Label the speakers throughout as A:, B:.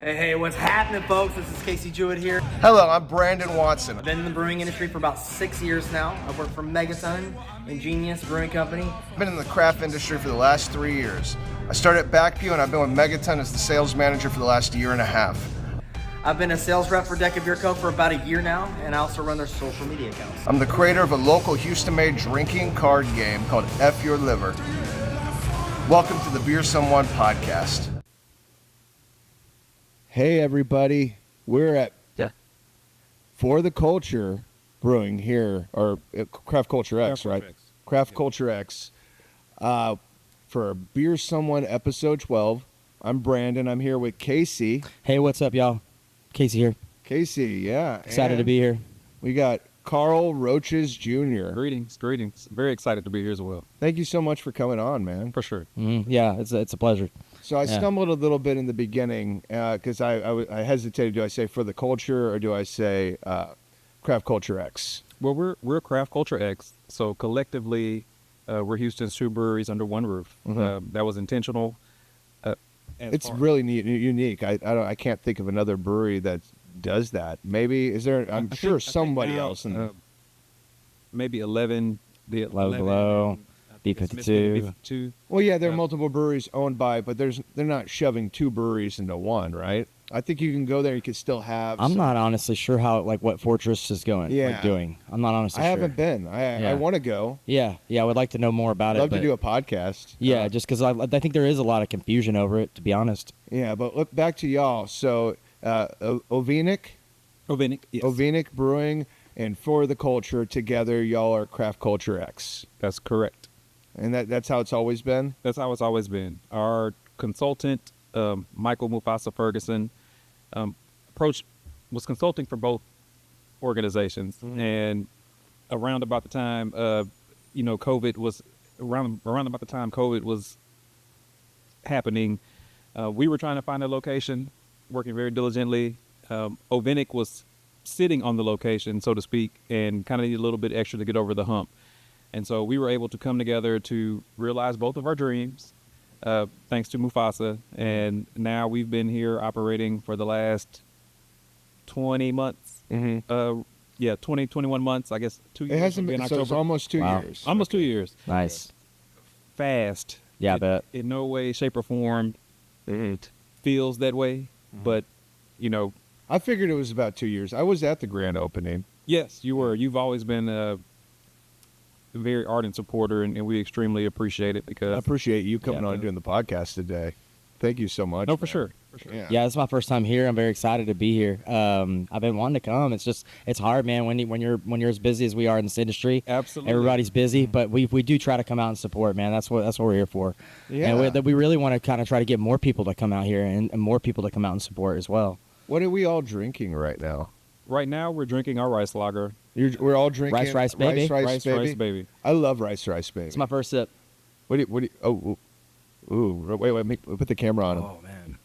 A: Hey, what's happening, folks? This is Casey Jewett here.
B: Hello, I'm Brandon Watson.
A: I've been in the brewing industry for about 6 years now. I've worked for Megaton and Genius Brewing Company.
B: I've been in the craft industry for the last 3 years. I started at Backview and I've been with Megaton as the sales manager for the last year and a half.
A: I've been a sales rep for Deca Beer Co. for about a year now, and I also run their social media accounts.
B: I'm the creator of a local Houston-made drinking card game called F Your Liver. Welcome to the Beer Someone podcast.
C: Hey everybody, we're at For the Culture Brewing here, or Craft Culture X, right? Craft Culture X. For Beer Someone episode 12. I'm Brandon. I'm here with Casey.
D: Hey, what's up, y'all? Casey here.
C: Casey, yeah.
D: Excited to be here.
C: We got Carl Roaches Jr.
E: Greetings. Very excited to be here as well.
C: Thank you so much for coming on, man.
E: For sure.
D: Yeah, it's a pleasure.
C: So I stumbled a little bit in the beginning because I hesitated. Do I say For the Culture or do I say Craft Culture X?
E: Well, we're Craft Culture X, so collectively we're Houston's two breweries under one roof. That was intentional.
C: It's really unique. I can't think of another brewery that does that. Maybe is there? I'm sure somebody else.
E: Maybe 11. The
D: Low Glow, B52.
C: Well, yeah, there are multiple breweries owned by, but they're not shoving two breweries into one, right? I think you can go there. You could still have.
D: I'm not honestly sure how what Fortress is doing. Doing. I'm not honestly sure.
C: I haven't been. I want to go.
D: Yeah. I would like to know more about
C: Love to do a podcast.
D: Yeah, just because I think there is a lot of confusion over it, to be honest.
C: Yeah, but look back to y'all. So Ovinnik,
E: yes.
C: Ovinnik Brewing, and For the Culture together, y'all are Craft Culture X.
E: That's correct.
C: And that's how it's always been?
E: That's how it's always been. Our consultant, Michael Mufasa Ferguson, was consulting for both organizations. And around about the time, COVID was around about the time COVID was happening, we were trying to find a location, working very diligently. Ovinnik was sitting on the location, so to speak, and kind of needed a little bit extra to get over the hump. And so we were able to come together to realize both of our dreams, thanks to Mufasa. And now we've been here operating for the last 20 months. 21 months, I guess. 2 years.
C: It hasn't been, so it's almost 2 years.
E: Almost 2 years.
D: Nice.
E: Fast.
D: Yeah, I bet.
E: In no way, shape, or form it feels that way. But,
C: I figured it was about 2 years. I was at the grand opening.
E: Yes, you were. You've always been a very ardent supporter, and we extremely appreciate it because
C: I appreciate you coming on and doing the podcast today. Thank you so much.
E: No, for sure.
D: Yeah, it's my first time here. I'm very excited to be here. I've been wanting to come. It's hard, man. When you're as busy as we are in this industry.
E: Absolutely,
D: everybody's busy, but we do try to come out and support, man. That's what we're here for.
C: Yeah,
D: and we really want to kind of try to get more people to come out here and more people to come out and support as well.
C: What are we all drinking right now?
E: Right now, we're drinking our rice lager.
C: We're all drinking
D: Rice Baby.
E: Rice Baby.
C: I love Rice Baby.
D: It's my first sip.
C: What do you? Wait! Put the camera on him.
D: Oh man,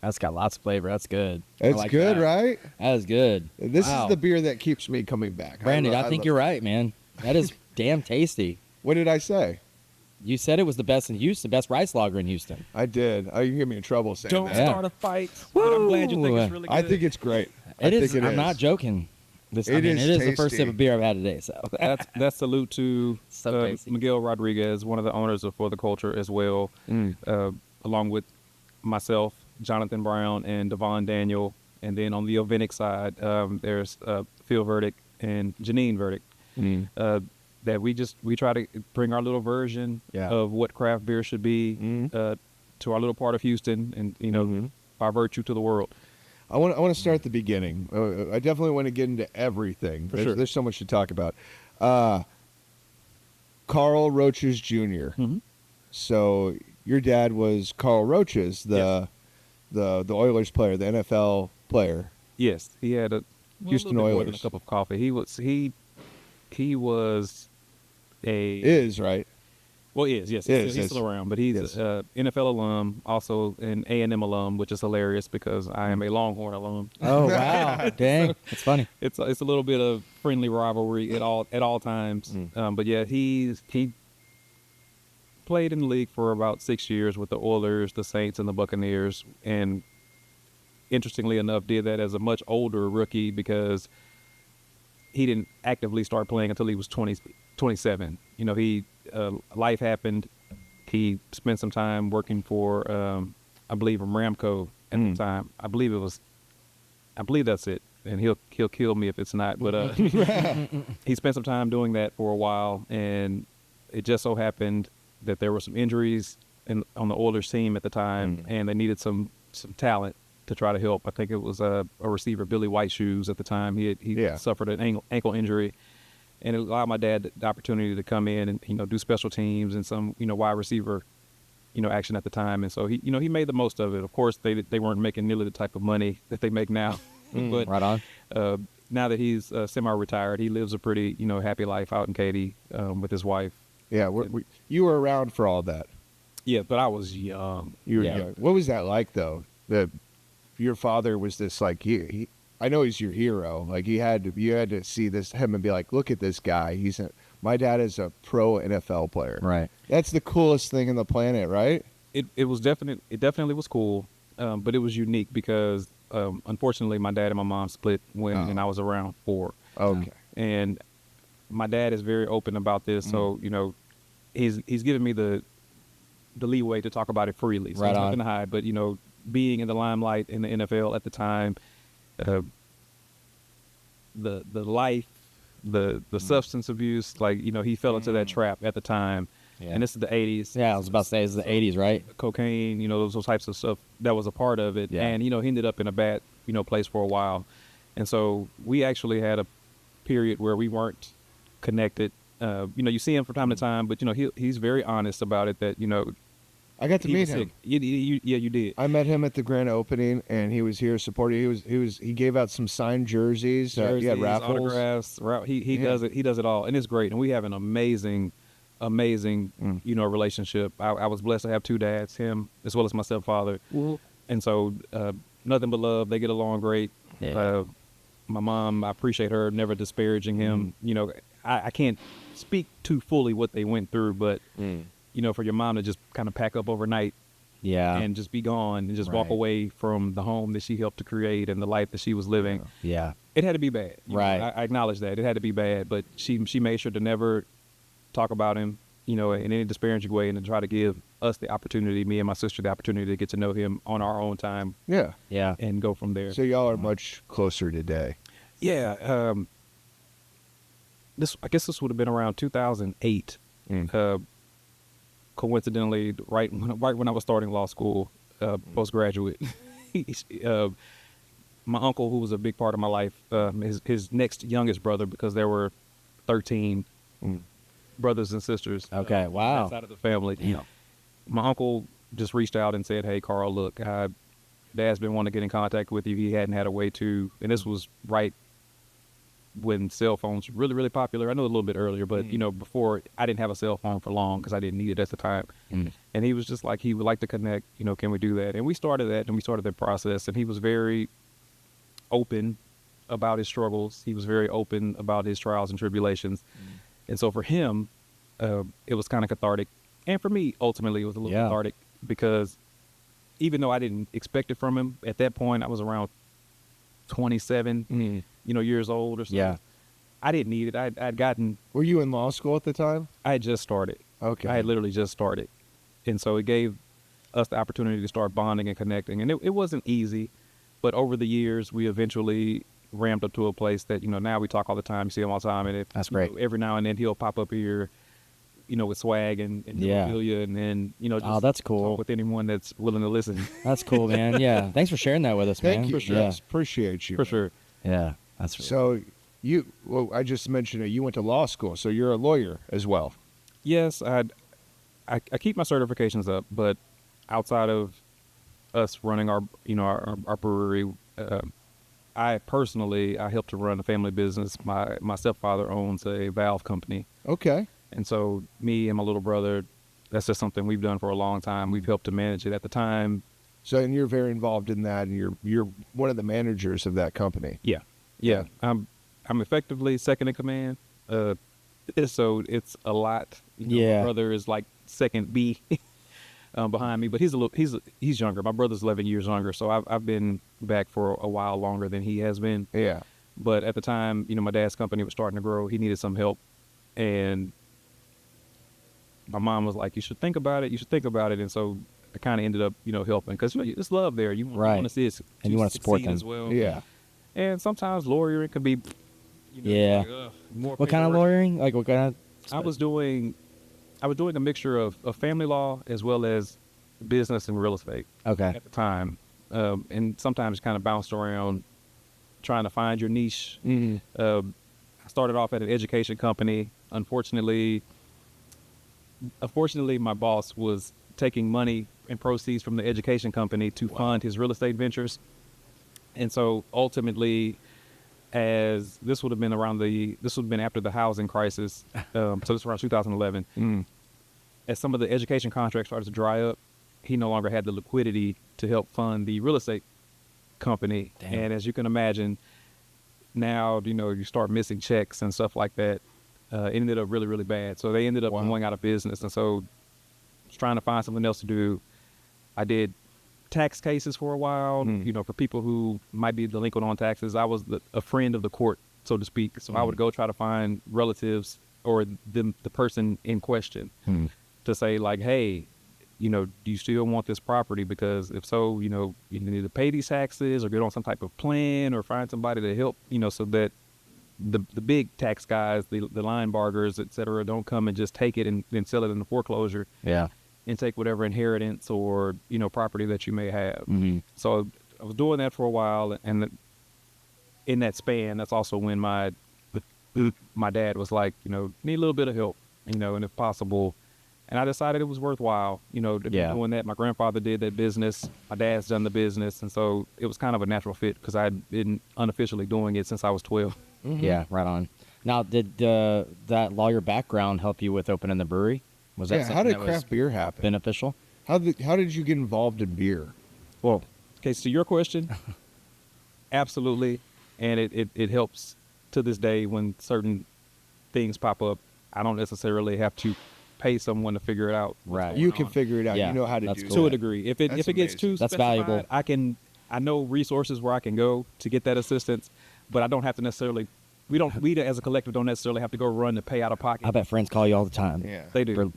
D: that's got lots of flavor. That's good.
C: It's like good, right?
D: That is good.
C: This is the beer that keeps me coming back.
D: Brandon, I think you're right, man. That is damn tasty.
C: What did I say?
D: You said it was the best in Houston, best rice lager in Houston.
C: I did. Oh, you get me in trouble saying
E: Don't
C: that.
E: start a fight. But I'm glad you think it's really good.
C: I think it's great.
D: I'm not joking. It is the first sip of beer I've had today. So
E: that's salute to
D: tasty.
E: Miguel Rodriguez, one of the owners of For the Culture as well, along with myself, Jonathan Brown, and Devon Daniel. And then on the Ovinnik side, there's Phil Verdict and Janine Verdict. That we try to bring our little version of what craft beer should be to our little part of Houston, and by virtue to the world.
C: I want to start at the beginning. I definitely want to get into everything. There's so much to talk about. Carl Roaches Jr. So your dad was Carl Roaches, the Oilers player, the NFL player.
E: Yes, he had a
C: Houston
E: more
C: Oilers.
E: than a cup of coffee. He was a
C: Is right.
E: Well, yes, he's still around, but he's an NFL alum, also an A&M alum, which is hilarious because I am a Longhorn alum.
D: Oh wow, dang, that's funny.
E: It's a little bit of friendly rivalry at all times, but yeah, he played in the league for about 6 years with the Oilers, the Saints, and the Buccaneers, and interestingly enough, did that as a much older rookie because he didn't actively start playing until he was 27. You know, life happened. He spent some time working for, I believe, Ramco at the time. I believe that's it. And he'll kill me if it's not. But he spent some time doing that for a while, and it just so happened that there were some injuries on the Oilers team at the time, and they needed some talent to try to help. I think it was a receiver, Billy Whiteshoes, at the time. He suffered an ankle injury, and it allowed my dad the opportunity to come in and do special teams and some wide receiver action at the time. And so he made the most of it. Of course, they weren't making nearly the type of money that they make now. But
D: right on.
E: Now that he's semi-retired, he lives a pretty happy life out in Katy with his wife.
C: Yeah, you were around for all that.
E: Yeah, but I was young.
C: You were young. What was that like, though? Your father was this like I know he's your hero. Like you had to see him and be like, look at this guy. My dad is a pro NFL player.
D: Right.
C: That's the coolest thing in the planet, right?
E: It definitely was cool, but it was unique because unfortunately my dad and my mom split when I was around 4.
C: Okay.
E: And my dad is very open about this, so he's given me the leeway to talk about it freely. So
D: right
E: there's
D: on.
E: nothing to hide. But being in the limelight in the NFL at the time, the life, the substance abuse, he fell into that trap at the time.
D: Yeah.
E: And this is the 80s.
D: Yeah, I was about to say it's the 80s, right?
E: Cocaine, those types of stuff that was a part of it.
D: Yeah.
E: And he ended up in a bad place for a while, and so we actually had a period where we weren't connected. You see him from time to time, but he's very honest about it. That
C: I got to
E: he
C: meet
E: was
C: him.
E: sick. You did.
C: I met him at the grand opening, and he was here supporting. He gave out some signed jerseys. He had raffles,
E: autographs. He does it. He does it all, and it's great. And we have an amazing relationship. I was blessed to have 2 dads, him as well as my stepfather, and so nothing but love. They get along great.
D: Yeah.
E: My mom, I appreciate her never disparaging him. I can't speak too fully what they went through, but for your mom to just kind of pack up overnight, and just be gone and just walk away from the home that she helped to create and the life that she was living.
D: Yeah.
E: It had to be bad.
D: Right.
E: I acknowledge that. It had to be bad, but she made sure to never talk about him, in any disparaging way, and to try to give us the opportunity, me and my sister, the opportunity to get to know him on our own time.
C: Yeah.
D: Yeah.
E: And go from there.
C: So y'all are much closer today.
E: Yeah. I guess this would have been around 2008. Coincidentally, right when I was starting law school, postgraduate. My uncle, who was a big part of my life, his next youngest brother, because there were 13 brothers and sisters.
D: Okay, wow.
E: Outside of the family.
D: Yeah.
E: My uncle just reached out and said, "Hey, Carl, look, Dad's been wanting to get in contact with you. He hadn't had a way to," and this was right when cell phones were really, really popular. I know a little bit earlier, but before, I didn't have a cell phone for long because I didn't need it at the time. And he was just like, he would like to connect. Can we do that? And we started that, and we started that process. And he was very open about his struggles. He was very open about his trials and tribulations. And so for him, it was kind of cathartic. And for me, ultimately, it was a little cathartic because even though I didn't expect it from him, at that point, I was around 27, years old or so.
D: Yeah.
E: I didn't need it. I'd gotten...
C: Were you in law school at the time?
E: I had just started.
C: Okay.
E: I had literally just started. And so it gave us the opportunity to start bonding and connecting. And it wasn't easy, but over the years, we eventually ramped up to a place that, now we talk all the time, you see him all the time. And
D: That's great.
E: Every now and then he'll pop up here, with swag and memorabilia, and then, just
D: that's cool.
E: talk with anyone that's willing to listen.
D: That's cool, man. Yeah. Thanks for sharing that with us, man.
C: Thank you.
E: For sure.
D: Yeah.
C: Yes, appreciate you.
E: For sure.
D: Yeah. That's really
C: So I just mentioned it. You went to law school, so you're a lawyer as well.
E: Yes, I keep my certifications up, but outside of us running our brewery, I help to run a family business. My stepfather owns a valve company.
C: Okay.
E: And so me and my little brother, that's just something we've done for a long time. We've helped to manage it at the time.
C: So, and you're very involved in that, and you're one of the managers of that company.
E: Yeah. I'm effectively second in command. So it's a lot. My brother is like second B. behind me, but he's younger. My brother's 11 years younger, so I've been back for a while longer than he has been.
C: Yeah.
E: But at the time, my dad's company was starting to grow. He needed some help, and my mom was like, "You should think about it. You should think about it." And so I kind of ended up, helping because it's love there. You want to see it,
D: and you want to support them
E: as well.
C: Yeah.
E: And sometimes lawyering can be,
D: Yeah.
E: more.
D: What kind of
E: paperwork.
D: lawyering? Like what kind of?
E: I was doing a mixture of family law as well as business and real estate
D: Okay.
E: at the time, and sometimes kind of bounced around trying to find your niche. I started off at an education company. Unfortunately, my boss was taking money and proceeds from the education company to fund his real estate ventures, and so ultimately, as this would have been after the housing crisis, so this was around 2011. As some of the education contracts started to dry up, he no longer had the liquidity to help fund the real estate company.
D: Damn.
E: And as you can imagine, now, you start missing checks and stuff like that. It ended up really, really bad. So they ended up going out of business. And so I was trying to find something else to do. I did tax cases for a while, for people who might be delinquent on taxes. I was a friend of the court, so to speak. So I would go try to find relatives or the person in question to say, like, hey, do you still want this property? Because if so, you need to pay these taxes or get on some type of plan or find somebody to help, so that the big tax guys, the line bargers, et cetera, don't come and just take it and then sell it in the foreclosure.
D: Yeah.
E: And take whatever inheritance or, property that you may have. So I was doing that for a while. And in that span, that's also when my dad was like, need a little bit of help, and if possible. And I decided it was worthwhile, to be doing that. My grandfather did that business. My dad's done the business. And so it was kind of a natural fit because I'd been unofficially doing it since I was 12.
D: Yeah, right on. Now, did that lawyer background help you with opening the brewery? Was that
C: How
D: something
C: did
D: that was
C: craft beer happen?
D: beneficial?
C: How did you get involved in beer?
E: Well, okay, so your question, absolutely. And it helps to this day when certain things pop up. I don't necessarily have to pay someone to figure it out.
D: Right.
C: You can figure it out.
D: Yeah,
C: You know how to
D: that's
C: do
D: cool.
C: that.
E: To a degree. If it
C: That's
E: gets too
C: amazing.
D: That's
E: specified,
D: valuable.
E: I know resources where I can go to get that assistance, but I don't have to necessarily. We as a collective don't necessarily have to go run to pay out of pocket.
D: I bet friends call you all the time.
C: Yeah.
E: They do.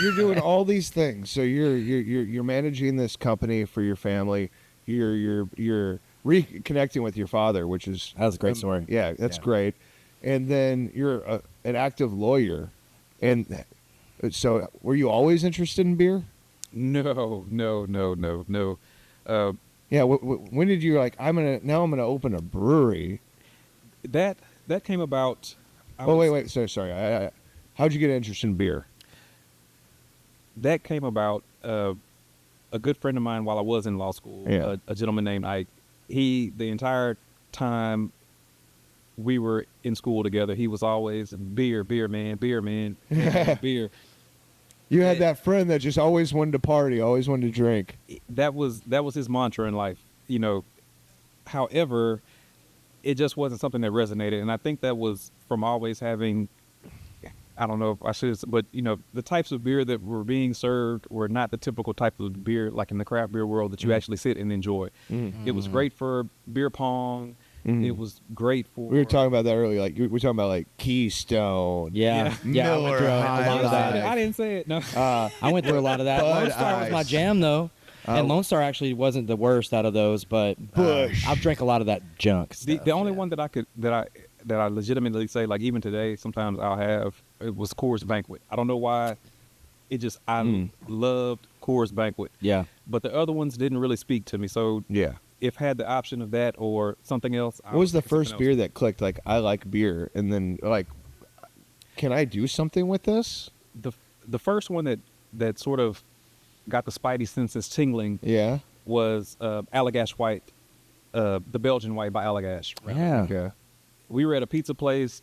C: You're doing all these things. So you're managing this company for your family. You're reconnecting with your father, which is
D: That was a great story.
C: Yeah, that's
D: Yeah.
C: great. And then you're an active lawyer. And so, were you always interested in beer?
E: No.
C: Yeah. When did you like? I'm gonna open a brewery.
E: That came about.
C: Wait. Sorry. How'd you get interested in beer?
E: That came about. A good friend of mine while I was in law school.
C: Yeah.
E: A gentleman named Ike. The entire time we were in school together, he was always beer man, beer.
C: You had that friend that just always wanted to party, always wanted to drink.
E: That was his mantra in life, However, it just wasn't something that resonated, and I think that was from always having. I don't know if I should, but the types of beer that were being served were not the typical type of beer like in the craft beer world that you actually sit and enjoy. It was great for beer pong. It was great for.
C: We were talking about that earlier. Like we were talking about like Keystone.
D: Yeah. I went through a lot of that.
E: I didn't say it. No.
D: I went through a lot of that.
C: Bud
D: Lone Star was my
C: Ice.
D: jam, though. And Lone Star actually wasn't the worst out of those, but
C: Bush.
D: I've drank a lot of that junk stuff.
E: The only one that I legitimately say, like even today, sometimes I'll have, it was Coors Banquet. I don't know why. I loved Coors Banquet.
D: Yeah.
E: But the other ones didn't really speak to me. So
C: Yeah.
E: if had the option of that or something else.
C: What was the first beer that clicked? Like I like beer, and then like, can I do something with this?
E: The first one that sort of got the spidey senses tingling
C: Yeah.
E: was Allagash White, the Belgian White by Allagash.
D: Yeah.
C: Okay.
E: We were at a pizza place.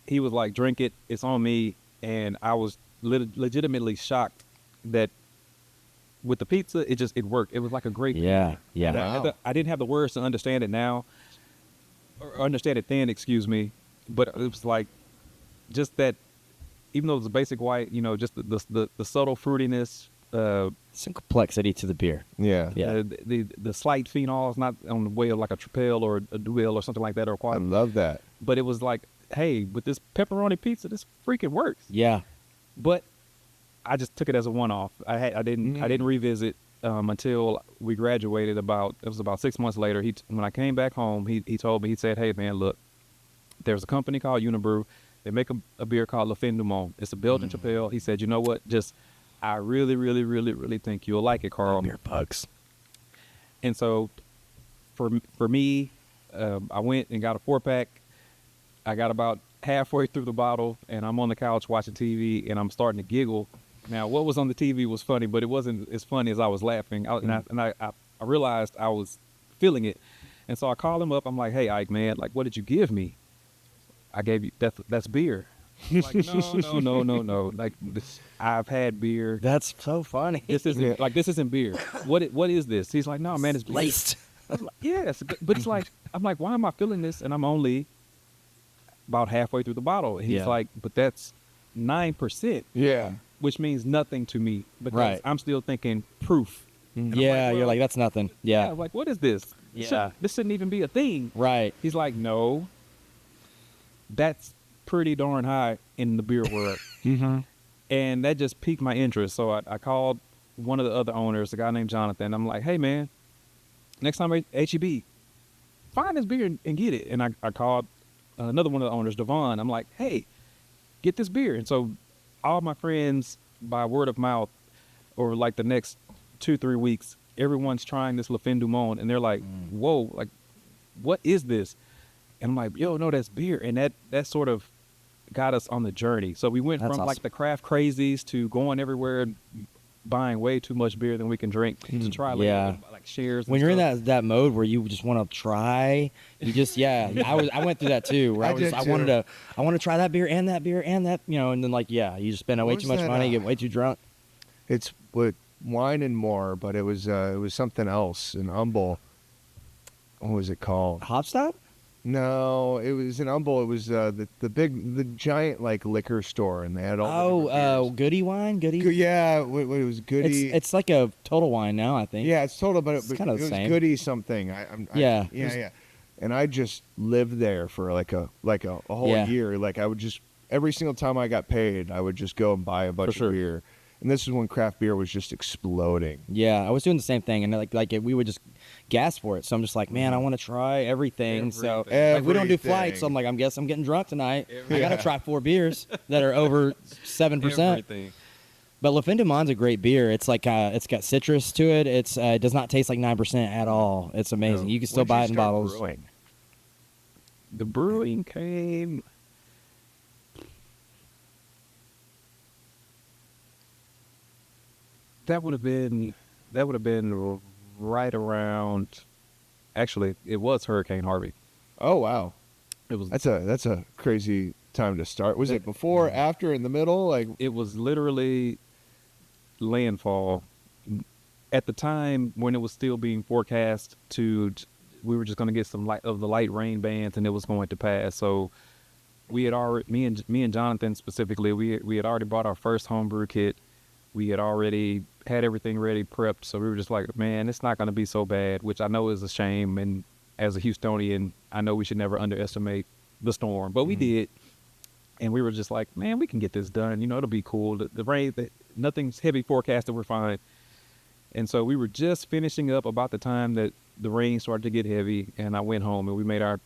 E: He was like, drink it. It's on me. And I was legitimately shocked that with the pizza, it worked. It was like a great.
D: Yeah. Yeah.
C: Wow.
E: I didn't have the words to understand it now, or understand it then, excuse me. But it was like just that, even though it was a basic white, just the subtle fruitiness
D: some complexity to the beer.
C: Yeah.
D: Yeah.
E: The slight phenols, not on the way of like a Tripel or a Duel or something like that, or
C: I
E: quad.
C: love that.
E: But it was like, hey, with this pepperoni pizza, this freaking works.
D: Yeah.
E: But I just took it as a one-off. I didn't revisit until we graduated. It was about 6 months later. When I came back home, he told me, he said, hey man, look, there's a company called Unibrew. They make a beer called Le Fin du Monde. It's a Belgian Tripel. He said, you know what? I really, really, really, really think you'll like it, Carl.
D: Beer bugs.
E: And so for me, I went and got a 4-pack. I got about halfway through the bottle, and I'm on the couch watching TV, and I'm starting to giggle. Now, what was on the TV was funny, but it wasn't as funny as I was laughing. I realized I was feeling it. And so I called him up. I'm like, hey, Ike, man, like, what did you give me? I gave you, that's beer. I'm like, no. Like, I've had beer.
D: That's so funny.
E: This isn't beer. What is this? He's like, no, man, it's beer.
D: Laced.
E: I'm like, yes, but it's like, I'm like, why am I feeling this? And I'm only about halfway through the bottle. And he's like, but that's 9%.
C: Yeah.
E: Which means nothing to me because
D: Right.
E: I'm still thinking proof. And I'm
D: Yeah,
E: like,
D: you're like, that's nothing. Yeah.
E: like, what is this?
D: Yeah.
E: This shouldn't even be a thing.
D: Right.
E: He's like, no, that's pretty darn high in the beer world. And that just piqued my interest. So I called one of the other owners, a guy named Jonathan. I'm like, hey, man, next time at HEB, find this beer and get it. And I called another one of the owners, Devon. I'm like, hey, get this beer. And so all my friends, by word of mouth, over like the next 2-3 weeks, everyone's trying this Le Fin du Monde, and they're like, whoa, like, what is this? And I'm like, yo, no, that's beer. And that sort of got us on the journey. So we went
D: That's
E: from like
D: awesome.
E: the craft crazies to going everywhere and buying way too much beer than we can drink to try like shares.
D: When you're in that mode where you just want to try, you just I went through that too. Where I wanted to try that beer and that beer and that, and then like you just spend way
C: What
D: too
C: was
D: much
C: that,
D: money, get way too drunk.
C: It's with wine and more, but it was something else. An Humble. What was it called?
D: Hopstop?
C: No, it was an Humble. It was the giant like liquor store, and they had all.
D: Goody wine, Goody.
C: Yeah, it was Goody.
D: It's like a Total Wine now, I think.
C: Yeah, it's total, but
D: It's kinda
C: it
D: the
C: was
D: same.
C: Goody something.
D: Yeah.
C: Yeah. And I just lived there for like a whole
D: Yeah.
C: year. Like I would just every single time I got paid, I would just go and buy a bunch
D: sure.
C: of beer. And this is when craft beer was just exploding.
D: Yeah, I was doing the same thing, and like we would just gasp for it. So I'm just like, man, I want to try everything. So like, we don't do flights, so I'm like, I guess I'm getting drunk tonight. I got to try 4 beers that are over 7%.
E: everything.
D: But Le Fin du Monde's a great beer. It's like it's got citrus to it. It does not taste like 9% at all. It's amazing. You can still buy it in bottles.
C: Brewing?
E: The brewing came. That would have been right around. Actually, it was Hurricane Harvey.
C: Oh wow,
E: It was.
C: that's a crazy time to start. Was it before, after, in the middle? Like
E: It was literally landfall. At the time when it was still being forecast we were just going to get some light rain bands, and it was going to pass. So we had already, me and Jonathan specifically, we had already bought our first homebrew kit. We had already had everything ready, prepped. So we were just like, man, it's not going to be so bad, which I know is a shame. And as a Houstonian, I know we should never underestimate the storm, but we did. And we were just like, man, we can get this done. It'll be cool. The rain, nothing's heavy forecasted. We're fine. And so we were just finishing up about the time that the rain started to get heavy. And I went home and we made our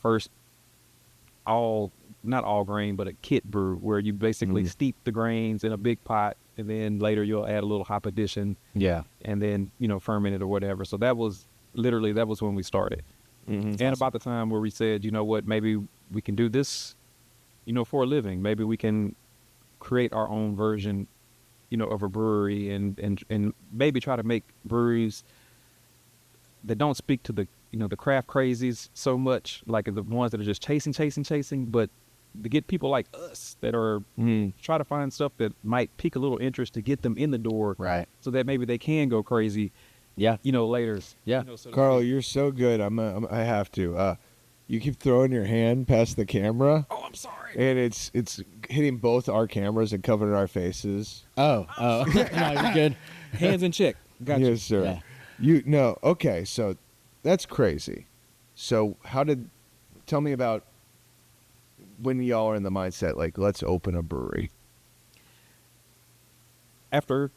E: first not all grain, but a kit brew, where you basically steep the grains in a big pot, and then later you'll add a little hop addition.
D: Yeah.
E: And then, ferment it or whatever. So that was when we started. And about the time where we said, you know what, maybe we can do this, for a living. Maybe we can create our own version, of a brewery and maybe try to make breweries that don't speak to the craft crazies so much, like the ones that are just chasing, but to get people like us that are try to find stuff that might pique a little interest to get them in the door,
D: Right.
E: so that maybe they can go crazy,
D: Yeah.
E: later.
D: Yeah.
E: So to
C: Carl,
E: speak.
C: you're so good. I have to. You keep throwing your hand past the camera.
E: Oh, I'm sorry.
C: And it's hitting both our cameras and covering our faces.
D: Oh. No, you're good.
E: Hands in check. Got you.
C: Yes, sir.
D: Yeah.
C: Okay, so that's crazy. So tell me about when y'all are in the mindset, like, let's open a brewery.
E: After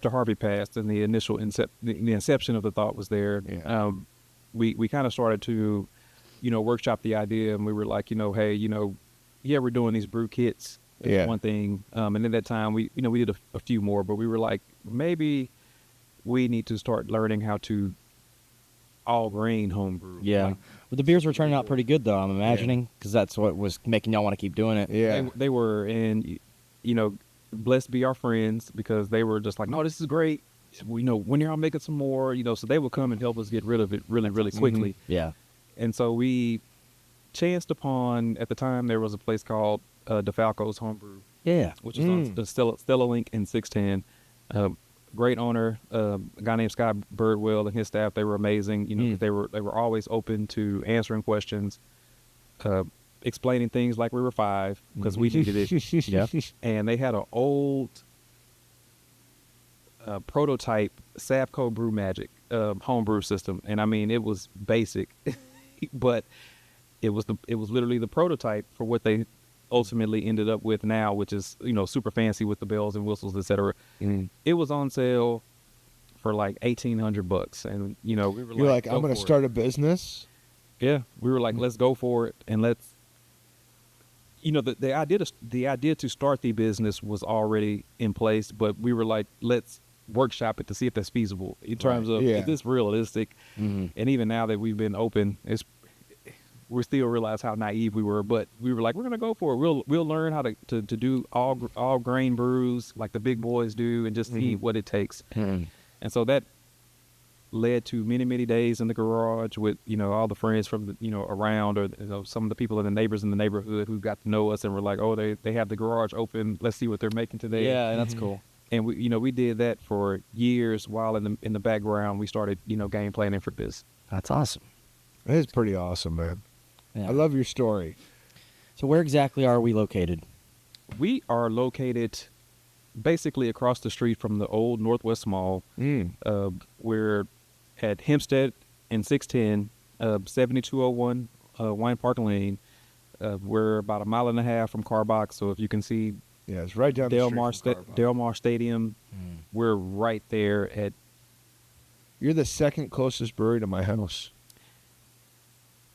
E: Harvey passed and the initial the inception of the thought was there,
C: Yeah.
E: We kind of started to, workshop the idea, and we were like, hey, we're doing these brew kits. That's
C: Yeah.
E: one thing. And at that time, we did a few more, but we were like, maybe we need to start learning how to all grain homebrew.
D: Yeah.
E: Like,
D: But the beers were turning out pretty good, though, I'm imagining, because that's what was making y'all want to keep doing it.
C: Yeah.
E: they were, and, blessed be our friends, because they were just like, no, this is great. When y'all making some more, so they would come and help us get rid of it really, really quickly.
D: Yeah.
E: And so we chanced upon, at the time, there was a place called DeFalco's Homebrew,
D: Yeah.
E: which is on the Stella Link in 610. Great owner, a guy named Scott Birdwell and his staff. They were amazing. They were always open to answering questions, explaining things like we were 5, because we needed it.
D: Yep.
E: And they had an old prototype Savco Brew Magic homebrew system, and I mean, it was basic, but it was literally the prototype for what they ultimately ended up with now, which is super fancy with the bells and whistles, etc. It was on sale for like $1,800, and we were
C: You're like, I'm going to start
E: it.
C: a business.
E: Yeah, we were like, let's go for it, and let's. The idea to start the business was already in place, but we were like, let's workshop it to see if that's feasible in terms of, is this realistic? And even now that we've been open, we still realize how naive we were, but we were like, we're gonna go for it. We'll learn how to do all grain brews like the big boys do, and just see what it takes. And so that led to many days in the garage with all the friends from the around, or some of the people and the neighbors in the neighborhood who got to know us and were like, oh, they have the garage open, let's see what they're making today.
D: Yeah, that's cool.
E: And we did that for years, while in the background we started game planning for this.
D: That's awesome.
C: That is pretty awesome, man.
D: Yeah.
C: I love your story.
D: So where exactly are we located?
E: We are located basically across the street from the old Northwest Mall. We're at Hempstead and 610, 7201 Wine Park Lane. We're about 1.5 miles from Carbox, so if you can see
C: Yeah, it's right down the street from Carbox.
E: Delmar Stadium, we're right there at.
C: You're the second closest brewery to my house.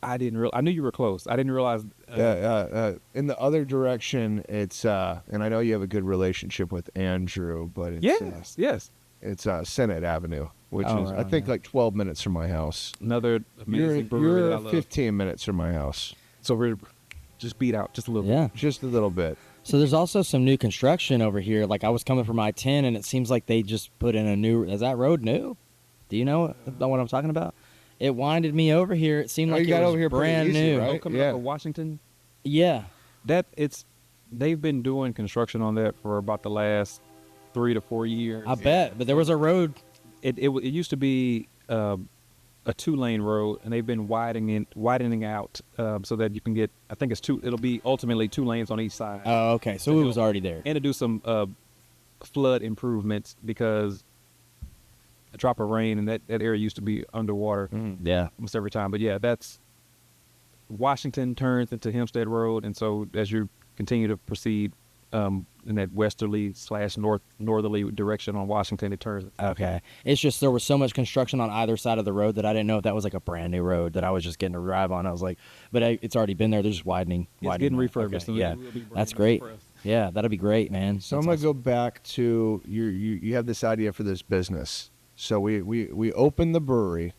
E: I knew you were close. I didn't realize.
C: In the other direction, it's and I know you have a good relationship with Andrew, but it's
E: yes.
C: It's Senate Avenue, which is I think like 12 minutes from my house.
E: Another amazing brewery
C: You're
E: that I love.
C: 15 minutes from my house.
E: So we're just beat out just a little bit.
D: Yeah.
C: Just a little bit.
D: So there's also some new construction over here. Like I was coming from I-10, and it seems like they just put in a new. Is that road new? Do you know what I'm talking about? It winded me over here. It seemed like
C: you got
D: it was
C: over here pretty
D: brand
C: easy,
D: new.
C: right?
E: Coming
C: Yeah.
E: up of Washington.
D: Yeah.
E: They've been doing construction on that for about the last 3 to 4 years.
D: I bet. But there was a road.
E: It used to be a 2-lane road, and they've been widening out so that you can get. I think it'll be ultimately 2 lanes on each side.
D: Oh, okay. So it was already there.
E: And to do some flood improvements, because a drop of rain and that area used to be underwater
D: Yeah.
E: almost every time. But yeah, that's Washington turns into Hempstead Road, and so as you continue to proceed in that westerly/northerly direction on Washington, it turns.
D: Okay. It's just there was so much construction on either side of the road that I didn't know if that was like a brand new road that I was just getting to drive on. I was like, but it's already been there. They're just widening.
E: It's getting
D: that.
E: refurbished.
D: Okay.
E: and
D: Yeah.
E: it will be brand
D: That's
E: new
D: great.
E: for us.
D: Yeah, that'll be great, man.
C: So
D: That's
C: I'm gonna
D: awesome.
C: go back to you have this idea for this business. So we opened the brewery,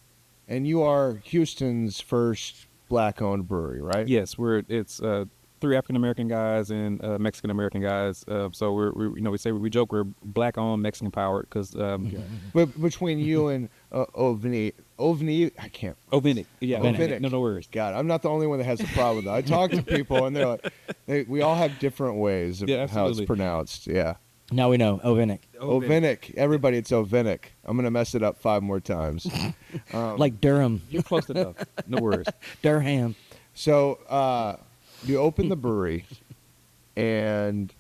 C: and you are Houston's first black-owned brewery, right?
E: Yes, it's 3 African American guys and Mexican American guys. So we joke we're black owned, Mexican powered, because
C: But between you and Ovinnik, I can't.
E: Ovinnik, yeah,
C: Ovinnik.
E: no worries.
C: God, I'm not the only one that has a problem with that. I talk to people, and they're like, we all have different ways of
E: Yeah,
C: how it's
E: absolutely.
C: pronounced. Yeah.
D: Now we know. Ovinnik.
C: Ovinnik. Everybody, it's Ovinnik. I'm going to mess it up 5 more times.
D: Like Durham.
E: You're close enough. No worries.
D: Durham.
C: So you open the brewery, and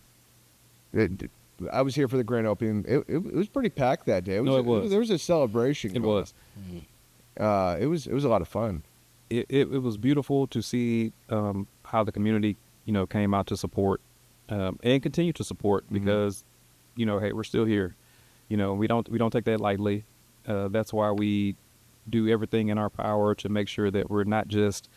C: I was here for the grand opening. It was pretty packed that day.
E: No, it was.
C: There was a celebration.
E: It was.
C: It was a lot of fun.
E: It was beautiful to see how the community, came out to support and continue to support because, hey, we're still here. We don't take that lightly. That's why we do everything in our power to make sure that we're not just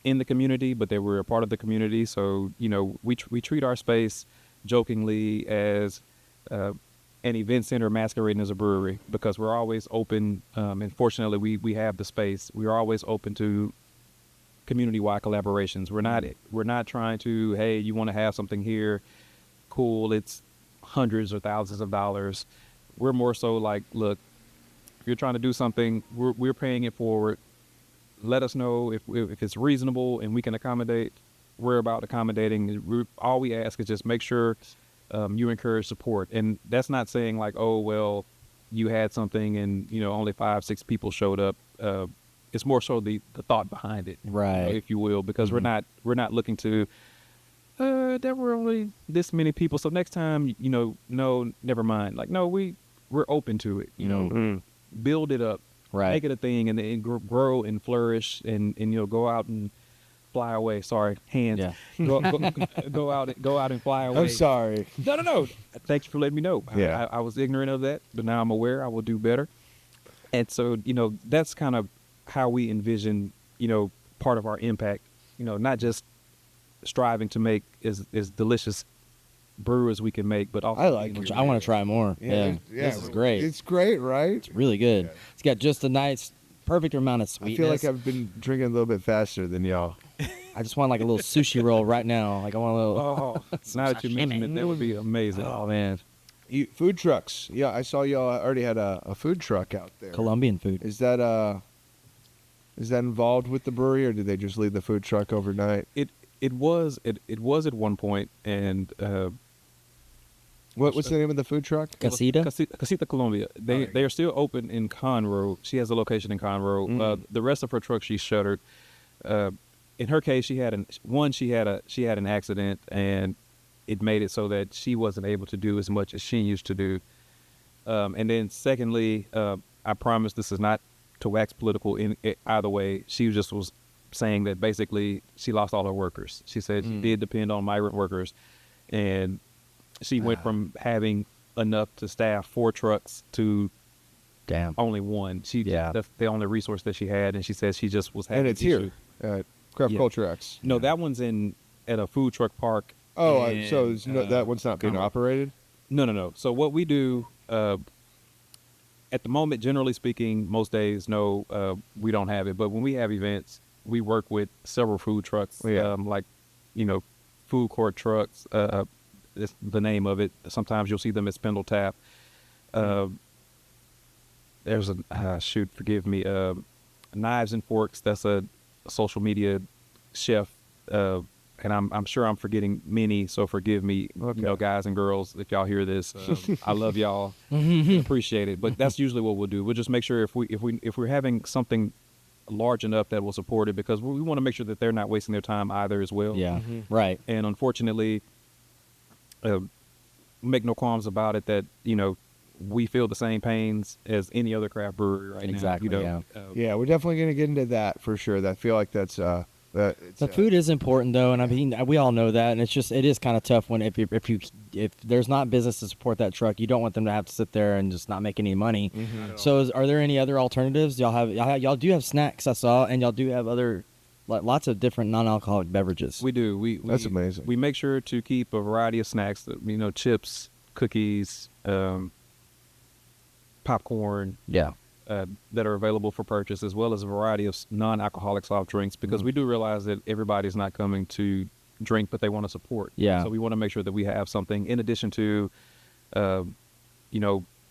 E: in the community, but that we're a part of the community. So, we treat our space jokingly as an event center masquerading as a brewery because we're always open. And fortunately, we have the space. We're always open to community-wide collaborations. We're not trying to, hey, you want to have something here, cool. It's hundreds or thousands of dollars. We're more so like, look, if you're trying to do something, we're paying it forward. Let us know if it's reasonable and we can accommodate. We're about accommodating. All we ask is just make sure you encourage support. And that's not saying like, oh, well, you had something and, only 5-6 people showed up. It's more so the thought behind it,
D: right?
E: If you will, because we're not looking to. There were only this many people, so next time, no, never mind. Like, no, we're open to it. Build it up,
D: right?
E: Make it a thing, and then grow and flourish, and go out and fly away. Sorry, hands.
D: Yeah.
E: Go out and fly away.
C: I'm sorry.
E: No. Thanks for letting me know.
C: Yeah.
E: I was ignorant of that, but now I'm aware. I will do better. And so, that's kind of how we envision, part of our impact, not just striving to make as delicious brew as we can make, but also
C: I like
D: Which
C: it.
D: I want to try more.
C: Yeah.
D: This is great.
C: It's great, right?
D: It's really good. It's got just a nice, perfect amount of
C: I
D: sweetness.
C: feel like I've been drinking a little bit faster than y'all.
D: I just want like a little sushi roll right now. Like I want a little.
E: Oh, now that you mention it, that would be amazing.
D: Oh man,
C: Food trucks. Yeah, I saw y'all already had a food truck out there.
D: Colombian food.
C: Is that involved with the brewery, or did they just leave the food truck overnight?
E: It was at one point, and
C: What's the name of the food truck?
E: Casita Colombia. They are still open in Conroe. She has a location in Conroe. The rest of her truck she shuttered. In her case, she had an accident, and it made it so that she wasn't able to do as much as she used to do. And then secondly, I promise this is not to wax political in either way. She just was saying that basically she lost all her workers. She said she did depend on migrant workers, and she went from having enough to staff 4 trucks to only 1. That's the only resource that she had, and she says she just was having
C: And it's here at Craft Culture X.
E: No, that one's at a food truck park.
C: Oh,
E: in,
C: so that one's not being operated?
E: No. So what we do at the moment, generally speaking, most days, no, we don't have it. But when we have events, we work with several food trucks, like, food court trucks. It's the name of it. Sometimes you'll see them at Spindle Tap. There's forgive me, Knives and Forks. That's a social media chef, and I'm sure I'm forgetting many, so forgive me, guys and girls, if y'all hear this. I love y'all, appreciate it. But that's usually what we'll do. We'll just make sure if we're having something large enough that will support it, because we want to make sure that they're not wasting their time either as well.
D: Yeah, right.
E: And unfortunately, make no qualms about it that we feel the same pains as any other craft brewery right
D: exactly,
E: now.
C: Yeah, we're definitely going to get into that for sure. I feel like that's
D: the food is important though, and I mean we all know that, and it is kind of tough when if there's not business to support that truck, you don't want them to have to sit there and just not make any money. So are there any other alternatives? Y'all do have snacks, I saw, and y'all do have other lots of different non-alcoholic beverages.
E: We do.
C: That's amazing.
E: We make sure to keep a variety of snacks, chips, cookies, popcorn, that are available for purchase, as well as a variety of non-alcoholic soft drinks, because we do realize that everybody's not coming to drink, but they want to support.
D: Yeah.
E: So we want to make sure that we have something in addition to,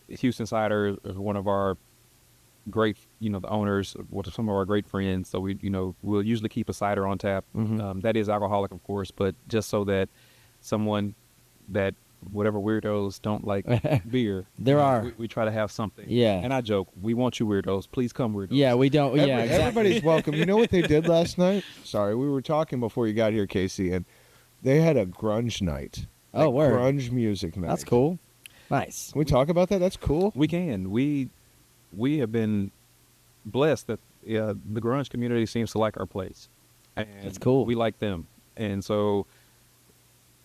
E: Houston Cider is one of our great, the owners, some of our great friends. So we'll usually keep a cider on tap. That is alcoholic, of course, but just so that someone that whatever weirdos don't like beer.
D: There are.
E: We try to have something.
D: Yeah.
E: And I joke, we want you weirdos. Please come weirdos.
D: Yeah, we don't. Yeah, exactly.
C: Everybody's welcome. You know what they did last night? Sorry, we were talking before you got here, Casey, and they had a grunge night.
D: Oh, word.
C: Grunge music night.
D: That's cool. Nice.
C: Can we talk about that? That's cool.
E: We can. We have been blessed that the grunge community seems to like our place. And
D: That's cool.
E: We like them. And so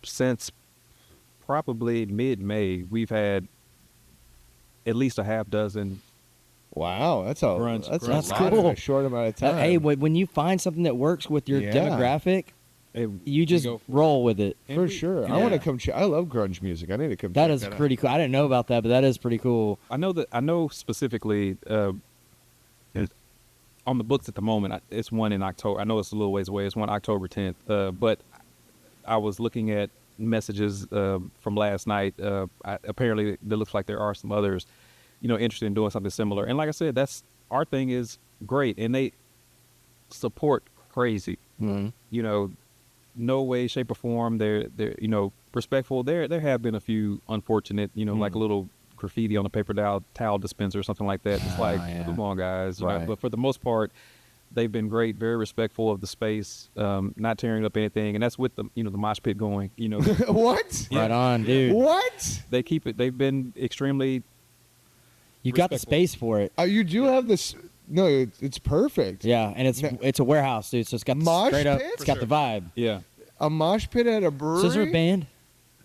E: since probably mid-May, we've had at least a half dozen.
C: Wow, that's
E: Grunge.
C: That's
D: That's
C: a lot
D: cool.
C: in a short amount of time.
D: Hey, when you find something that works with your
C: Yeah.
E: and
D: demographic, you
E: we
D: just
E: go
D: roll with it.
C: for sure. I
D: Yeah.
C: want to come. I love grunge music. I need to come.
D: That
C: check
D: is
C: out.
D: pretty cool. I didn't know about that, but that is pretty cool.
E: I know specifically on the books at the moment. It's one in October. I know it's a little ways away. It's one October 10th. But I was looking at messages from last night. Apparently, it looks like there are some others, interested in doing something similar. And like I said, that's our thing is great, and they support crazy.
D: Mm-hmm.
E: No way, shape, or form. They're respectful. There have been a few unfortunate, like a little graffiti on a paper towel dispenser or something like that. It's like,
D: yeah.
E: come on, guys.
C: Right.
E: But for the most part, they've been great, very respectful of the space, not tearing up anything, and that's with the the mosh pit going.
C: What?
D: Right on, dude.
C: What?
E: They keep it. They've been extremely.
D: You got the
E: Respectful.
D: space for it.
C: You do have this. No, it's perfect.
D: Yeah, and it's a warehouse, dude. So it's got the
C: Mosh
D: straight up.
C: pit?
D: It's got the vibe.
E: Yeah.
C: A mosh pit at a brewery.
D: So is there a band,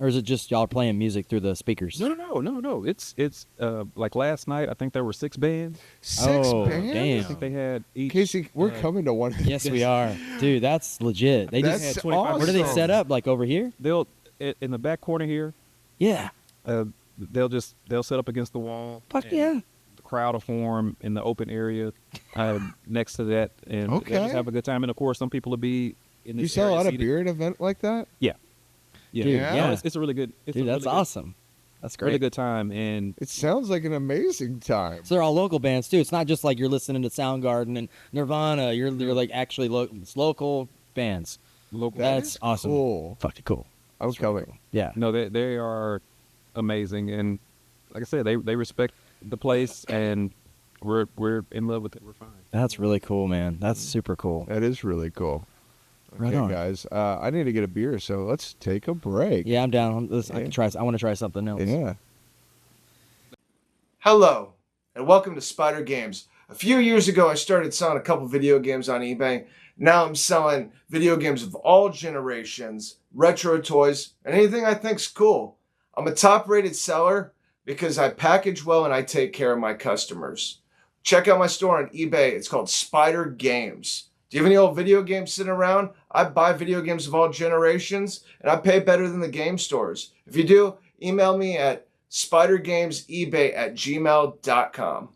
D: or is it just y'all playing music through the speakers?
E: No. It's like last night. I think there were 6 bands.
C: Six
D: Oh,
C: bands.
D: damn.
E: I think they had each.
C: Casey, we're coming to one. Of
D: Yes, we are, dude. That's legit. They
C: That's
D: just
E: had 25
D: where do they
C: awesome.
D: set up? Like over here?
E: They'll in the back corner here.
D: Yeah.
E: They'll set up against the wall.
D: Fuck
E: and
D: yeah.
E: The crowd will form in the open area next to that, and they'll
C: Okay.
E: just have a good time. And of course, some people will be in the.
C: You sell a
E: area
C: lot of
E: seated.
C: beer at an event like that?
E: Yeah.
D: Dude,
C: Yeah.
D: yeah.
E: It's a really good. It's
D: Dude,
E: a
D: that's
E: really
D: awesome. That's
E: Good, really
D: great.
E: good time, and
C: It sounds like an amazing time.
D: So they're all local bands too. It's not just like you're listening to Soundgarden and Nirvana. You're like actually it's local bands.
E: local.
D: That's
C: is
D: awesome.
C: Cool.
D: Fucking cool.
C: I'm coming.
D: Yeah.
E: No, they are amazing, and like I said, they respect the place, and we're in love with it. We're fine.
D: That's really cool, man. That's super cool.
C: That is really cool.
D: Right
C: Okay,
D: on.
C: guys. I need to get a beer, so let's take a break.
D: Yeah, I'm down. I
C: Yeah.
D: can try. I want to try something else.
C: Yeah. Hello, and welcome to Spider Games. A few years ago, I started selling a couple video games on eBay. Now I'm selling video games of all generations, retro toys, and anything I think's cool. I'm a top-rated seller because I package well and I take care of my customers. Check out my store on eBay. It's called Spider Games. Do you have any old video games sitting around? I buy video games of all generations, and I pay better than the game stores. If you do, email me at spidergamesebay@gmail.com.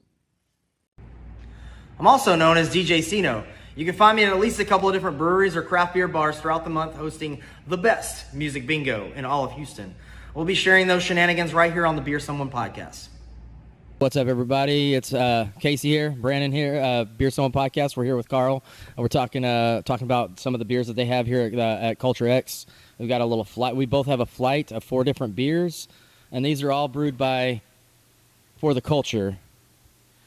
A: I'm also known as DJ Sino. You can find me at least a couple of different breweries or craft beer bars throughout the month hosting the best music bingo in all of Houston. We'll be sharing those shenanigans right here on the Beer Someone podcast.
D: What's up, everybody? It's Casey here, Brandon here, Beer Someone Podcast. We're here with Carl. We're talking about some of the beers that they have here at Culture X. We've got a little flight. We both have a flight of 4 different beers, and these are all brewed by For the Culture.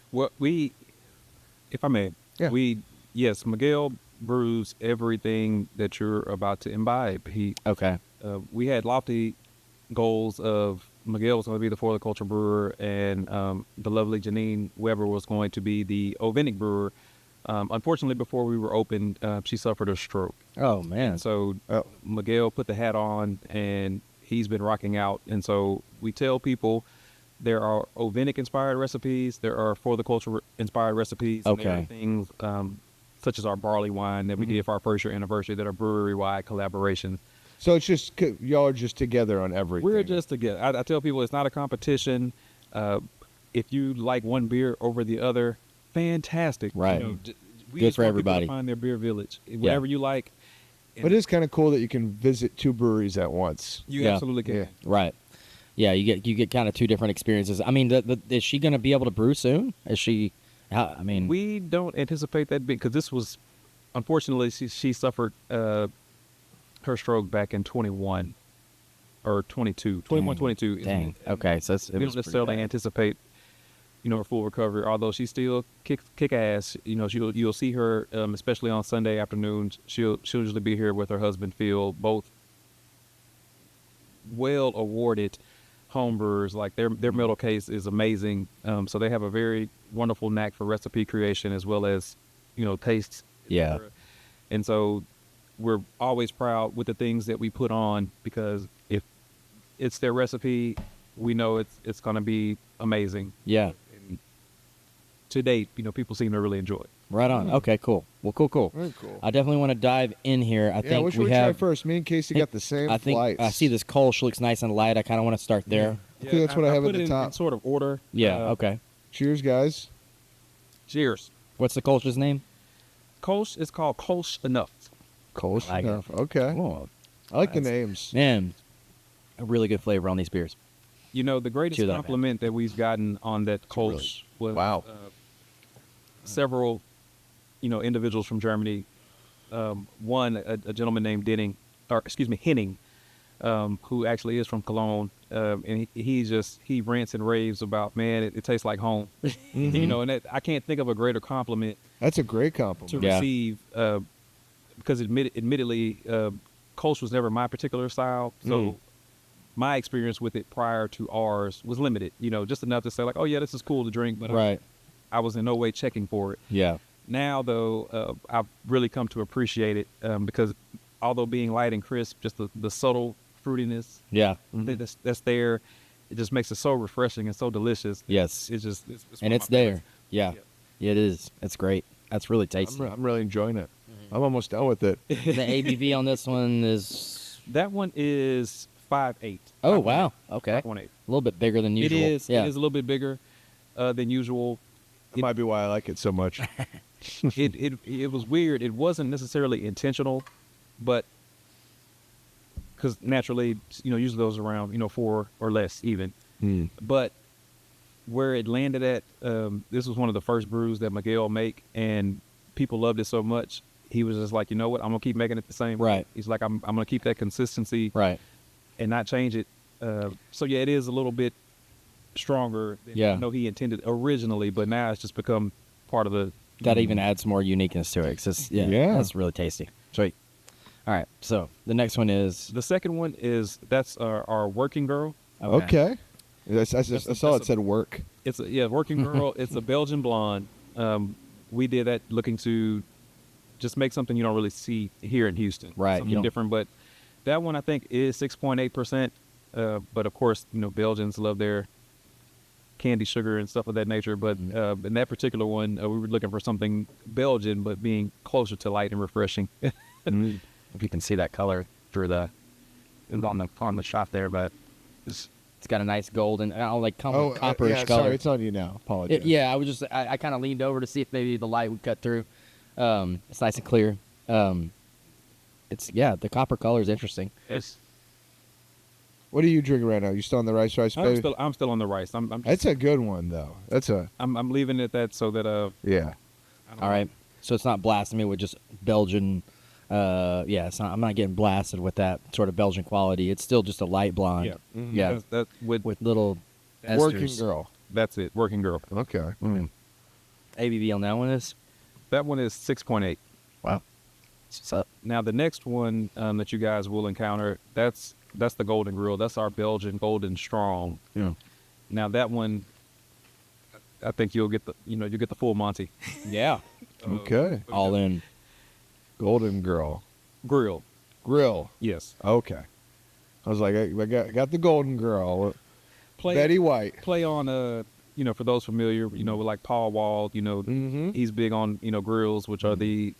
E: What if I may, yes, Miguel brews everything that you're about to imbibe.
D: Okay.
E: We had lofty goals of Miguel was going to be the For the Culture brewer, and the lovely Janine Weber was going to be the Ovinnik brewer. Unfortunately, before we were opened, she suffered a stroke.
D: Oh, man.
E: So Miguel put the hat on, and he's been rocking out. And so we tell people there are Ovinnik inspired recipes, there are For the Culture inspired recipes, and there are
D: Okay.
E: things such as our barley wine that we did for our first year anniversary that are brewery wide collaborations.
C: So it's just, y'all are just together on everything.
E: We're just together. I tell people it's not a competition. If you like one beer over the other, fantastic.
D: Right.
E: We
D: Good
E: just
D: for
E: want people
D: everybody.
E: to find their beer village. Whatever you like,
C: But it is kind of cool that you can visit 2 breweries at once.
E: you
D: Yeah.
E: absolutely can.
C: Yeah.
D: Right. Yeah, you get kind of 2 different experiences. I mean, is she going to be able to brew soon? Is she? I mean,
E: We don't anticipate that because this was, unfortunately, she suffered her stroke back in 21. or 22, 21, 22.
D: Dang. Okay, so
E: We don't necessarily anticipate, a full recovery. Although she still kick ass. You'll see her, especially on Sunday afternoons. She'll usually be here with her husband Phil, both well awarded homebrewers. Like their middle case is amazing. So they have a very wonderful knack for recipe creation as well as, taste.
D: Yeah.
E: And so we're always proud with the things that we put on, because if it's their recipe, we know it's going to be amazing.
D: Yeah.
E: And to date, people seem to really enjoy it.
D: Right on. Okay, cool. Well, cool.
C: Very cool.
D: I definitely want to dive in here. I think
C: what should we
D: have.
C: try first? Me and Casey got the same
D: I think
C: flights.
D: I see this Kolsch looks nice and light. I kind of want to start there.
C: I think that's what I have
E: put
C: at the
E: it
C: top.
E: in sort of order.
D: Yeah. Okay.
C: Cheers, guys.
E: Cheers.
D: What's the Kolsch's name?
E: Kolsch is called Kolsch Enough.
C: Kolsch.
D: Like it.
C: Enough. Okay.
D: Oh,
C: I like the names.
D: man, a really good flavor on these beers.
E: The greatest
D: Cheers up, man.
E: compliment that we've gotten on that Kolsch was
C: Wow.
E: several, individuals from Germany. One, a gentleman named Henning, who actually is from Cologne, and he rants and raves about, man, it tastes like home. And I can't think of a greater compliment
C: That's a great
E: to
C: compliment.
D: Yeah.
E: receive, because admittedly, Kolsch was never my particular style, so my experience with it prior to ours was limited. Just enough to say like, oh yeah, this is cool to drink, but
D: Right.
E: I was in no way checking for it.
D: Yeah.
E: Now, though, I've really come to appreciate it, because although being light and crisp, just the subtle fruitiness
D: Yeah.
E: that's there, it just makes it so refreshing and so delicious.
D: Yes.
E: It's just, it's one
D: And
E: of
D: it's
E: my
D: there.
E: favorites.
D: Yeah. It is. It's great. That's really tasty.
C: I'm really enjoying it. I'm almost done with it.
D: The ABV on this one is.
E: That one is 5.8.
D: Oh wow. Okay.
E: 5.8.
D: A little bit bigger than
E: It
D: usual.
E: is.
D: Yeah.
E: It is a little bit bigger than usual.
C: That might be why I like it so much.
E: It was weird. It wasn't necessarily intentional, but because naturally, usually those around 4 or less even. But where it landed at, this was one of the first brews that Miguel make, and people loved it so much. He was just like, you know what, I'm gonna keep making it the same way.
D: Right.
E: He's like, I'm gonna keep that consistency
D: Right.
E: and not change it. So yeah, it is a little bit stronger than
D: Yeah.
E: I know he intended originally, but now it's just become part of the.
D: That even adds more uniqueness to it. 'Cause it's,
C: Yeah.
D: That's really tasty. Sweet. All right. So the next one is.
E: The second one that's our working girl.
C: Okay. I saw it said work.
E: It's a working girl. It's a Belgian blonde. We did that looking to just make something you don't really see here in Houston.
D: Right, you
E: Something
D: don't-
E: different. But that one I think is 6.8%. But of course, Belgians love their candy sugar and stuff of that nature. But in that particular one, we were looking for something Belgian, but being closer to light and refreshing.
D: If you can see that color through on the shop there, but it's got a nice golden, copperish
C: yeah,
D: color.
C: sorry, it's on you now. Apologize.
D: Yeah, I kind of leaned over to see if maybe the light would cut through. It's nice and clear. The copper color is interesting.
C: What are you drinking right now? You still on the rice, baby?
E: I'm still on the rice.
C: That's a good one, though.
E: I'm leaving it at that so that
C: Yeah.
D: All right, so it's not blasting me with just Belgian. It's not. I'm not getting blasted with that sort of Belgian quality. It's still just a light blonde.
E: Yeah.
D: Yeah,
E: That's with
D: with little
C: Working
D: esters.
C: girl.
E: that's it. Working girl.
C: Okay.
D: ABV on that one is.
E: That one is 6.8.
D: Wow. What's up?
E: Now the next one that you guys will encounter, that's the Golden Grill. That's our Belgian Golden Strong.
D: Yeah.
E: Now that one, I think you'll get the full Monty.
D: Yeah.
C: Okay.
D: All in.
C: Golden girl.
E: Grill.
C: Grill.
E: Yes.
C: Okay. I was like, I got the golden girl. Betty White.
E: Play on for those familiar, with like Paul Wald,
C: Mhm.
E: he's big on grills, which are the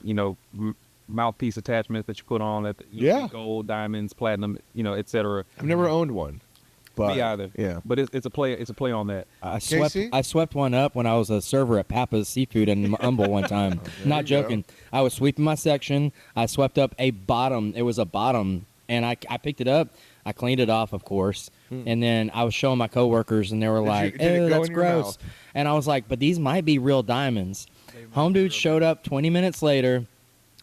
E: mouthpiece attachments that you put on that
C: Yeah.
E: gold, diamonds, platinum, etc.
C: I've never owned one. But,
E: Me either.
C: Yeah.
E: But it's a play on that.
D: I
C: Casey?
D: swept one up when I was a server at Papa's Seafood in Humble one time. Not
C: you go.
D: joking. I was sweeping my section. I swept up a bottom. It was a bottom, and I picked it up. I cleaned it off, of course, and then I was showing my coworkers, and they were like,
C: did it
D: "Ew,
C: go
D: that's
C: in your
D: gross."
C: mouth?
D: And I was like, "But these might be real diamonds." Home dude showed up 20 minutes later.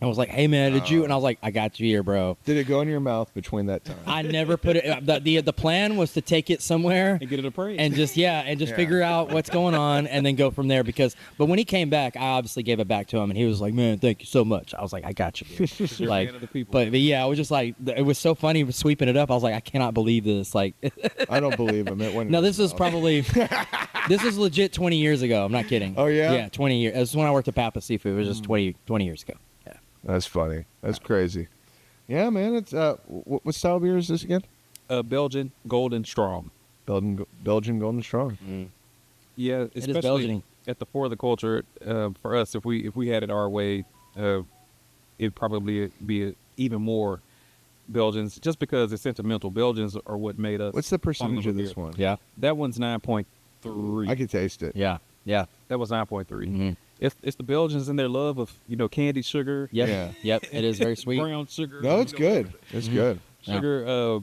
D: I was like, hey, man, did you? And I was like, I got you here, bro.
C: Did it go in your mouth between that time?
D: I never put it. The plan was to take it somewhere
E: And get it appraised.
D: and just figure out what's going on and then go from there. But when he came back, I obviously gave it back to him, and he was like, man, thank you so much. I was like, I got you, dude.
E: You're a
D: Like,
E: man of the people.
D: but yeah, I was just like, it was so funny sweeping it up. I was like, I cannot believe this. Like,
C: I don't believe him. It went.
D: no, this is probably this is legit 20 years ago. I'm not kidding.
C: Oh, yeah?
D: Yeah, 20 years. This is when I worked at Papa Seafood. It was just 20 years ago. Yeah.
C: That's funny. That's crazy. Yeah, man. It's what style beer is this again?
E: Belgian Golden Strong.
C: Belgian Golden Strong.
E: Yeah,
D: is
E: especially
D: Belgian.
E: at the For the Culture. For us, if we had it our way, it'd probably be even more Belgians, just because it's sentimental. Belgians are what made us.
C: What's the
E: fall in
C: percentage
E: love
C: of
E: with
C: this
E: beer.
C: one?
D: Yeah.
E: That one's 9.3.
C: I can taste it.
D: Yeah. Yeah.
E: That was 9.3.
D: Mhm.
E: It's the Belgians and their love of candied sugar.
D: Yep.
C: Yeah.
D: Yep. It is very sweet.
E: Brown sugar.
C: No, it's good. It's good.
D: Yeah.
E: Sugar.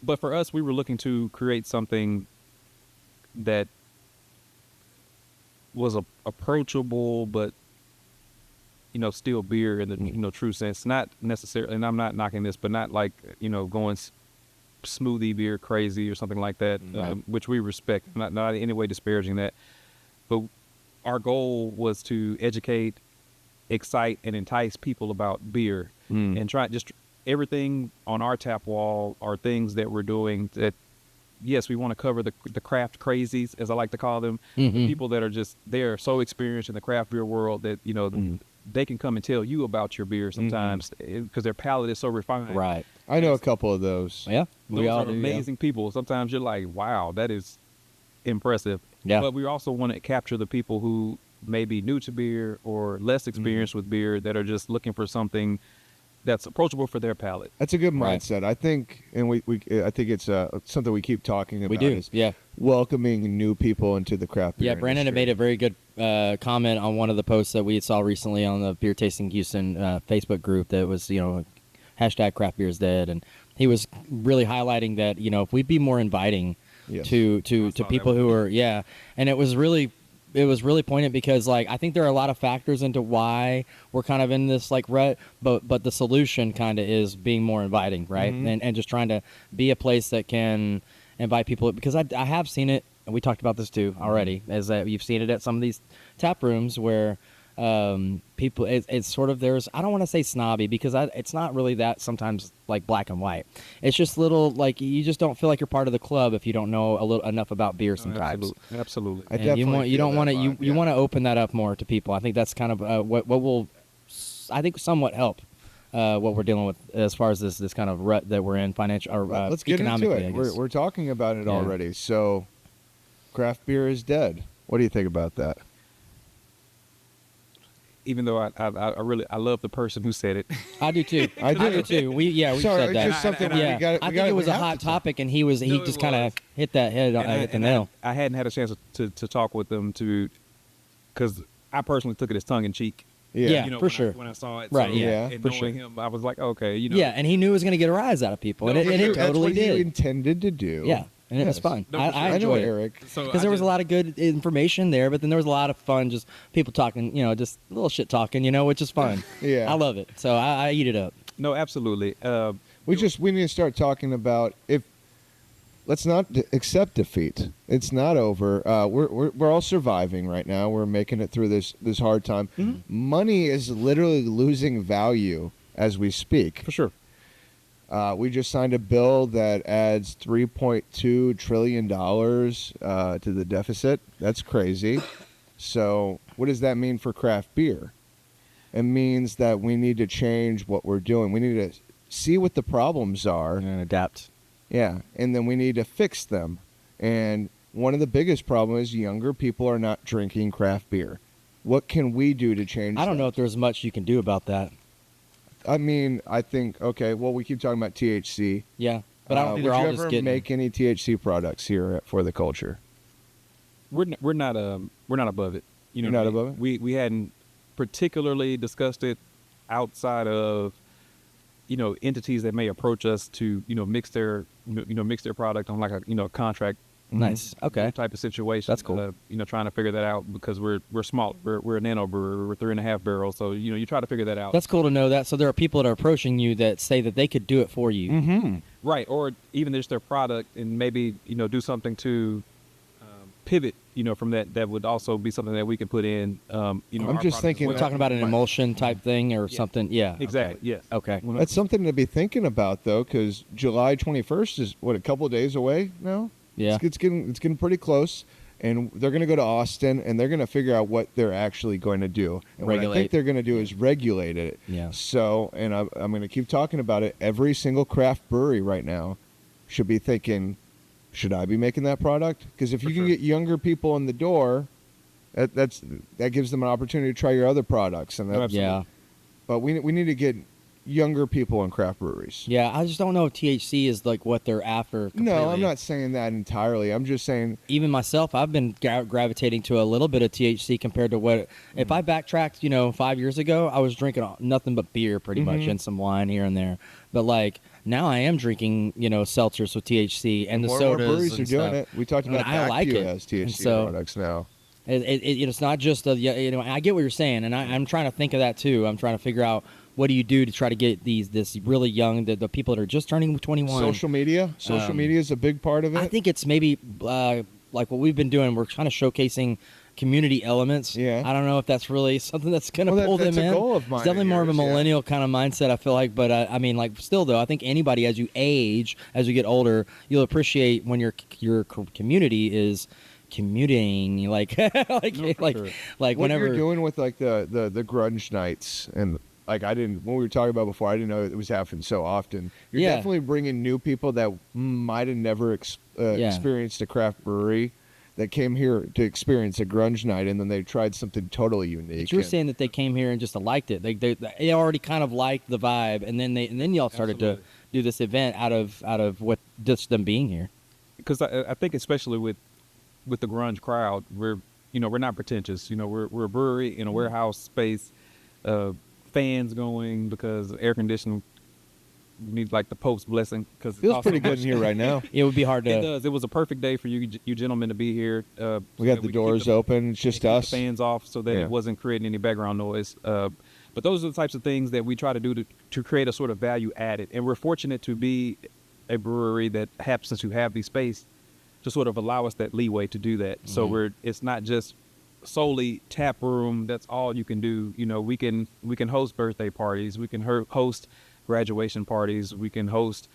E: But for us, we were looking to create something that was approachable, but still beer in the true sense. Not necessarily, and I'm not knocking this, but not like going smoothie beer crazy or something like that,
D: Right.
E: which we respect. Not in any way disparaging that, but our goal was to educate, excite, and entice people about beer, and try just everything on our tap wall are things that we're doing that. Yes, we want to cover the craft crazies, as I like to call them, the people that are they are so experienced in the craft beer world that they can come and tell you about your beer sometimes because their palate is so refined.
D: Right.
C: I know a couple of those.
D: Yeah.
E: Those
D: We all
E: are
D: do, yeah.
E: amazing people. Sometimes you're like, wow, that is impressive.
D: Yeah.
E: But we also want to capture the people who may be new to beer or less experienced with beer that are just looking for something that's approachable for their palate.
C: That's a good
D: Right.
C: mindset. I think, and I think it's something we keep talking about.
D: We do.
C: Is
D: Yeah.
C: welcoming new people into the craft beer
D: Yeah, Brandon had made
C: industry.
D: a very good comment on one of the posts that we saw recently on the Beer Tasting Houston Facebook group that was, hashtag craft beer is dead. And he was really highlighting that, if we'd be more inviting
C: Yes.
D: to
E: saw
D: people
E: that
D: who are, yeah. And it was really poignant because, like, I think there are a lot of factors into why we're kind of in this, like, rut, but the solution kind of is being more inviting, right? And just trying to be a place that can invite people, because I have seen it, and we talked about this too already, is that you've seen it at some of these tap rooms where people, it's sort of, there's, I don't want to say snobby, because it's not really that sometimes like black and white. It's just little, like, you just don't feel like you're part of the club if you don't know enough about beer sometimes.
E: Absolutely.
C: I
D: And
C: definitely
D: you
C: feel
D: don't want
C: that
D: to
C: vibe,
D: you
C: yeah.
D: want to open that up more to people. I think that's kind of what will, I think, somewhat help what we're dealing with as far as this kind of rut that we're in, financial or
C: Let's get into
D: economically,
C: it.
D: I guess.
C: We're talking about it
D: Yeah.
C: already. So, craft beer is dead. What do you think about that?
E: Even though I really love the person who said it.
D: I do too.
C: I do.
D: too. We
C: Sorry,
D: said
C: it's
D: that.
C: just something
E: And
C: we
D: yeah,
C: got.
D: I think it was a hot topic, and he
E: No,
D: just
E: it
D: kind of
E: was.
D: hit that hit the nail.
E: I hadn't had a chance to talk with them because I personally took it as tongue in cheek.
D: Yeah.
E: You know,
D: for
E: when
D: sure.
E: when I saw it,
D: Right,
E: So,
C: yeah,
E: and
C: for
E: knowing
C: sure.
E: him, I was like, okay,
D: Yeah, and he knew it was going to get a rise out of people, and
E: No,
D: it,
E: for
D: and
E: sure.
D: it
C: That's
D: totally
C: what he
D: did.
C: intended to do.
D: Yeah, and it was
C: Yes.
D: fun.
E: No, for
D: I
E: sure.
C: I know
D: enjoyed it.
C: Eric.
E: So
D: Because there was a lot of good information there, but then there was a lot of fun, just people talking, just a little shit talking, which is fun.
C: Yeah.
D: I love it. So I eat it up.
E: No, absolutely.
C: We need to start talking about let's not accept defeat. It's not over. We're all surviving right now. We're making it through this hard time.
D: Mm-hmm.
C: Money is literally losing value as we speak.
E: For sure.
C: We just signed a bill that adds $3.2 trillion to the deficit. That's crazy. So what does that mean for craft beer? It means that we need to change what we're doing. We need to see what the problems are.
D: And adapt.
C: Yeah, and then we need to fix them. And one of the biggest problems is younger people are not drinking craft beer. What can we do to change
D: I don't
C: that?
D: know if there's much you can do about that.
C: I mean, I think, okay, well, we keep talking about THC.
D: Yeah, but I don't think they're
C: would
D: all
C: you
D: just
C: ever
D: getting.
C: make any THC products here For the Culture?
E: We're not above it.
C: You're not above it?
E: We hadn't particularly discussed it outside of entities that may approach us to mix their product on like a contract
D: Nice. Okay.
E: type of situation.
D: That's cool.
E: Trying to figure that out because we're small. We're a nano brewer. We're 3.5 barrels. So you try to figure that out.
D: That's cool to know that. So there are people that are approaching you that say that they could do it for you.
C: Mm-hmm.
E: Right, or even just their product, and maybe do something to pivot. From that would also be something that we can put in.
C: I'm
E: our
C: just thinking
D: We're
C: that-
D: talking about an emulsion type thing or something. Yeah.
E: Exactly.
D: Okay.
E: Yes.
D: Okay.
C: That's something to be thinking about, though, because July 21st is, a couple of days away now?
D: Yeah.
C: It's getting pretty close, and they're going to go to Austin, and they're going to figure out what they're actually going to do. And what I
D: Regulate.
C: think they're going to do is regulate it.
D: Yeah.
C: So, and I'm going to keep talking about it, every single craft brewery right now should be thinking, should I be making that product? Because if you can get younger people in the door, that gives them an opportunity to try your other products. And that,
D: Yeah.
C: but we need to get younger people in craft breweries.
D: Yeah. I just don't know if THC is like what they're after.
C: No, I'm
D: completely.
C: not saying that entirely. I'm just saying
D: Even myself, I've been gravitating to a little bit of THC compared to what. If I backtracked, 5 years ago, I was drinking nothing but beer pretty much and some wine here and there. But like now, I am drinking, seltzers with THC and the
C: more and more
D: sodas.
C: breweries are
D: and
C: doing
D: stuff.
C: it. We talked about
D: I like
C: Actu
D: it.
C: has
D: And
C: THC
D: so-
C: products now.
D: It's not just I get what you're saying, and I'm trying to think of that too. I'm trying to figure out what do you do to try to get this really young, the people that are just turning 21.
C: Social media is a big part of it.
D: I think it's maybe like what we've been doing. We're kind of showcasing community elements.
C: Yeah.
D: I don't know if that's really something that's going to
C: Well,
D: pull
C: that's
D: them
C: a
D: in.
C: goal of mine
D: It's definitely
C: of
D: more of a
C: yours, yeah.
D: millennial kind of mindset, I feel like. But I mean, like, still though, I think anybody as you age, as you get older, you'll appreciate when your community is commuting, like
E: sure.
C: what
D: whenever
C: you're doing with like the grunge nights and like when we were talking about before, I didn't know it was happening so often. You're
D: Yeah.
C: definitely bringing new people that might have never experienced a craft brewery that came here to experience a grunge night, and then they tried something totally unique.
D: But you were
C: And-
D: saying that they came here and just liked it. They already kind of liked the vibe, and then y'all started
E: Absolutely.
D: to do this event out of what just them being here.
E: Because I think especially with the grunge crowd, we're not pretentious. We're a brewery in a warehouse space, fans going because air conditioning. We need like the Pope's blessing because
C: feels pretty good in here right now.
D: It would be hard
E: It
D: to.
E: does. It was a perfect day for you gentlemen to be here. So
C: We got
E: that
C: the
E: could
C: doors
E: keep
C: open. It's just
E: keep
C: us.
E: the fans off so that
C: Yeah.
E: it wasn't creating any background noise. But those are the types of things that we try to do to create a sort of value added. And we're fortunate to be a brewery that happens to have the space to sort of allow us that leeway to do that. So it's not just solely tap room. That's all you can do. We can host birthday parties. We can host graduation parties. We can host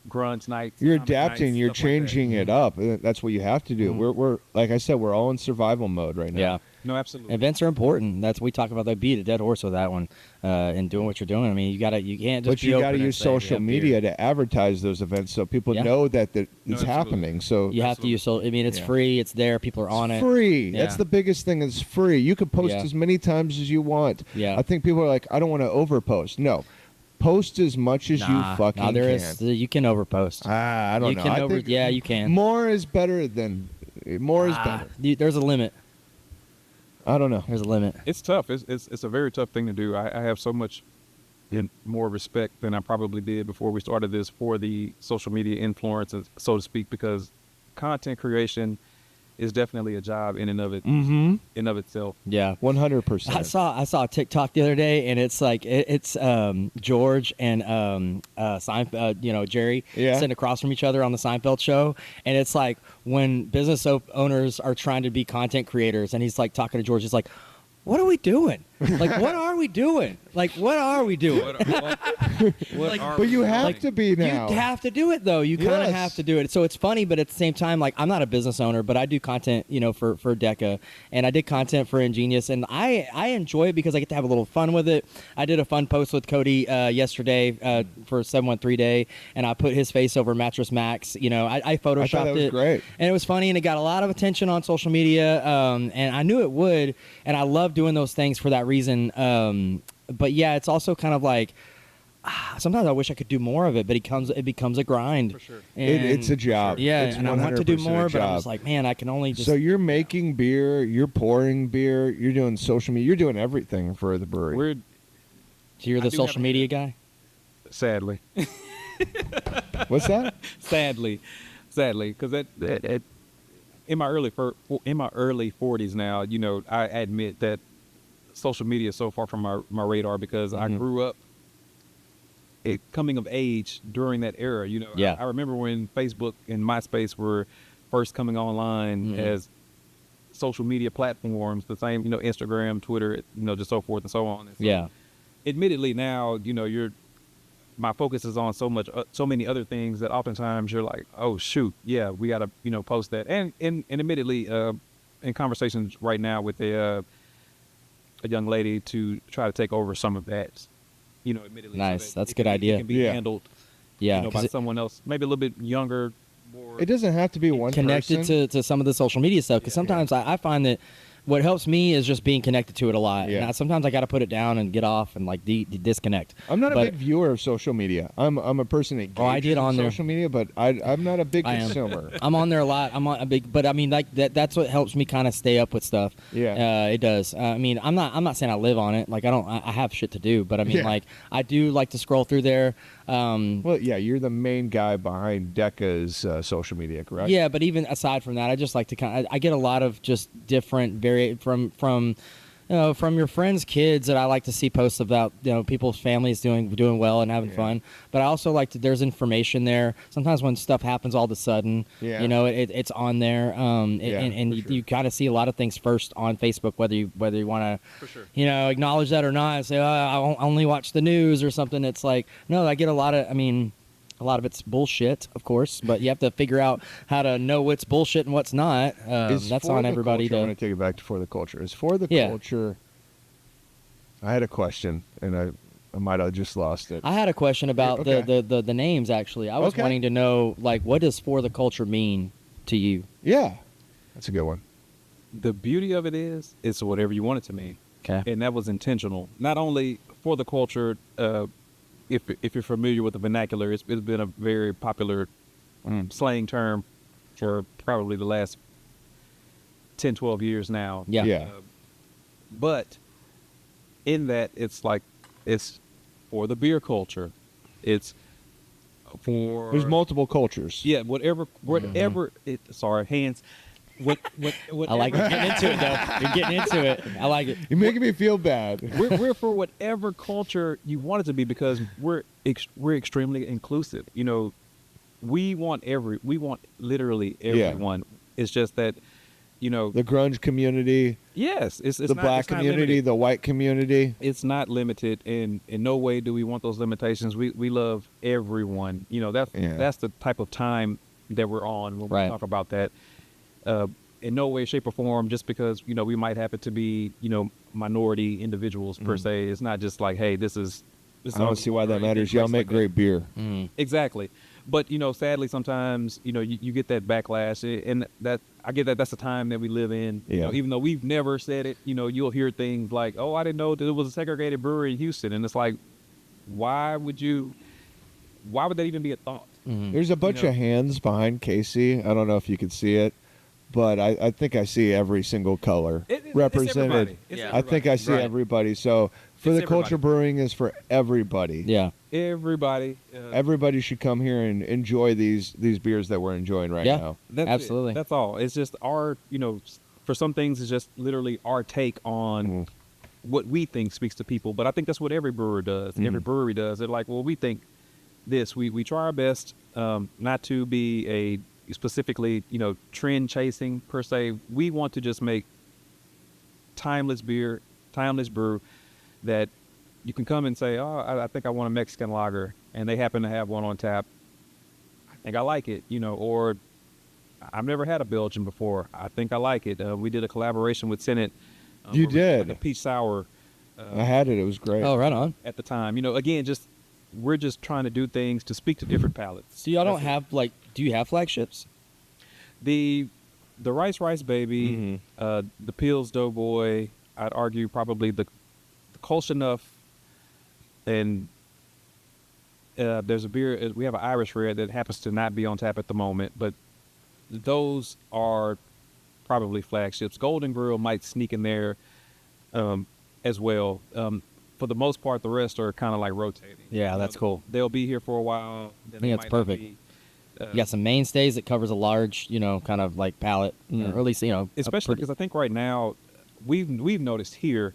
E: grunge nights.
C: You're
E: comic
C: adapting.
E: nights,
C: You're
E: stuff like that.
C: changing it up. That's what you have to do. We're like I said, we're all in survival mode right now.
D: Yeah,
E: No, absolutely.
D: events are important. We talk about that. Beat a dead horse with that one, and doing what you're doing. I mean, you can't just.
C: But
D: be
C: you
D: open
C: got to
D: and
C: use
D: say,
C: social
D: "Yeah,
C: media to advertise those events so people
D: Yeah.
C: know that it's
E: absolutely.
C: happening. So
D: You have to use social. I mean, it's
C: Yeah.
D: free. It's there. People are on it.
C: free.
D: Yeah.
C: That's the biggest thing. It's free. You can post
D: Yeah.
C: as many times as you want.
D: Yeah.
C: I think people are like, I don't want to overpost. No, post as much as you fucking
D: there
C: can.
D: is. You can overpost.
C: I don't
D: you
C: know.
D: can
C: I think
D: yeah, you can.
C: More is better than more is better.
D: There's a limit.
C: I don't know.
D: There's a limit.
E: It's tough. It's a very tough thing to do. I have so much more respect than I probably did before we started this for the social media influencers, so to speak, because content creation is definitely a job in and of it, in of itself.
D: Yeah.
C: 100%.
D: I saw a TikTok the other day, and it's like it's George and Seinfeld, Jerry
C: Yeah.
D: sitting across from each other on the Seinfeld show, and it's like when business owners are trying to be content creators, and he's like talking to George, he's like, "What are we doing? Like, what are we doing? Like, what are we doing?"
C: But you have to be now.
D: You have to do it though. You kind of
C: Yes.
D: have to do it. So it's funny, but at the same time, like I'm not a business owner, but I do content, for Deca, and I did content for Ingenious, and I enjoy it because I get to have a little fun with it. I did a fun post with Cody yesterday for 713 Day, and I put his face over Mattress Max. I photoshopped
C: I thought that was
D: it,
C: great.
D: and it was funny, and it got a lot of attention on social media, and I knew it would, and I love doing those things for that reason. But yeah, it's also kind of like sometimes I wish I could do more of it, but it becomes a grind. For
E: sure.
C: It's a job.
D: Yeah,
C: It's
D: and I want to do
C: 100%
D: more,
C: a
D: but I'm
C: job.
D: just like, man, I can only just.
C: So you're making beer, you're pouring beer, you're doing social media, you're doing everything for the brewery.
D: So you're
E: I
D: the
E: do
D: social
E: have-
D: media guy.
E: Sadly,
C: What's that?
E: sadly. sadly, because that in my early 40s now, you know, I admit that social media is so far from my radar because I grew up coming of age during that era. You know,
D: Yeah.
E: I remember when Facebook and MySpace were first coming online as social media platforms, the same, you know, Instagram, Twitter, you know, just so forth and so on. And so,
D: Yeah.
E: admittedly now, you know, my focus is on so many other things that oftentimes you're like, oh shoot, yeah, we got to, you know, post that. And admittedly, in conversations right now with a young lady to try to take over some of that, you know, admittedly.
D: Nice.
E: So
D: That's a good idea.
E: It can be
C: Yeah.
E: handled,
D: Yeah.
E: you know, by
D: 'cause
E: someone else, maybe a little bit younger, more.
C: It doesn't have to be one
D: connected
C: person.
D: to some of the social media stuff, because sometimes I find that what helps me is just being connected to it a lot.
C: Yeah.
D: And sometimes I got to put it down and get off and like disconnect.
C: I'm not a
D: But-
C: big viewer of social media. I'm a person that
D: Oh, I
C: engages
D: did on
C: in
D: there.
C: social media, but I'm not a big
D: I am.
C: consumer.
D: I'm on there a lot. I'm on a big, but I mean, like that's what helps me kind of stay up with stuff.
C: Yeah.
D: It does. I mean, I'm not saying I live on it. Like I have shit to do, but I mean,
C: Yeah.
D: like I do like to scroll through there.
C: Well, yeah, you're the main guy behind Decca's social media, correct?
D: Yeah, but even aside from that, I just like to kind of, I get a lot of just different from your friends' kids that I like to see posts about, you know, people's families doing well and having fun. But I also like to, there's information there. Sometimes when stuff happens all of a sudden,
C: Yeah.
D: you know, it's on there. And
C: for
D: you kind of see a lot of things first on Facebook, whether you want to, you know, acknowledge that or not, and say, oh, I only watch the news or something. It's like, no, I get a lot of it's bullshit, of course, but you have to figure out how to know what's bullshit and what's not.
C: Is
D: That's
C: For
D: on
C: the
D: everybody
C: culture, I'm
D: to.
C: going to take it back to For the Culture. Is For the
D: Yeah.
C: Culture. I had a question, and I might have just lost it.
D: I had a question about
C: Okay.
D: the names, actually. I was
C: Okay.
D: wanting to know, like, what does For the Culture mean to you?
C: Yeah, that's a good one.
E: The beauty of it is, it's whatever you want it to mean.
D: Okay.
E: And that was intentional. Not only for the culture, if you're familiar with the vernacular, it's been a very popular slang term for probably the last 10, 12 years now.
D: Yeah.
C: Yeah.
E: But in that, it's like, it's for the beer culture. It's for...
C: There's multiple cultures.
E: Yeah, whatever it... Sorry, hands. What,
D: I like it. You're getting into it, though. You're getting into it. I like it.
C: You're making me feel bad.
E: We're for whatever culture you want it to be, because we're extremely inclusive. You know, we want literally everyone. It's just that, you know,
C: The grunge community,
E: yes, it's
C: the
E: not,
C: black
E: it's not
C: community,
E: limited.
C: the white community.
E: It's not limited, and in no way do we want those limitations. We love everyone. You know, that's the type of time that we're on when
D: Right.
E: we talk about that. In no way, shape, or form, just because, you know, we might happen to be, you know, minority individuals per se. It's not just like, hey, this is
C: I don't see why that matters. Y'all make great beer.
E: Exactly. But, you know, sadly, sometimes, you know, you get that backlash, and that I get that that's the time that we live in. You
C: Yeah.
E: know, even though we've never said it, you know, you'll hear things like, oh, I didn't know that it was a segregated brewery in Houston. And it's like, why would that even be a thought?
C: There's a bunch
E: know.
C: of hands behind Casey. I don't know if you can see it, but I think I see every single color
E: It's
C: represented.
E: everybody. It's
A: Yeah.
C: I think I see
D: Right.
C: everybody. So For
E: It's
C: the Culture
E: everybody.
C: Brewing is for everybody.
D: Yeah.
E: Everybody.
C: Everybody should come here and enjoy these beers that we're enjoying right
D: Yeah.
C: now.
E: That's
D: Absolutely.
E: it. That's all. It's just our, you know, for some things, it's just literally our take on what we think speaks to people. But I think that's what every brewer does. Every brewery does. They're like, well, we think this. We try our best not to be a specifically, you know, trend chasing per se. We want to just make timeless beer, timeless brew that you can come and say, oh, I think I want a Mexican lager, and they happen to have one on tap. I think I like it, you know, or I've never had a Belgian before. I think I like it. We did a collaboration with Senate.
C: You
E: where we
C: did.
E: like a peach sour
C: I had it. It was great.
D: Oh, right on.
E: at the time. You know, again, we're just trying to do things to speak to different palates.
D: So y'all don't
E: That's it.
D: have do you have flagships?
E: The Rice Baby, the Peels Doughboy, I'd argue probably the Kolsch Enough, and there's a beer, we have an Irish Red that happens to not be on tap at the moment, but those are probably flagships. Golden Grill might sneak in there as well. For the most part, the rest are kind of like rotating.
D: Yeah,
E: You know,
D: that's cool.
E: They'll be here for a while. Then
D: I think
E: they
D: that's
E: might not
D: perfect.
E: be.
D: You got some mainstays that covers a large, kind of like palate, or at least,
E: especially because I think right now we've noticed here,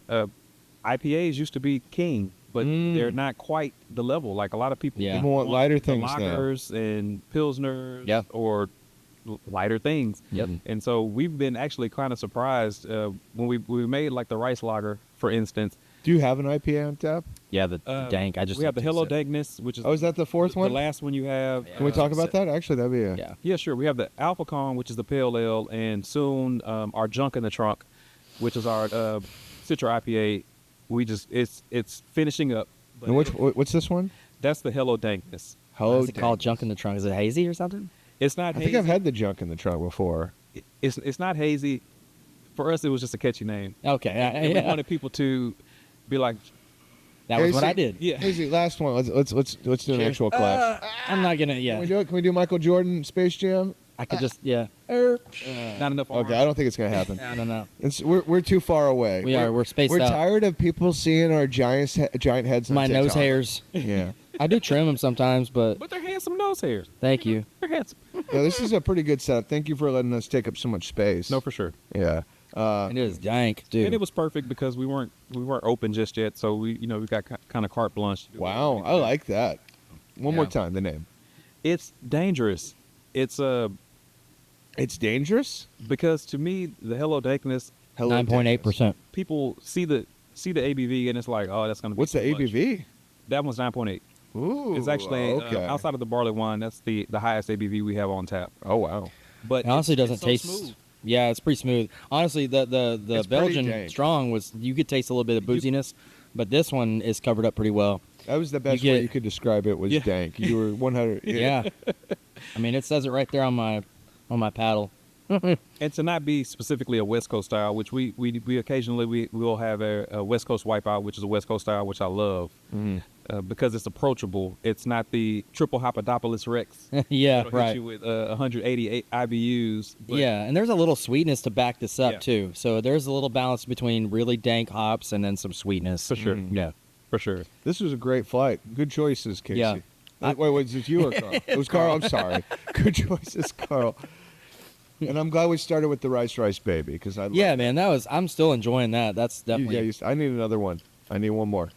E: IPAs used to be king, but they're not quite the level. Like a lot of people,
C: People want lighter things now.
E: Lagers and pilsners, or lighter things.
D: Yep.
E: And so we've been actually kind of surprised when we made like the rice lager, for instance.
C: Do you have an IPA on tap?
D: Yeah, the dank.
E: We have the Hello Dankness, which is
C: is that the fourth one?
E: The last one you have.
C: Can we talk about that? Actually, that'd be
E: Yeah, sure. We have the Alpha Con, which is the pale ale, and soon our Junk in the Trunk, which is our Citra IPA. It's finishing up.
C: And what's this one?
E: That's the Hello Dankness.
C: Hello.
D: Is it called Junk in the Trunk? Is it hazy or something?
E: It's not.
C: I think I've had the Junk in the Trunk before.
E: It's not hazy. For us, it was just a catchy name.
D: Okay.
E: We wanted people to be like,
D: that was what I did.
E: Yeah.
C: Hazy, last one. Let's do an actual clap.
D: I'm not gonna.
C: Can we do it? Can we do Michael Jordan Space Jam?
D: I could just. Not
E: not enough.
C: Okay, I don't think it's gonna happen.
D: No.
C: We're too far away.
D: We're spaced
C: We're
D: out.
C: tired of people seeing our giant heads. On
D: My nose
C: TikTok.
D: hairs.
C: Yeah.
D: I do trim them sometimes, but
E: But they're handsome nose hairs.
D: thank you.
E: They're handsome.
C: No, this is a pretty good setup. Thank you for letting us take up so much space.
E: No, for sure.
C: Yeah.
D: It is dank, dude.
E: And it was perfect because we weren't open just yet, so we got kind of carte blanche. to do
C: Wow,
E: whatever
C: I
E: we
C: like that. One more time, the name.
E: It's dangerous. It's
C: It's dangerous.
E: because to me the Hello Dankness,
D: 9.8%.
E: people see the ABV and it's like, oh, that's gonna be
C: What's the
E: too much.
C: ABV?
E: That one's 9.8.
C: Ooh,
E: It's actually
C: okay.
E: outside of the barley wine. That's the highest ABV we have on tap.
C: Oh wow.
E: But
D: It honestly
E: it's
D: doesn't
E: so
D: taste.
E: smooth.
D: Yeah, it's pretty smooth. Honestly, the
C: It's pretty
D: Belgian
C: dank.
D: strong you could taste a little bit of booziness, but this one is covered up pretty well.
C: That was the best
D: You
C: way
D: get-
C: you could describe it. Was
E: Yeah.
C: dank. You were 100.
D: Yeah. I mean, it says it right there on my paddle.
E: And to not be specifically a West Coast style, which we occasionally we will have a West Coast wipeout, which is a West Coast style, which I love because it's approachable. It's not the triple Hopodopolis Rex.
D: Yeah,
E: It'll hit
D: right.
E: you with 188 IBUs. But
D: Yeah, and there's a little sweetness to back this up
E: Yeah.
D: too. So there's a little balance between really dank hops and then some sweetness.
E: For sure.
D: Yeah.
E: for sure.
C: This was a great flight. Good choices, Casey.
D: Yeah.
C: Wait, was it you or Carl? It was Carl. I'm sorry. Good choices, Carl. And I'm glad we started with the rice baby because I love
D: Yeah, man, I'm still enjoying that. That's definitely.
C: I need another one. I need one more.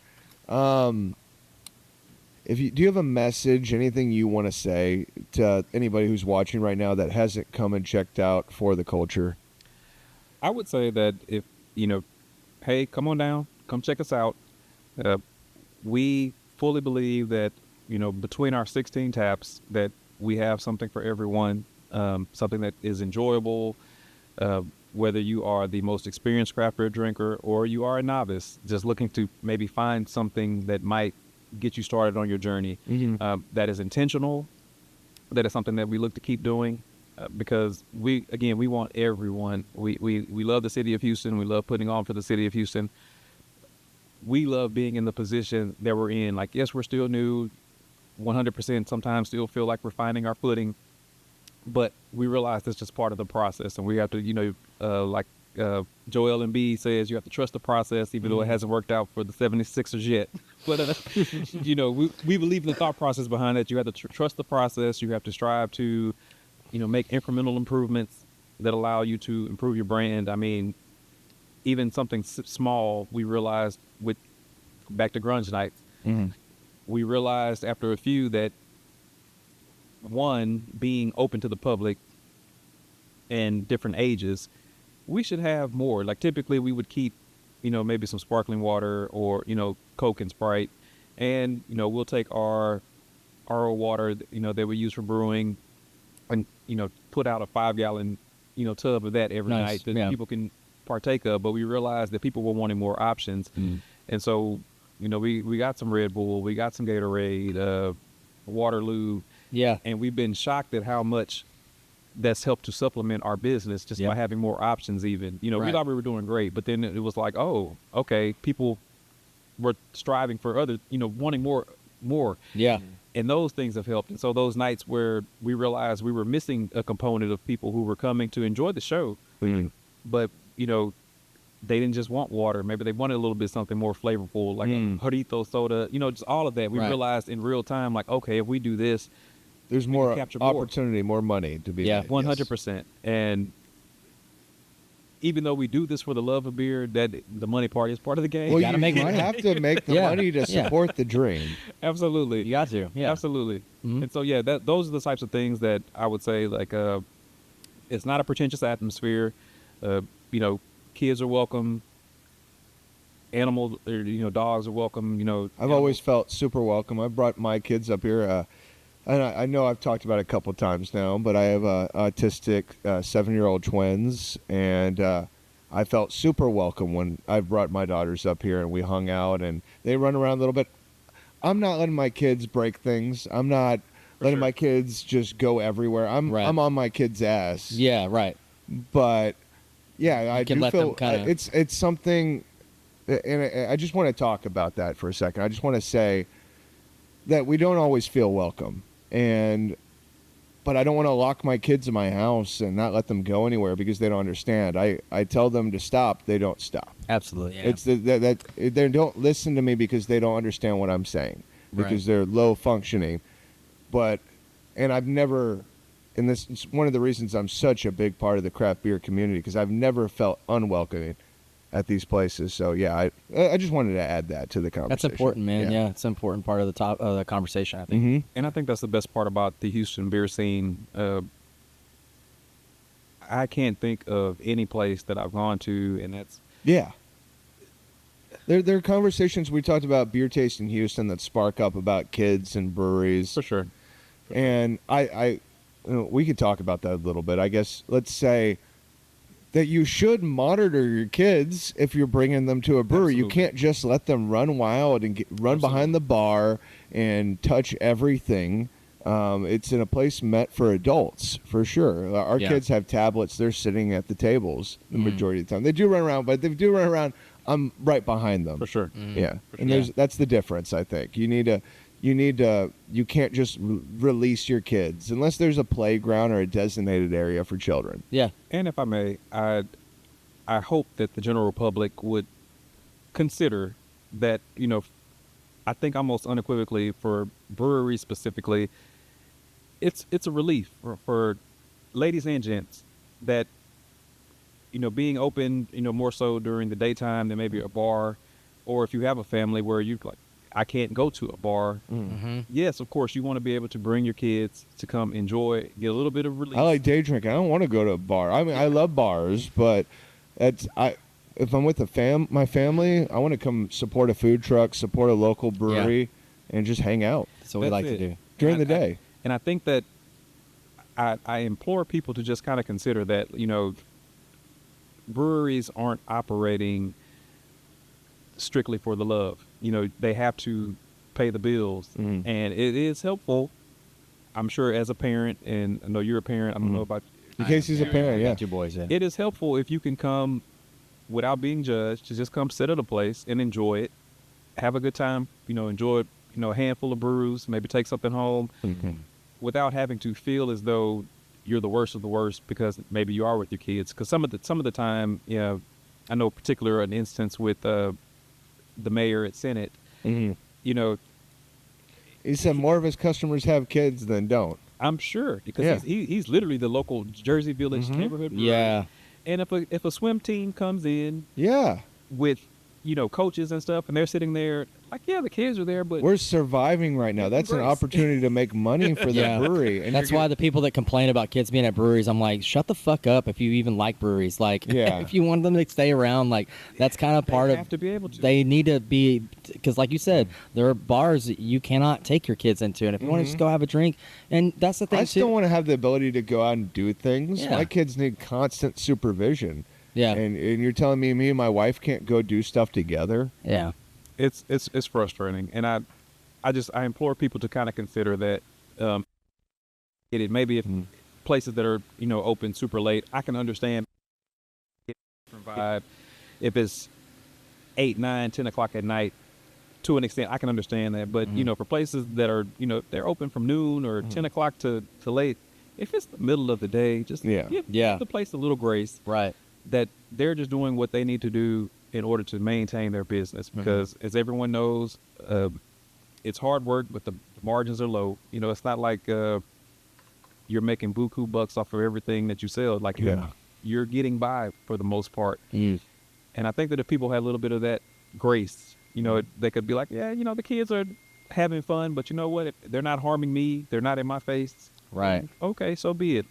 C: Do you have a message, anything you want to say to anybody who's watching right now that hasn't come and checked out For the Culture?
E: I would say that if, hey, come on down, come check us out. We fully believe that, between our 16 taps, that we have something for everyone, something that is enjoyable, whether you are the most experienced craft beer drinker or you are a novice, just looking to maybe find something that might get you started on your journey, that is intentional, that is something that we look to keep doing. Because we want everyone. We love the city of Houston. We love putting on for the city of Houston. We love being in the position that we're in. Like, yes, we're still new, 100%. Sometimes still feel like we're finding our footing, but we realize that's just part of the process, and we have to, like Joel Embiid says, you have to trust the process, even though it hasn't worked out for the 76ers yet. But we believe in the thought process behind it. You have to trust the process. You have to strive to make incremental improvements that allow you to improve your brand. I mean, even something small, we realized back to grunge nights, we realized after a few that, one, being open to the public and different ages, we should have more. Like typically we would keep, maybe some sparkling water or, Coke and Sprite. And, we'll take our RO water, that we use for brewing, and put out a 5-gallon tub of that every night that people can partake of. But we realized that people were wanting more options, and so we got some Red Bull, we got some Gatorade, Waterloo, and we've been shocked at how much that's helped to supplement our business just by having more options. Even we thought we were doing great, but then it was like, oh, okay, people were striving for other, wanting more. And those things have helped. And so those nights where we realized we were missing a component of people who were coming to enjoy the show, but, they didn't just want water. Maybe they wanted a little bit something more flavorful, like a Jarrito soda, just all of that. We realized in real time, like, okay, if we do this,
C: there's more
E: capture more.
C: opportunity, more money to be made.
E: 100%. And even though we do this for the love of beer, that the money part is part of the game.
C: Well,
D: gotta make money.
C: have to make the money to support the dream.
E: Absolutely.
D: You got to. Yeah.
E: Absolutely.
D: Mm-hmm.
E: And so, those are the types of things that I would say, like, it's not a pretentious atmosphere. Kids are welcome. Animals, dogs are welcome.
C: I've always felt super welcome. I've brought my kids up here. And I know I've talked about it a couple times now, but I have autistic 7-year-old twins, and I felt super welcome when I brought my daughters up here and we hung out and they run around a little bit. I'm not letting my kids break things. I'm not letting my kids just go everywhere. I'm on my kids' ass.
D: Yeah, right.
C: But yeah, I
D: can
C: do
D: let
C: feel
D: them kinda...
C: it's something, and I just want to talk about that for a second. I just want to say that we don't always feel welcome. But I don't want to lock my kids in my house and not let them go anywhere because they don't understand. I tell them to stop, they don't stop.
D: Absolutely. Yeah.
C: It's that they don't listen to me because they don't understand what I'm saying because they're low functioning. And I've never, and this is one of the reasons I'm such a big part of the craft beer community because I've never felt unwelcoming at these places. So yeah, I just wanted to add that to the conversation.
D: That's important, man. Yeah, it's an important part of the top of the conversation, I think.
C: Mm-hmm.
E: And I think that's the best part about the Houston beer scene. I can't think of any place that I've gone to, and that's
C: There are conversations we talked about beer taste in Houston that spark up about kids and breweries
E: for sure.
C: And we could talk about that a little bit. I guess let's say that you should monitor your kids if you're bringing them to a brewery.
E: Absolutely.
C: You can't just let them run wild and run behind the bar and touch everything. It's in a place meant for adults, for sure. Our kids have tablets. They're sitting at the tables the majority of the time. They do run around, but if they do run around, I'm right behind them.
E: For sure.
C: Yeah. And that's the difference, I think. You can't just release your kids unless there's a playground or a designated area for children.
D: Yeah.
E: And if I may, I hope that the general public would consider that, I think almost unequivocally for breweries specifically, it's a relief for ladies and gents that, being open, more so during the daytime than maybe a bar, or if you have a family where you like, I can't go to a bar.
D: Mm-hmm.
E: Yes, of course, you want to be able to bring your kids to come enjoy, get a little bit of relief.
C: I like day drinking. I don't want to go to a bar. I mean, I love bars, but if I'm with my family, I want to come support a food truck, support a local brewery, and just hang out.
D: That's what we like to do
C: during the day.
E: And I think that I implore people to just kind of consider that, breweries aren't operating strictly for the love. They have to pay the bills, and it is helpful, I'm sure, as a parent, and I know you're a parent. I don't know about
C: in case he's a parent. Yeah,
D: two boys. Yeah.
E: It is helpful if you can come without being judged, to just come sit at a place and enjoy it, have a good time. Enjoy a handful of brews, maybe take something home, without having to feel as though you're the worst of the worst because maybe you are with your kids. Because some of the time, I know particular an instance with the mayor at Senate, he
C: said more of his customers have kids than don't.
E: I'm sure, because he's literally the local Jersey Village neighborhood brewery.
D: Yeah.
E: And if a swim team comes in with coaches and stuff, and they're sitting there like, the kids are there, but
C: we're surviving right now. That's an opportunity to make money for the brewery. And
D: that's why the people that complain about kids being at breweries, I'm like, shut the fuck up if you even like breweries. Like, if you want them to stay around, like, that's kind of part of. They have
E: to be able to.
D: They need to be, because like you said, there are bars that you cannot take your kids into, and if you want to just go have a drink, and that's the thing.
C: I still want to have the ability to go out and do things. My kids need constant supervision. Yeah. And you're telling me and my wife can't go do stuff together?
D: Yeah.
E: It's frustrating, and I implore people to kind of consider that. Maybe if places that are open super late, I can understand different vibe. If it's 8, 9, 10 o'clock at night, to an extent, I can understand that. But for places that are they're open from noon or 10 o'clock to late, if it's the middle of the day, just give the place a little grace.
D: Right.
E: That they're just doing what they need to do in order to maintain their business, because as everyone knows, it's hard work, but the margins are low. It's not like you're making buku bucks off of everything that you sell. Like you're getting by for the most part. And I think that if people had a little bit of that grace, they could be like, yeah, the kids are having fun, but you know what? If they're not harming me, they're not in my face.
D: Right.
E: Okay, so be it.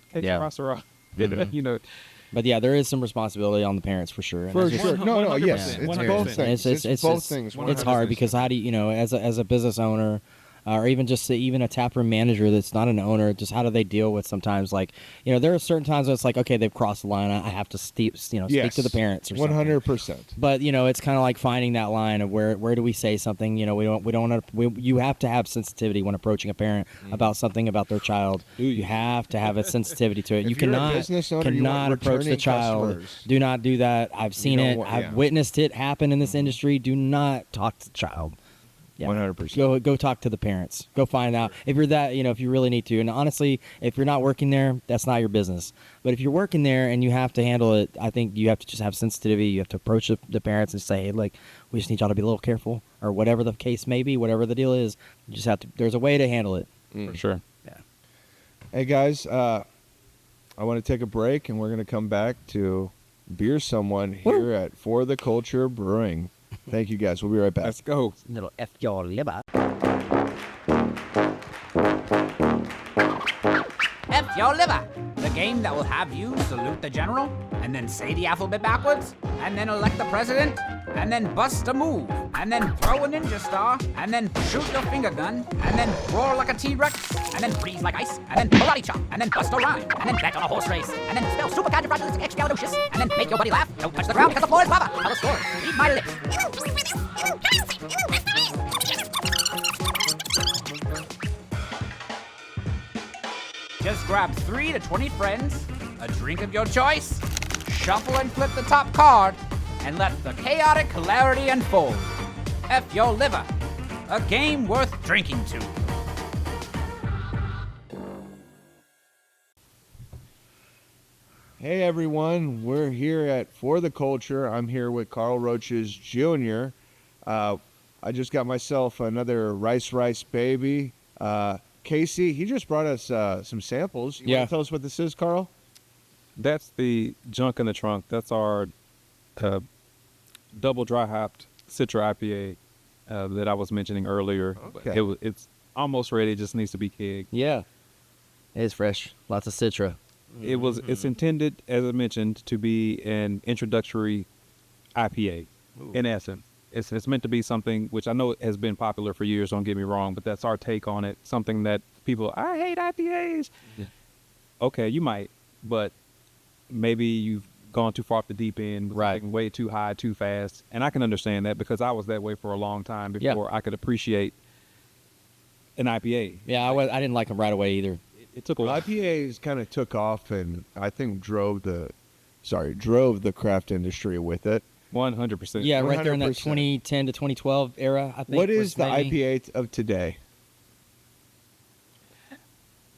D: But yeah, there is some responsibility on the parents for sure.
C: For sure. No, yes. It's both things. It's both things.
D: It's hard because how do you, as a business owner, or even just even a taproom manager that's not an owner, just how do they deal with sometimes like, there are certain times when it's like, okay, they've crossed the line. I have to speak to the parents or something.
C: 100%.
D: But it's kind of like finding that line of where do we say something? You have to have sensitivity when approaching a parent about something about their child. You have to have a sensitivity to it.
C: If
D: you
C: you're a
D: cannot
C: business owner, you want
D: approach the child.
C: customers.
D: Do not do that. I've seen it. I've witnessed it happen in this industry. Do not talk to the child.
C: 100%.
D: Go talk to the parents. Go find out if you're that, if you really need to. And honestly, if you're not working there, that's not your business. But if you're working there and you have to handle it, I think you have to just have sensitivity. You have to approach the parents and say, hey, like, we just need y'all to be a little careful, or whatever the case may be, whatever the deal is. You just have to. There's a way to handle it.
E: For sure.
D: Yeah.
C: Hey guys, I want to take a break, and we're going to come back to Beer Someone here at For the Culture Brewing. Thank you guys. We'll be right back.
E: Let's go.
D: Little F your liver.
F: F your liver, the game that will have you salute the general, and then say the alphabet backwards, and then elect the president, and then bust a move, and then throw a ninja star, and then shoot your finger gun, and then roar like a T-Rex, and then freeze like ice, and then karate chop, and then bust a rhyme, and then bet on a horse race, and then spell supercalifragilisticexpialidocious, and then make your buddy laugh. Don't touch the ground because the floor is lava. Tell a story. Read my lips. Just grab 3 to 20 friends, a drink of your choice, shuffle and flip the top card, and let the chaotic hilarity unfold. F your liver, a game worth drinking to.
C: Hey everyone, we're here at For the Culture. I'm here with Carl Roaches Jr. I just got myself another rice baby. Casey, he just brought us some samples. You want to tell us what this is, Carl?
E: That's the junk in the trunk. That's our double dry hopped Citra IPA that I was mentioning earlier.
C: Okay.
E: It's almost ready. It just needs to be kegged.
D: Yeah. It's fresh. Lots of Citra.
E: It's intended, as I mentioned, to be an introductory IPA. In essence. It's meant to be something which I know has been popular for years, don't get me wrong, but that's our take on it. Something that people, I hate IPAs. Yeah. Okay, you might, but maybe you've gone too far off the deep end, right? Way too high, too fast. And I can understand that because I was that way for a long time before I could appreciate an IPA.
D: Yeah, I didn't like them right away either.
E: It took a while.
C: IPAs kind of took off, and I think drove the craft industry with it.
E: 100%.
D: Yeah, right
C: 100%.
D: there in that 2010 to 2012 era, I think.
C: What is the IPA of today?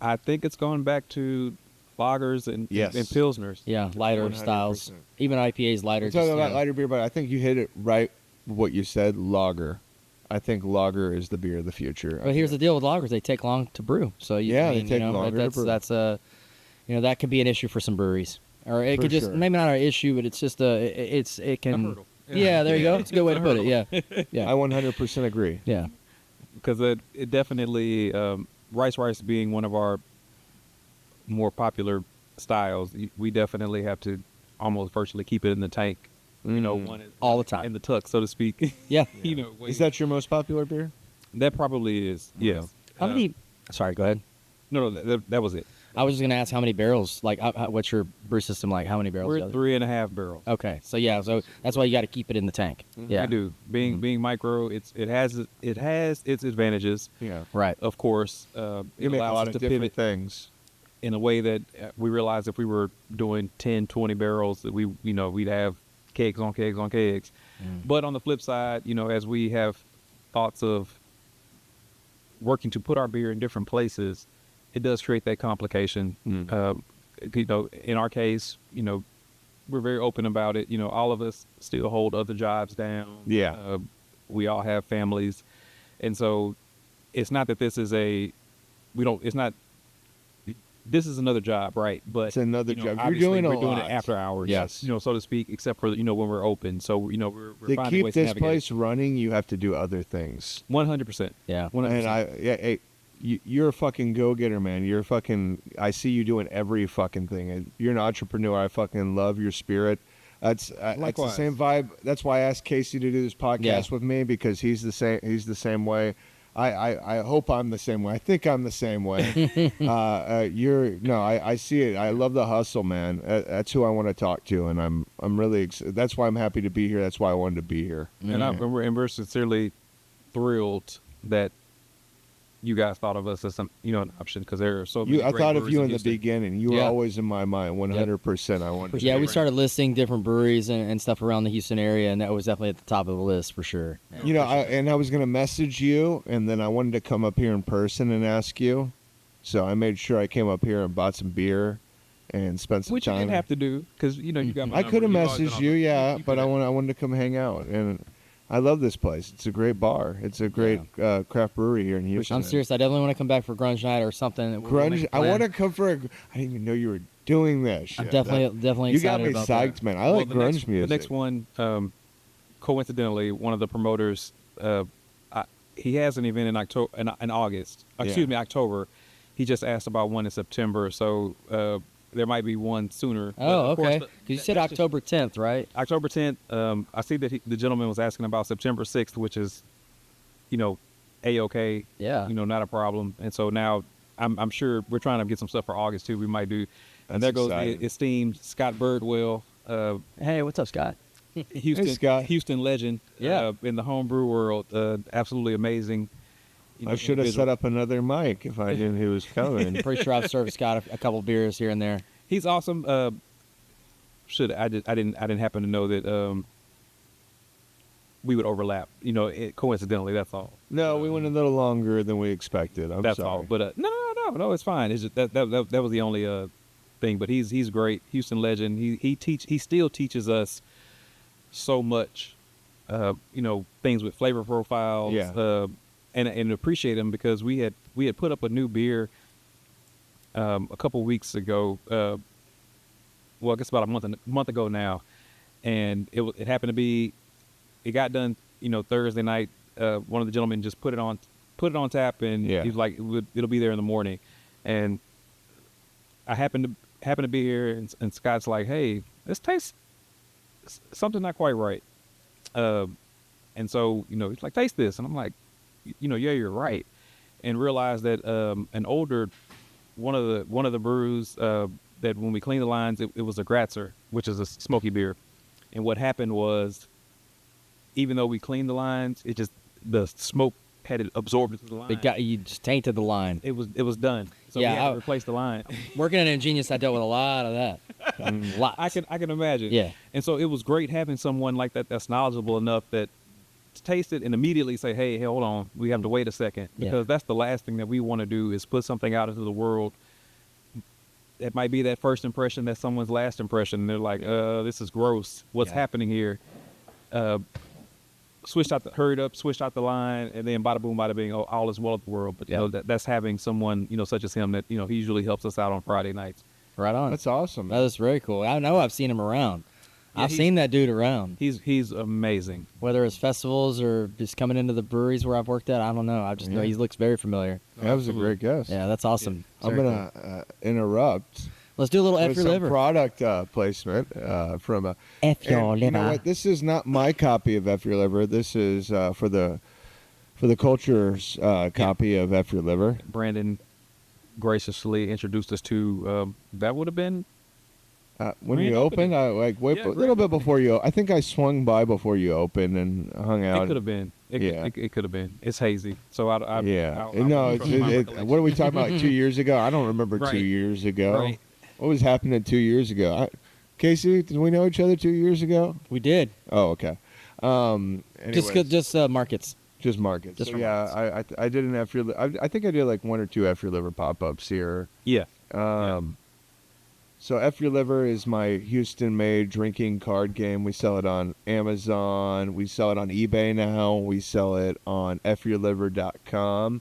E: I think it's going back to lagers and pilsners.
D: Yeah, lighter 100%. Styles. Even IPAs lighter.
C: We're talking about lighter beer, but I think you hit it right what you said, lager. I think lager is the beer of the future.
D: But here's the deal with lagers. They take long to brew. So
C: they take longer to brew.
D: That's that could be an issue for some breweries. Or it could just maybe not an issue, but it's just it can.
E: A hurdle.
D: Yeah, there you go. It's a good way to put it. Yeah, yeah.
C: I 100% agree.
D: Yeah,
E: because it definitely rice being one of our more popular styles, we definitely have to almost virtually keep it in the tank. One is
D: all the time
E: in the tuck, so to speak.
D: Yeah.
C: Is that your most popular beer?
E: That probably is. Yeah.
D: How many? Sorry, go ahead.
E: No, that was it.
D: I was just gonna ask how many barrels. Like, what's your brew system like? How many barrels?
E: We're 3.5 barrels.
D: Okay, so that's why you got to keep it in the tank. Yeah,
E: I do. Being micro, it has its advantages.
C: Yeah,
D: right.
E: Of course,
C: you make a lot of different things
E: in a way that we realize if we were doing 10, 20 barrels, that we'd have kegs on kegs on kegs. But on the flip side, as we have thoughts of working to put our beer in different places, it does create that complication. In our case, we're very open about it. All of us still hold other jobs down.
C: Yeah.
E: We all have families. And so it's not that this is this is another job, right? But
C: It's another
E: you know,
C: job. You're
E: obviously
C: doing a
E: we're doing
C: lot.
E: it after hours,
C: Yes.
E: you know, so to speak, except for when we're open. So you know, we're
C: To
E: finding
C: keep
E: ways to
C: this
E: navigate
C: place running, you have to do other things.
E: 100%.
D: Yeah.
E: 100%.
C: And you're a fucking go-getter, man. You're fucking. I see you doing every fucking thing. You're an entrepreneur. I fucking love your spirit. That's the
E: Likewise.
C: same vibe. That's why I asked Casey to do this podcast
D: Yeah.
C: with me, because he's the same. He's the same way. I hope I'm the same way. I think I'm the same way. I see it. I love the hustle, man. That's who I want to talk to, and I'm really. That's why I'm happy to be here. That's why I wanted to be here.
E: And we're sincerely thrilled that you guys thought of us as an option, because there are so many.
C: I
E: great
C: thought of
E: breweries
C: you in the
E: Houston.
C: beginning. You were
D: Yeah.
C: always in my mind, 100%. I wanted. To
D: Yeah,
C: be
D: we
C: here.
D: started listing different breweries and stuff around the Houston area, and that was definitely at the top of the list for sure. Yeah.
C: I was going to message you, and then I wanted to come up here in person and ask you. So I made sure I came up here and bought some beer and spent some
E: Which you
C: time.
E: didn't have to do, because you got my
C: I
E: number.
C: could have
E: You've always been
C: messaged
E: on
C: you,
E: the-
C: yeah,
E: you
C: but I
E: could've.
C: wanted to come hang out, and I love this place. It's a great bar. It's a great craft brewery here in Houston.
D: I'm serious. I definitely want to come back for Grunge Night or something. We'll make
C: Grunge.
D: a
C: I
D: plan.
C: want to come for. I didn't even know you were doing this.
D: I'm
C: shit.
D: definitely
C: You got
D: excited
C: me
D: about
C: psyched,
D: that.
C: man. I like
E: the
C: grunge
E: next,
C: music.
E: The next one, coincidentally, one of the promoters, he has an event in October, in August. Excuse me, October. He just asked about one in September, so there might be one sooner. But
D: Oh,
E: of course,
D: okay. Because you said
E: that's just-
D: October 10th, right?
E: October 10th. I see that the gentleman was asking about September 6th, which is, A-OK.
D: Yeah.
E: Not a problem. And so now I'm sure we're trying to get some stuff for August too. We might do. And
C: That's
E: there goes
C: exciting.
E: the esteemed Scott Birdwell,
D: Hey, what's up, Scott?
E: Houston,
C: Scott.
E: Houston legend.
D: Yeah.
E: In the homebrew world, absolutely amazing.
C: I should have set up another mic if I knew he was coming.
D: Pretty sure I've served Scott a couple beers here and there.
E: He's awesome. I didn't happen to know that we would overlap. Coincidentally, that's all.
C: No, we went a little longer than we expected. I'm
E: That's
C: sorry.
E: all. But no, it's fine. It's just that was the only thing. But he's great. Houston legend. He still teaches us so much. Things with flavor profiles.
C: Yeah.
E: And appreciate him, because we had put up a new beer a couple weeks ago. Well, I guess about a month ago now, and it happened to be. It got done, Thursday night. One of the gentlemen just put it on tap, and he was like, "It'll be there in the morning." And I happened to be here, and Scott's like, "Hey, this tastes something not quite right." And so he's like, "Taste this," and I'm like, "Yeah, you're right," and realized that an older one of the brews that when we cleaned the lines, it was a Gratzer, which is a smoky beer, and what happened was, even though we cleaned the lines, it just the smoke had it absorbed into the line.
D: You just tainted the line.
E: It was done. So
D: Yeah,
E: we had to replace the line.
D: Working at Ingenious, I dealt with a lot of that. Lots.
E: I can imagine.
D: Yeah.
E: And so it was great having someone like that that's knowledgeable enough that to taste it and immediately say, "Hey, hold on, we have to wait a second," because that's the last thing that we want to do is put something out into the world. It might be that first impression that's someone's last impression. And they're like, "This is gross. What's happening here?" Hurried up, switched out the line, and then bada boom, bada bing, all is well at the world. But that's having someone such as him that he usually helps us out on Friday nights.
D: Right on.
C: That's awesome.
D: That is very cool. I know I've seen him around.
E: Yeah,
D: I've seen that dude around.
E: He's amazing.
D: Whether it's festivals or just coming into the breweries where I've worked at, I don't know. I just know he looks very familiar.
C: That was a great guess.
D: Yeah, that's awesome.
C: I'm
D: Very
C: going
D: cool.
C: to interrupt
D: Let's do a little F
C: with
D: your
C: some
D: liver.
C: product placement from a
D: F your
C: and you know
D: liver.
C: what? This is not my copy of F Your Liver. This is for the Culture's copy of F Your Liver.
E: Brandon graciously introduced us to that would have been
C: When
E: Grand
C: you opened, I a
E: grand
C: little bit before you. I think I swung by before you opened and hung out.
E: it could have been it could have been. It's hazy, so I
C: no,
E: trust my recollection.
C: what are we talking about? 2 years ago? I don't remember
E: Right.
C: 2 years ago.
E: Right.
C: What was happening 2 years ago? Casey, did we know each other 2 years ago?
D: We did.
C: Oh, okay. Anyways,
D: Just markets.
C: just markets.
D: just
C: So,
D: for
C: yeah, I did an F Your I think I did like 1 or 2 F Your Liver pop-ups here.
E: Yeah.
C: So F Your Liver is my Houston-made drinking card game. We sell it on Amazon. We sell it on eBay now. We sell it on fyourliver.com.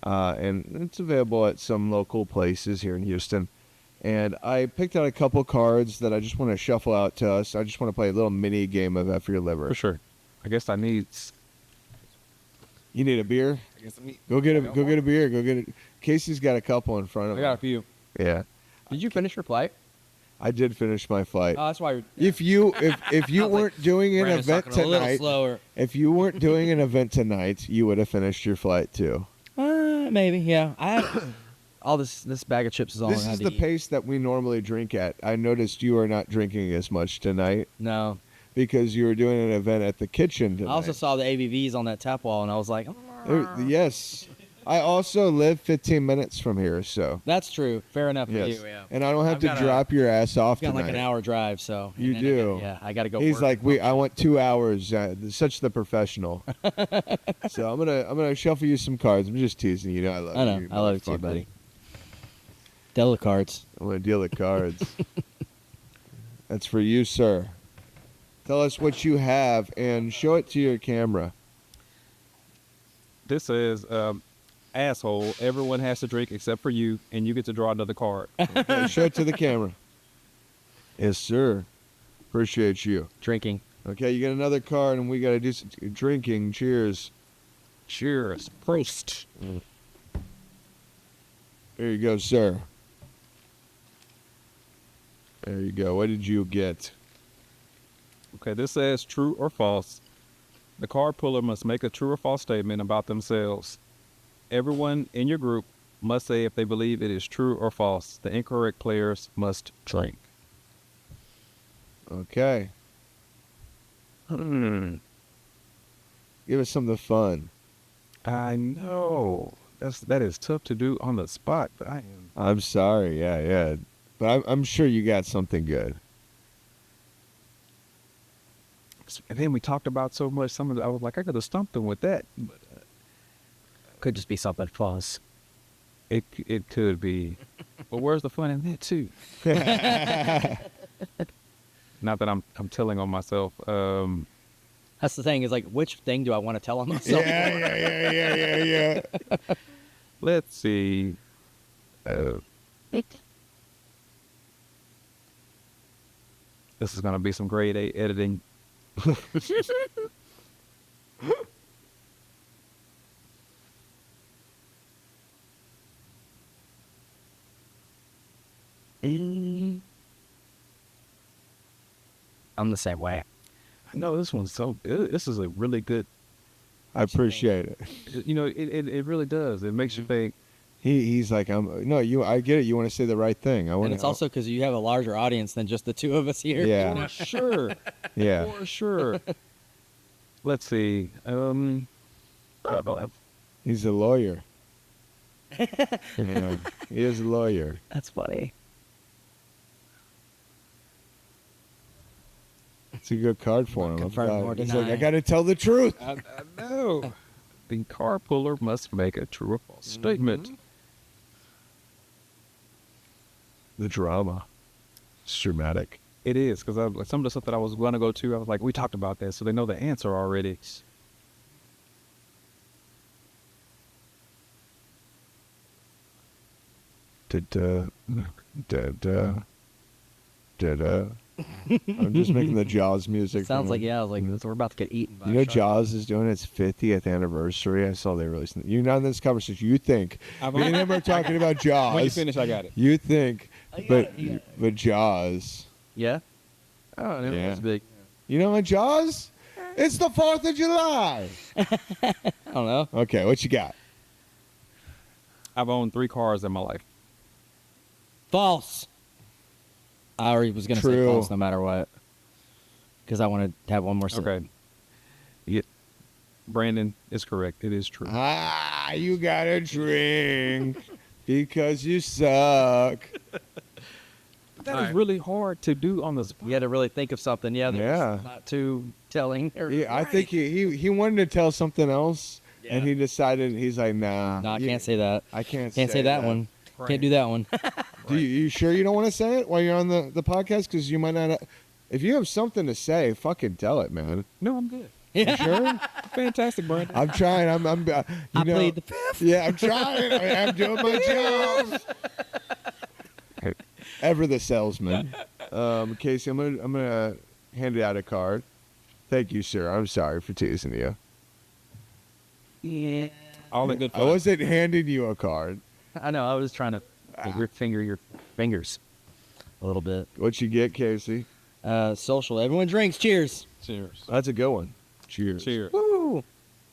C: and it's available at some local places here in Houston. And I picked out a couple cards that I just want to shuffle out to us. I just want to play a little mini game of F Your Liver.
E: For sure. I guess I need.
C: You need a beer?
E: I guess I need.
C: Go get a beer. Go get it. Casey's got a couple in front of him.
D: I got a few.
C: Yeah.
D: Did you finish your flight?
C: I did finish my flight.
D: Oh, that's why you're...
C: If you weren't doing an
D: Brandon's
C: event
D: talking a little
C: tonight,
D: slower.
C: if you weren't doing an event tonight, you would have finished your flight too.
D: Maybe, yeah. I had all this bag of chips is all
C: This
D: I had
C: is
D: to
C: the
D: eat.
C: pace that we normally drink at. I noticed you are not drinking as much tonight
D: No.
C: because you were doing an event at the kitchen tonight.
D: I also saw the ABVs on that tap wall, and I was like,
C: Yes. I also live 15 minutes from here, so.
D: that's true. Fair enough for
C: Yes.
D: you, yeah.
C: And I don't have
D: I've
C: to
D: got
C: drop your ass off
D: I've got
C: tonight.
D: like an hour drive, so.
C: You
D: and
C: do.
D: Yeah, I got to go
C: He's
D: work.
C: like, I want 2 hours. Such the professional. So I'm gonna shuffle you some cards. I'm just teasing you. I love
D: I know.
C: you.
D: I love you too,
C: motherfucker.
D: buddy. Deal the cards.
C: I'm gonna deal the cards. That's for you, sir. Tell us what you have and show it to your camera.
E: This is asshole. Everyone has to drink except for you, and you get to draw another card.
C: Okay, show it to the camera. Yes, sir. Appreciate you.
D: Drinking.
C: Okay, you get another card, and we gotta do some drinking. Cheers.
E: Cheers. Prost.
C: There you go, sir. There you go. What did you get?
E: Okay, this says true or false. The card puller must make a true or false statement about themselves. Everyone in your group must say if they believe it is true or false. The incorrect players must drink.
C: Okay. Give us something fun.
E: I know. That is tough to do on the spot, but I am.
C: I'm sorry. Yeah. But I'm sure you got something good.
E: And then we talked about so much. I was like, I could have stumped them with that. But
D: Could just be something false.
E: it could be. But where's the fun in that too? Not that I'm telling on myself.
D: That's the thing, is like, which thing do I want to tell on myself?
C: Yeah.
E: Let's see. This is gonna be some grade A editing.
D: I'm the same way.
E: No, this one's this is a really good.
C: I appreciate it.
E: It really does. It makes you think.
C: He's like, I get it. You want to say the right thing.
D: And it's also because you have a larger audience than just the two of us here.
C: Yeah.
E: For sure.
C: Yeah.
E: For sure. Let's see.
C: He's a lawyer. Yeah, he is a lawyer.
D: That's funny.
C: It's a good card for him.
D: Confirm or
C: He's
D: deny.
C: like, I got to tell the truth.
E: I know. The card puller must make a true or false statement.
C: The drama. It's dramatic.
E: It is, because some of the stuff that I was going to go to, I was like, we talked about that, so they know the answer already.
C: Da-da. Da-da. Da-da. I'm just making the Jaws music.
D: Sounds
C: from
D: like,
C: him.
D: yeah, I was like, we're about to get eaten by
C: You
D: a
C: know,
D: shark.
C: Jaws is doing its 50th anniversary. I saw they released it. You know, in this conversation, you think. Me and him are talking about Jaws.
E: When you finish, I got it.
C: You think, but Jaws.
D: Yeah? Oh, no,
C: Yeah.
D: it's big.
C: You know what, Jaws? It's the 4th of July.
D: I don't know.
C: Okay, what you got?
E: I've owned 3 cars in my life.
D: False. I already was going to say
C: True.
D: false no matter what. Because I want to have one more sip.
E: Okay. Brandon is correct. It is true.
C: Ah, you got to drink because you suck.
E: That is really hard to do on the spot.
D: You had to really think of something. Yeah. That's not too telling.
C: Yeah, I think he wanted to tell something else, and he decided, he's like, nah.
D: No, I can't say that.
C: I can't
D: say that one. Can't do that one.
C: You sure you don't want to say it while you're on the podcast? Because you might not. If you have something to say, fucking tell it, man.
E: No, I'm good.
C: You sure?
E: Fantastic, Brandon.
C: I'm trying. I'm you
D: I
C: know,
D: played the fifth.
C: Yeah, I'm trying. I'm doing my job. Ever the salesman. Casey, I'm gonna hand out a card. Thank you, sir. I'm sorry for teasing you.
D: Yeah.
E: All in good
C: I
E: fun.
C: wasn't handing you a card.
D: I know. I was trying to finger your fingers a little bit.
C: What you get, Casey?
D: Social. Everyone drinks. Cheers.
E: Cheers.
C: That's a good one. Cheers.
E: Cheers.
D: Woo.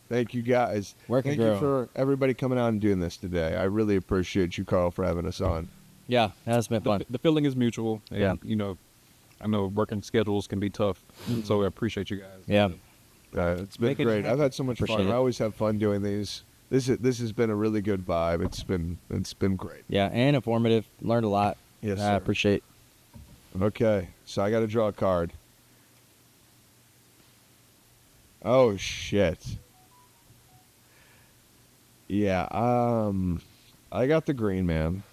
C: Thank you, guys.
D: Working
C: Thank you
D: girl.
C: for everybody coming out and doing this today. I really appreciate you, Carl, for having us on.
D: Yeah, that's been fun.
E: The feeling is mutual. And,
D: Yeah.
E: You know, I know working schedules can be tough, so I appreciate you guys.
D: Yeah.
C: It's been
E: Make it
C: great.
E: happen.
C: I've had so much fun.
D: Appreciate it.
C: I always have fun doing these. This has been a really good vibe. It's been great.
D: Yeah, and informative. Learned a lot.
C: Yes,
D: I
C: sir.
D: appreciate.
C: Okay, so I got to draw a card. Oh shit. Yeah. I got the Green Man.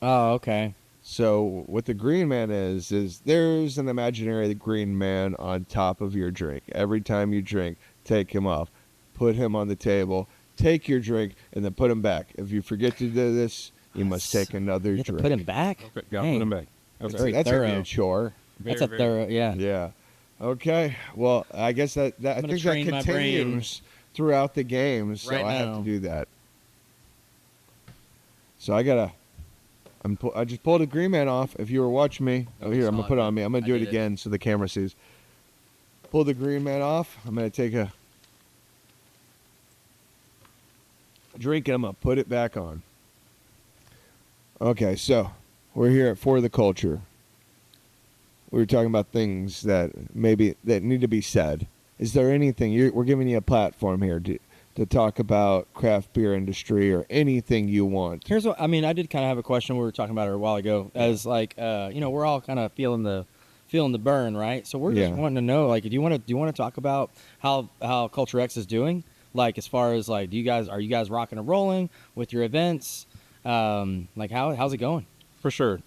D: Oh, okay.
C: So what the Green Man is there's an imaginary Green Man on top of your drink. Every time you drink, take him off, put him on the table, take your drink, and then put him back. If you forget to do this, you must take another
D: You have to
C: drink.
D: put him back.
E: Okay, got
D: Dang.
E: put them back. Okay.
D: Very
C: That's
D: thorough.
C: gonna be a chore.
D: That's a thorough. Yeah.
C: Yeah. Okay. Well, I guess that I
D: I'm gonna
C: think that
D: train my brain
C: continues throughout the game, so
D: right
C: I have
D: now.
C: to do that. So I just pulled a Green Man off. If you were watching me, here I'm gonna put it on me. I'm gonna do
D: I
C: it
D: did it.
C: again so the camera sees. Pull the Green Man off. I'm gonna take a drink and I'm gonna put it back on. Okay, so we're here at For the Culture. We were talking about things that need to be said. Is there anything we're giving you a platform here to talk about craft beer industry or anything you want?
D: Here's what I mean. I did kind of have a question. We were talking about it a while ago. As like, we're all kind of feeling the burn, right? So we're just
C: Yeah.
D: wanting to know, like, do you want to talk about how Culture X is doing? Like, as far as like, are you guys rocking and rolling with your events? Like, how's it going?
E: For sure.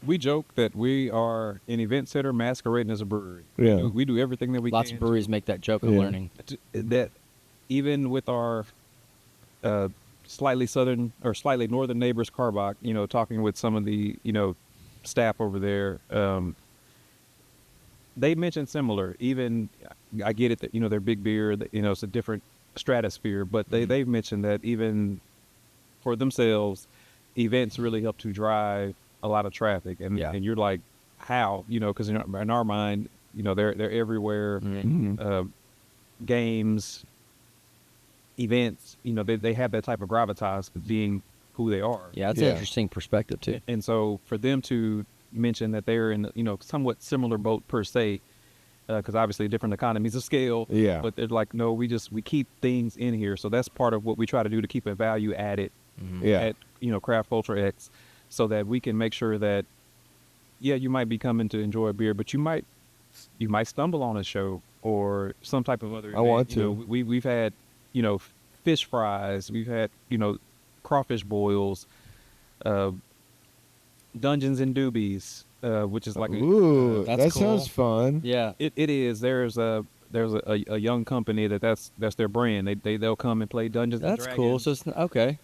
E: We joke that we are an event center masquerading as a brewery.
C: Yeah.
E: We do everything that we
D: Lots
E: can.
D: of breweries make that joke of
C: Yeah.
D: learning.
E: That even with our slightly southern or slightly northern neighbors, Carbach, talking with some of the, staff over there, they mentioned similar. Even I get it that, they're big beer, that, it's a different stratosphere, but they've mentioned that even for themselves, events really help to drive a lot of traffic. And
D: Yeah.
E: and you're like, how? Because in our mind, they're everywhere.
C: Mm-hmm.
E: Games, events, they have that type of gravitas to being who they are.
D: Yeah, that's
C: Yeah.
D: an interesting perspective too.
E: And so for them to mention that they're in, somewhat similar boat per se, because obviously different economies of scale.
C: Yeah.
E: But they're like, no, we keep things in here. So that's part of what we try to do to keep a value added
C: Yeah.
E: at, Craft Culture X, so that we can make sure that, yeah, you might be coming to enjoy a beer, but you might stumble on a show or some type of other
C: I
E: event.
C: want to.
E: We've had, fish fries. We've had, crawfish boils, Dungeons and Doobies, which is like
C: Ooh,
D: That's
C: that
D: cool.
C: sounds fun.
D: Yeah.
E: it is. There's a young company that's their brand. They'll come and play Dungeons and
D: That's
E: Dragons.
D: cool. So it's okay.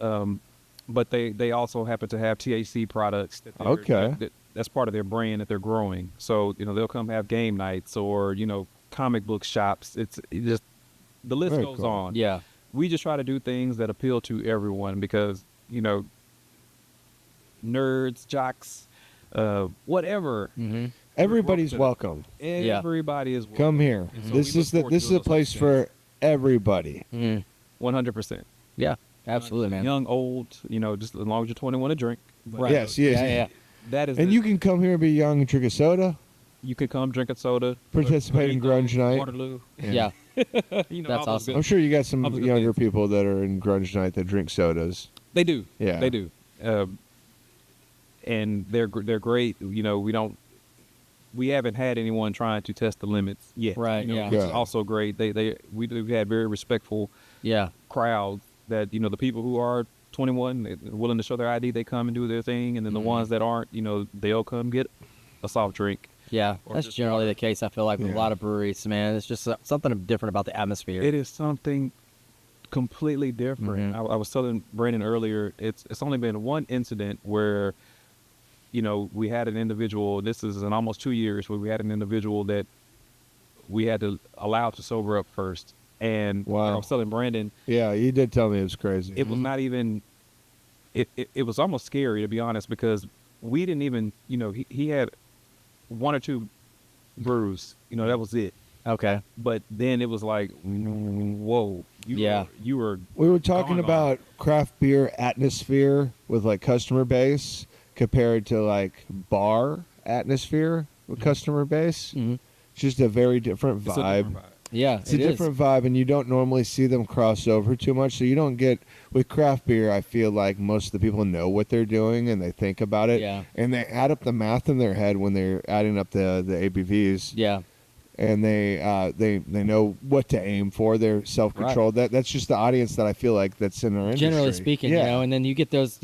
E: But they also happen to have THC products.
C: Okay.
E: That's part of their brand that they're growing. So they'll come have game nights or comic book shops. It just the list
C: Very
E: goes
C: cool.
E: on.
D: Yeah.
E: We just try to do things that appeal to everyone because nerds, jocks, whatever.
D: Mm-hmm.
C: Everybody's welcome.
D: Yeah.
E: Everybody is welcome.
C: Come here.
E: And so
C: This
E: we
C: is
E: look forward
C: this
E: to
C: is a
E: those
C: place for everybody.
E: 100%.
D: Yeah. Absolutely, man.
E: Young, old, just as long as you're 21 to drink. But,
D: Right.
C: Yes.
D: Yeah.
E: That is.
C: And you can come here and be young and drink a soda,
E: You could come drink a soda.
C: participate in grunge night.
E: Waterloo.
D: Yeah.
E: That's
D: That's
E: all those
D: awesome.
E: good-
C: I'm sure you got some
E: Other good
C: younger
E: things.
C: people that are in grunge night that drink sodas.
E: They do.
C: Yeah.
E: They do. And they're great. We haven't had anyone trying to test the limits yet.
D: Right, yeah.
E: Which is
C: Yeah.
E: also great. We've had very respectful
D: Yeah.
E: crowds that, the people who are 21, they're willing to show their ID, they come and do their thing. And then the ones that aren't, they'll come get a soft drink.
D: Yeah,
E: or
D: that's
E: just
D: generally
E: water.
D: the case. I feel like with a lot of breweries, man. It's just something different about the atmosphere.
E: It is something completely different. I was telling Brandon earlier, it's only been one incident where, we had an individual, this is in almost 2 years, where we had an individual that we had to allow to sober up first. And I was telling Brandon.
C: Yeah, you did tell me it was crazy.
E: It was not even, it was almost scary, to be honest, because we didn't even, he had 1 or 2 brews, that was it.
D: Okay.
E: But then it was like, whoa. You were.
C: We were talking
E: gone.
C: about craft beer atmosphere with like customer base compared to like bar atmosphere with customer base.
D: Mm-hmm.
C: It's just a very different
E: It's a
C: vibe.
E: different vibe.
D: Yeah,
C: It's a different vibe, and you don't normally see them cross over too much. So you don't get with craft beer. I feel like most of the people know what they're doing and they think about it.
D: Yeah.
C: And they add up the math in their head when they're adding up the ABVs.
D: Yeah.
C: And they know what to aim for. They're self-controlled. That's just the audience that I feel like that's in our industry.
D: Generally speaking, and then you get those.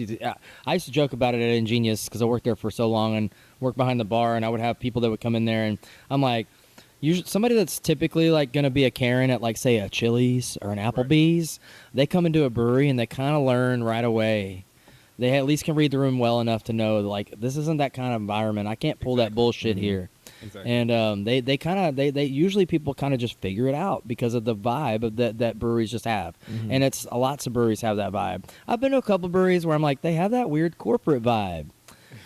D: I used to joke about it at Ingenious because I worked there for so long and worked behind the bar, and I would have people that would come in there, and I'm like, usually somebody that's typically like going to be a Karen at like say a Chili's or an Applebee's, they come into a brewery and they kind of learn right away. They at least can read the room well enough to know like this isn't that kind of environment. I can't pull that bullshit here.
E: Exactly.
D: And they usually people kind of just figure it out because of the vibe of that breweries just have. And it's lots of breweries have that vibe. I've been to a couple breweries where I'm like they have that weird corporate vibe.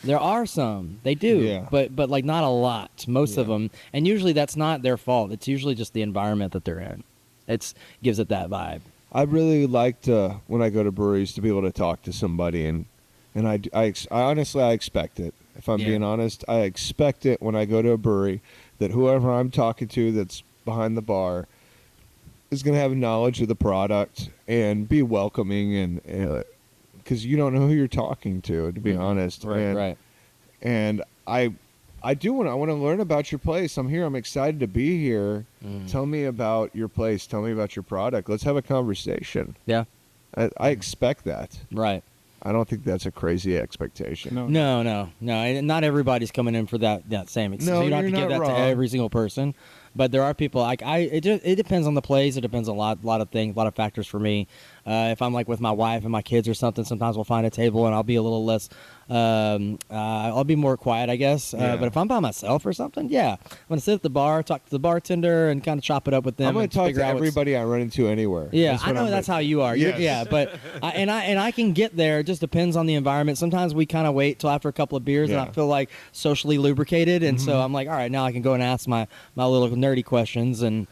D: There are some, they do, but like not a lot, most of them, and usually that's not their fault. It's usually just the environment that they're in. It gives it that vibe.
C: I really like to when I go to breweries to be able to talk to somebody, and I honestly I expect it. If I'm being honest, I expect it when I go to a brewery that whoever I'm talking to that's behind the bar is going to have knowledge of the product and be welcoming and. Because you don't know who you're talking to be honest.
D: Right.
C: And I want to learn about your place. I'm here. I'm excited to be here. Tell me about your place. Tell me about your product. Let's have a conversation.
D: Yeah.
C: I expect that.
D: Right.
C: I don't think that's a crazy expectation.
D: No. And not everybody's coming in for that same.
C: No,
D: so you don't have to
C: you're
D: give that
C: not
D: to
C: wrong.
D: every single person. But there are people like it depends on the place. It depends on a lot of things, a lot of factors for me. If I'm like with my wife and my kids or something, sometimes we'll find a table and I'll be a little less. I'll be more quiet, I guess. But if I'm by myself or something, I'm gonna sit at the bar, talk to the bartender, and kind of chop it up with them.
C: I'm gonna talk to everybody I run into anywhere.
D: Yeah, I know that's how you are.
C: Yes.
D: But I can get there. It just depends on the environment. Sometimes we kind of wait till after a couple of beers, and I feel like socially lubricated, and so I'm like, all right, now I can go and ask my little nerdy questions and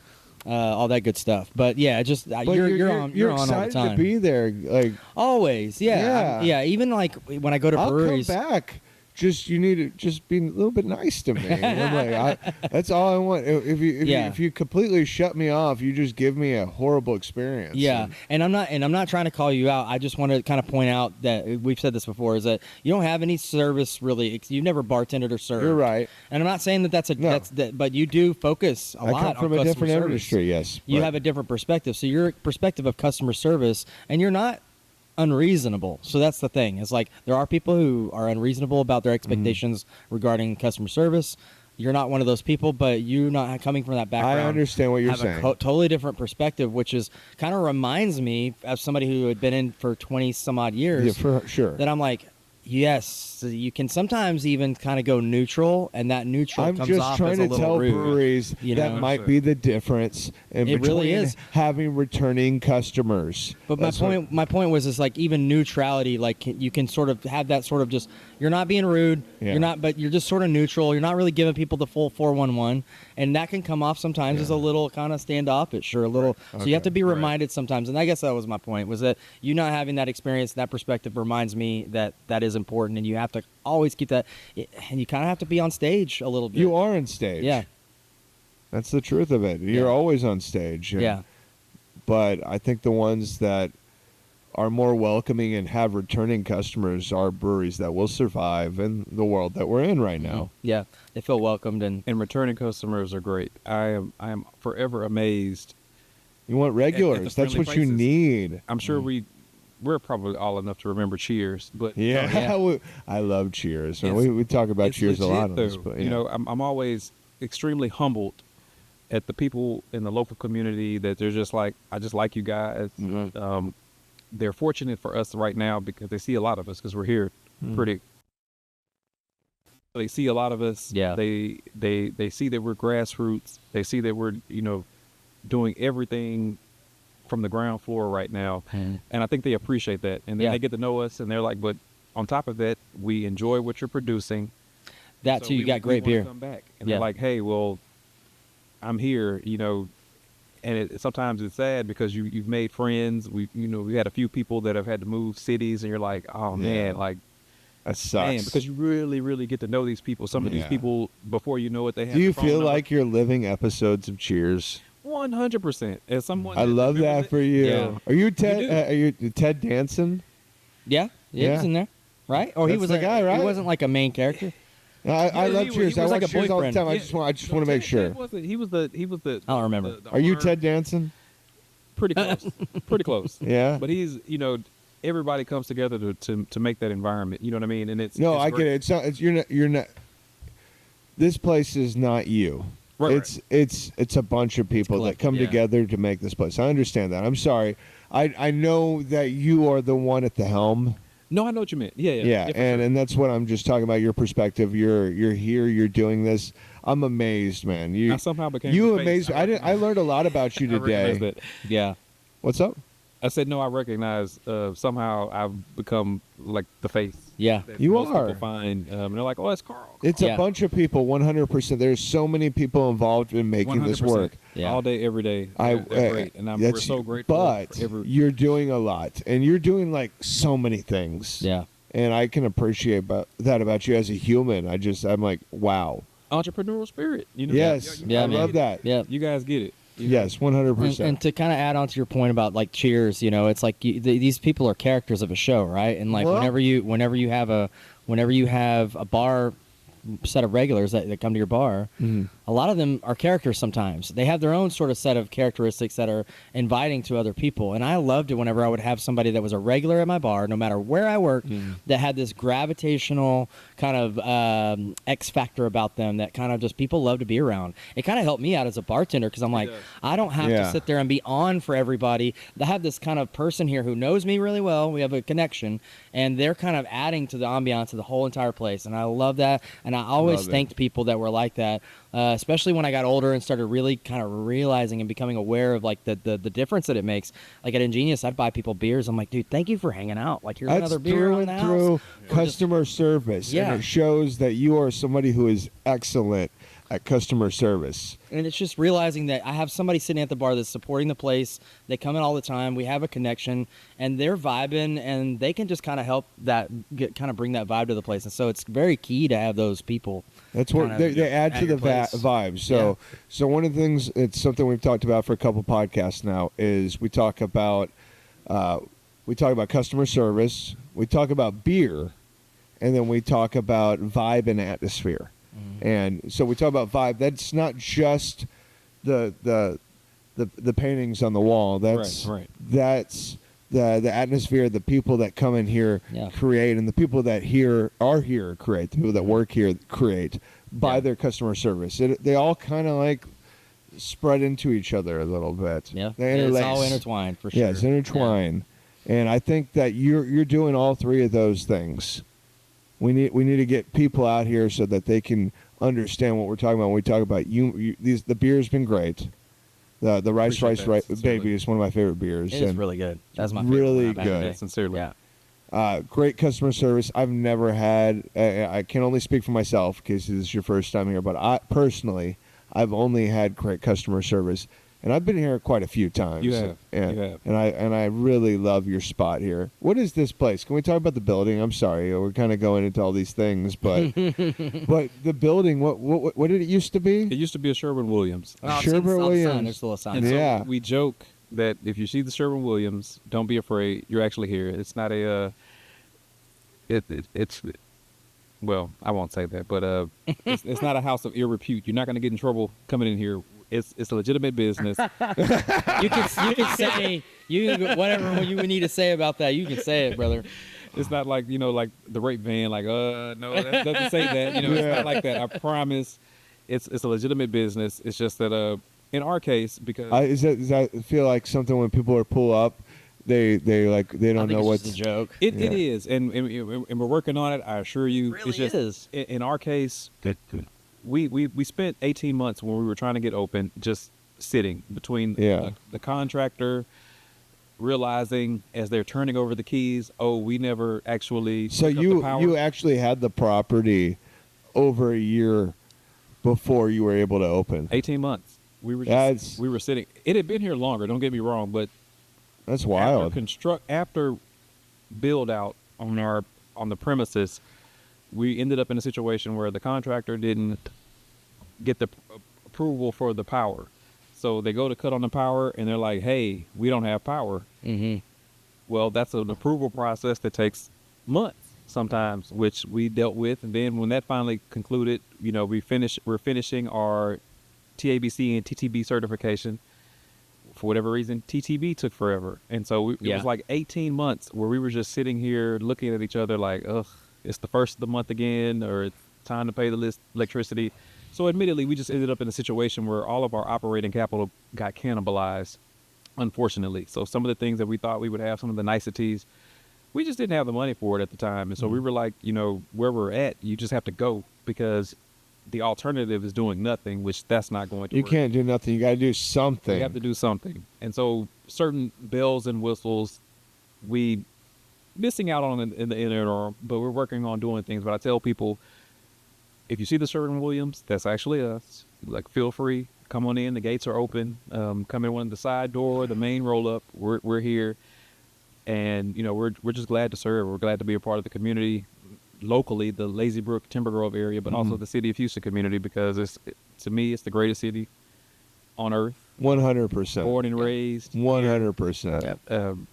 D: all that good stuff. But yeah, just you're on all the
C: excited
D: time.
C: to be there, like
D: Always, yeah. Even like when I go to breweries,
C: I'll come back. Just you need to just be a little bit nice to me. And I'm like, that's all I want. If you completely shut me off, you just give me a horrible experience.
D: Yeah, and I'm not trying to call you out. I just want to kind of point out that we've said this before: is that you don't have any service really. You've never bartended or served.
C: You're right.
D: And I'm not saying that but you do focus a lot on
C: from a
D: customer
C: different
D: service.
C: industry. Yes,
D: You have a different perspective. So your perspective of customer service, and you're not unreasonable. So that's the thing. It's like there are people who are unreasonable about their expectations regarding customer service. You're not one of those people, but you're not coming from that background.
C: I understand what you're
D: have
C: saying.
D: A totally different perspective, which is kind of reminds me of somebody who had been in for 20 some odd years.
C: Yeah, for sure.
D: That I'm like, yes, you can sometimes even kind of go neutral, and that neutral
C: I'm
D: comes
C: just
D: off
C: trying
D: as a
C: to
D: little
C: tell
D: rude.
C: breweries
D: you
C: that
D: know?
C: might be the difference in
D: It
C: between
D: really is.
C: having returning customers.
D: But
C: That's
D: my point was, is like even neutrality, like you can sort of have that sort of just, you're not being rude, but you're just sort of neutral. You're not really giving people the full 411, and that can come off sometimes as a little kind of standoffish or a little. So you have to be reminded sometimes, and I guess that was my point, was that you not having that experience, that perspective reminds me that is important, and you have to always keep that, and you kind of have to be on stage a little bit.
C: You are on stage.
D: Yeah.
C: That's the truth of it. You're always on stage.
D: Yeah.
C: But I think the ones that are more welcoming and have returning customers are breweries that will survive in the world that we're in right now.
D: Yeah, they feel welcomed, and
E: returning customers are great. I am forever amazed.
C: You want regulars. That's what you
E: places.
C: need.
E: I'm sure we we're probably all enough to remember Cheers, but
C: I love Cheers. We talk about Cheers
E: legit,
C: a lot on
E: though.
C: this, but
E: you know, I'm always extremely humbled at the people in the local community that they're just like, I just like you guys. They're fortunate for us right now because they see a lot of us because we're here pretty. They see a lot of us.
D: Yeah.
E: They see that we're grassroots. They see that we're, you know, doing everything from the ground floor right now. And I think they appreciate that. And then they get to know us and they're like, but on top of that, we enjoy what you're producing.
D: That too, you got great beer.
E: Come back. And they're like, hey, well, I'm here, you know, and sometimes it's sad because you've made friends. We had a few people that have had to move cities and you're like, oh man, like,
C: that sucks.
E: Man, because you really, really get to know these people. Some of these people, before you know it, they have.
C: Do you feel like you're living episodes of Cheers?
E: 100%. As someone,
C: I love that for you.
E: Yeah.
C: Are you Ted? Are you Ted Danson?
D: Yeah, he was in there, right? Or he was
C: the guy, right?
D: He wasn't like a main character.
C: I love Cheers.
D: He was
C: I
D: like
C: watch
D: a
C: Cheers all the
D: boyfriend.
C: time. I just want to make sure.
E: He was the.
D: I don't remember.
E: the
C: Are you
E: owner.
C: Ted Danson?
E: Pretty close. Pretty close.
C: Yeah.
E: But he's, you know, everybody comes together to make that environment. You know what I mean? And it's
C: I
E: great.
C: get it. It's not. You're not. This place is not you.
E: Right.
C: It's a bunch of people that come together to make this place. I understand that. I'm sorry. I know that you are the one at the helm.
E: No, I know what you meant. Yeah.
C: And that's what I'm just talking about. Your perspective. You're here. You're doing this. I'm amazed, man.
E: I somehow became.
C: You
E: the face.
C: amazed. I learned a lot about you
E: I recognize
C: today.
E: that.
D: Yeah.
C: What's up?
E: I said no. I recognize. Somehow I've become like the face.
D: Yeah.
E: That
C: You
E: most
C: are.
E: People find. And they're like, oh, it's Carl.
C: It's a bunch of people. 100%. There's so many people involved in making this
E: 100%.
C: work.
D: Yeah.
E: All day, every day. They're great, and we're so grateful.
C: But
E: for every.
C: you're doing a lot, and you're doing like so many things.
D: Yeah.
C: And I can appreciate that about you as a human. I'm like, wow.
E: Entrepreneurial spirit. You know.
C: Yes.
D: Yeah,
C: I
D: man.
C: love that.
D: Yeah.
E: You guys get it.
C: Yes, 100%.
D: And to kind of add on to your point about like Cheers, you know, it's like these people are characters of a show, right? And like
C: Well-
D: whenever you have a bar set of regulars that come to your bar, a lot of them are characters sometimes. They have their own sort of set of characteristics that are inviting to other people. And I loved it whenever I would have somebody that was a regular at my bar, no matter where I worked, that had this gravitational kind of X factor about them that kind of just people love to be around. It kind of helped me out as a bartender because I'm like, I don't have to sit there and be on for everybody. I have this kind of person here who knows me really well. We have a connection, and they're kind of adding to the ambiance of the whole entire place. And I love that. And I always thanked people that were like that, especially when I got older and started really kind of realizing and becoming aware of like the difference that it makes. Like at Ingenious, I'd buy people beers. I'm like, dude, thank you for hanging out. Like, here's another beer
C: through
D: on the
C: and
D: house.
C: through customer service.
D: Yeah.
C: And it shows that you are somebody who is excellent at customer service.
D: And it's just realizing that I have somebody sitting at the bar that's supporting the place. They come in all the time. We have a connection, and they're vibing, and they can just kind of help that kind of bring that vibe to the place. And so it's very key to have those people.
C: That's what
D: kind of
C: they add to
D: at
C: the
D: your place.
C: vibe. So one of the things, it's something we've talked about for a couple podcasts now, is we talk about customer service, we talk about beer, and then we talk about vibe and atmosphere. And so we talk about vibe. That's not just the paintings on the wall. That's
E: Right.
C: That's the atmosphere, the people that come in here create, and the people that are here create, the people that work here create by their customer service. They all kind of like spread into each other a little bit.
D: Yeah,
C: They
D: it's
C: interlace.
D: all intertwined for sure.
C: Yeah, it's intertwined. And I think that you're doing all three of those things. We need to get people out here so that they can understand what we're talking about when we talk about the beer's been great. The rice baby is one of my favorite beers.
D: It is
C: and
D: really good. That's my favorite
C: really
D: one back in the
C: good.
D: day.
E: Sincerely.
D: Yeah.
C: Great customer service. I've never had. I can only speak for myself because this is your first time here. But I've only had great customer service, and I've been here quite a few times.
E: You have.
C: And,
E: You have.
C: and I really love your spot here. What is this place? Can we talk about the building? I'm sorry, we're kind of going into all these things, but but the building. What did it used to be?
E: It used to be a Sherwin-Williams.
C: Sherwin-Williams.
D: There's a little sign.
E: And so
C: Yeah.
E: we joke that if you see the Sherwin-Williams, don't be afraid. You're actually here. It's not a. It's. Well, I won't say that, but it's not a house of ill repute. You're not going to get in trouble coming in here. It's a legitimate business.
D: You can say whatever you would need to say about that. You can say it, brother.
E: It's not like, like the rape van, like, no, that doesn't say that. It's not like that. I promise. It's a legitimate business. It's just that in our case, because
C: does that feel like something when people are pull up, they don't know what's
D: a joke.
E: It is, and we're working on it. I assure you,
D: Really
E: it's just
D: is.
E: In our case. Good. We spent 18 months when we were trying to get open, just sitting between the contractor, realizing as they're turning over the keys, we never actually.
C: So you actually had the property over a year before you were able to open.
E: 18 months. We were sitting. It had been here longer. Don't get me wrong, but
C: that's wild.
E: After build out on the premises, we ended up in a situation where the contractor didn't get the approval for the power. So they go to cut on the power, and they're like, "Hey, we don't have power."
D: Mm-hmm.
E: Well, that's an approval process that takes months sometimes, which we dealt with. And then when that finally concluded, we're finishing our TABC and TTB certification. For whatever reason, TTB took forever. And so it was like 18 months where we were just sitting here looking at each other like, ugh, it's the first of the month again, or it's time to pay the electricity. So admittedly, we just ended up in a situation where all of our operating capital got cannibalized, unfortunately. So some of the things that we thought we would have, some of the niceties, we just didn't have the money for it at the time. And so we were like, where we're at, you just have to go, because the alternative is doing nothing, which that's not going to work.
C: You can't do nothing. You got to do something.
E: You have to do something. And so certain bells and whistles, we missing out on in the interim, but we're working on doing things. But I tell people, if you see the Sherwin-Williams, that's actually us. Like, feel free, come on in. The gates are open. Come in one of the side door, the main roll up. We're here, and we're just glad to serve. We're glad to be a part of the community locally, the Lazy Brook, Timber Grove area, but also the city of Houston community, because to me, it's the greatest city on earth.
C: 100%.
E: Born and raised.
C: 100%.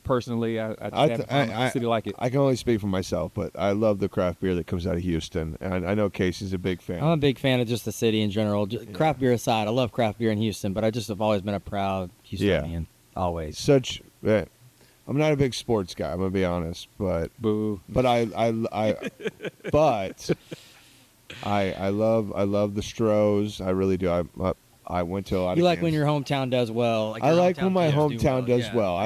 E: Personally, I have a city like it.
C: I can only speak for myself, but I love the craft beer that comes out of Houston, and I know Casey's a big fan.
D: I'm a big fan of just the city in general. Craft beer aside, I love craft beer in Houston, but I just have always been a proud Houstonian. Always.
C: I'm not a big sports guy, I'm gonna be honest, but
E: boo.
C: But I love the Stros. I really do. I went to a lot.
D: You like when your hometown does well.
C: I like when my hometown does well.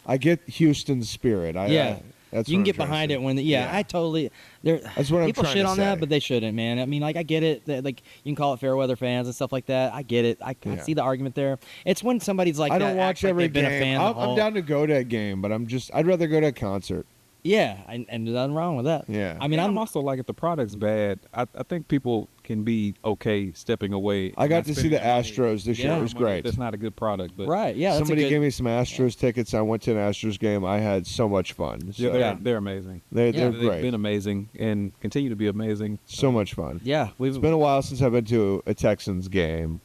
C: I get Houston's spirit. That's
D: you can get behind it when I totally.
C: That's what I'm
D: people
C: trying
D: shit
C: to
D: on
C: say.
D: that, but they shouldn't, man. I mean, like, I get it. Like, you can call it fair weather fans and stuff like that. I get it. I see the argument there. It's when somebody's like,
C: I don't watch every
D: game.
C: Been a fan I'm down to go to a game, but I'd rather go to a concert.
D: Yeah, and there's nothing wrong with that.
C: Yeah.
D: I mean,
E: I'm also like, if the product's bad, I think people can be okay stepping away.
C: I got to see the Astros this year. It was great.
E: That's not a good product, but
D: right. Yeah.
C: Somebody gave me some Astros tickets. I went to an Astros game. I had so much fun. So,
E: they're amazing.
C: They're
E: They've
C: great.
E: been amazing and continue to be amazing.
C: So much fun.
D: Yeah,
C: it's been a while since I've been to a Texans game.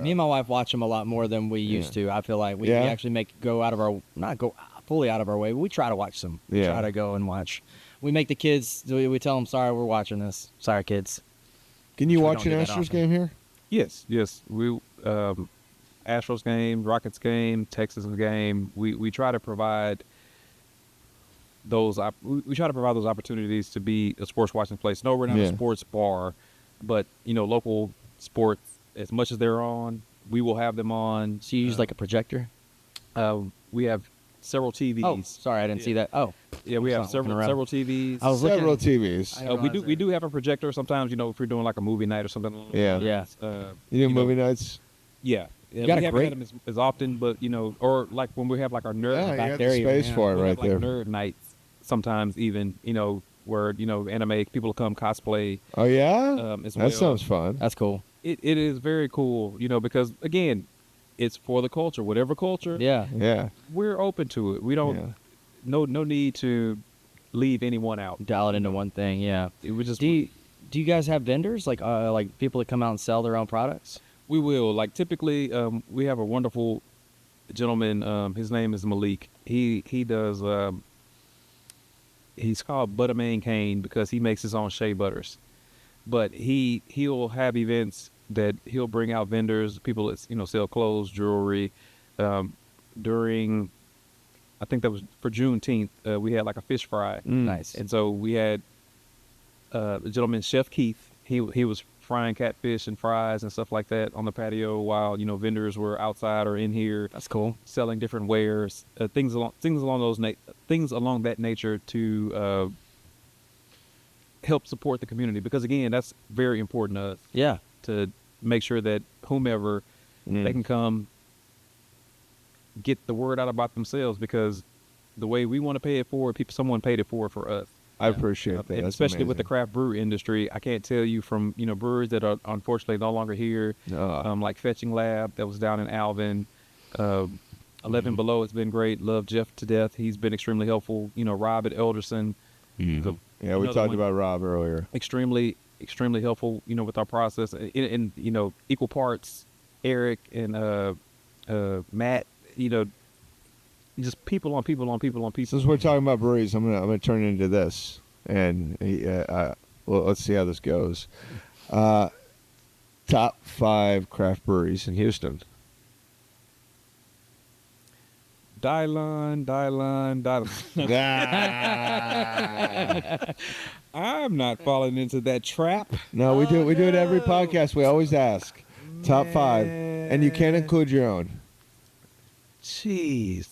D: Me and my wife watch them a lot more than we used to. I feel like we actually go out of our not go fully out of our way, but we try to watch some. We try to go and watch. We make the kids. We tell them, "Sorry, we're watching this. Sorry, kids."
C: Can you watch an Astros game here?
E: Yes. We Astros game, Rockets game, Texas game. We try to provide those. We try to provide those opportunities to be a sports watching place. No, we're not a sports bar, but local sports, as much as they're on, we will have them on.
D: So you use like a projector?
E: We have several TVs.
D: Oh, sorry, I didn't see that. Oh,
E: yeah, we have several TVs.
D: I was
C: several TVs.
E: We do have a projector sometimes. If we're doing like a movie night or something.
C: Yeah. You do movie nights?
E: Yeah.
D: You got
E: we haven't had them as often, but or like when we have like our nerd
C: back there, space for it right there.
E: Nerd nights sometimes even where anime people come cosplay.
C: Oh yeah, that sounds fun.
D: That's cool.
E: It is very cool, because again, it's for the culture, whatever culture.
C: Yeah.
E: We're open to it. We don't no need to leave anyone out.
D: Dial it into one thing. Yeah.
E: It would just.
D: Do you guys have vendors like people that come out and sell their own products?
E: We will. Like typically, we have a wonderful gentleman. His name is Malik. He does. He's called Buttermain Kane because he makes his own shea butters. But he'll have events that he'll bring out vendors, people that sell clothes, jewelry. During, I think that was for Juneteenth, we had like a fish fry.
D: Nice.
E: And so we had the gentleman, Chef Keith. He was frying catfish and fries and stuff like that on the patio while vendors were outside or in here.
D: That's cool.
E: Selling different wares, things along that nature to help support the community, because again, that's very important to us.
D: Yeah.
E: To make sure that whomever they can come get the word out about themselves, because the way we want to pay it forward, someone paid it forward for us.
C: I appreciate that.
E: And
C: That's
E: especially with the
C: amazing.
E: craft brew industry, I can't tell you from breweries that are unfortunately no longer here, like Fetching Lab that was down in Alvin. 11 Below has been great. Love Jeff to death. He's been extremely helpful. Rob at Elderson.
C: Yeah, we talked about Rob earlier.
E: Extremely helpful. With our process, in equal parts. Eric and Matt. Just people on people.
C: Since we're talking about breweries, I'm gonna turn into this, and well, let's see how this goes. Top 5 craft breweries in Houston.
E: Dylon. I'm not falling into that trap.
C: No, we do it every podcast. We always ask top 5, and you can't include your own.
E: Jeez.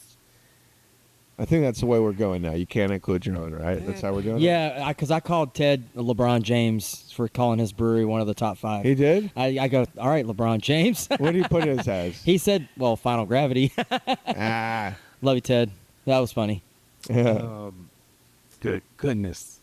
C: I think that's the way we're going now. You can't include your own, right? That's how we're doing it?
D: Yeah, because I called Ted LeBron James for calling his brewery one of the top 5.
C: He did?
D: I go, all right, LeBron James.
C: What did he put his as?
D: He said, well, Final Gravity. Love you, Ted. That was funny.
C: Yeah.
E: Good goodness.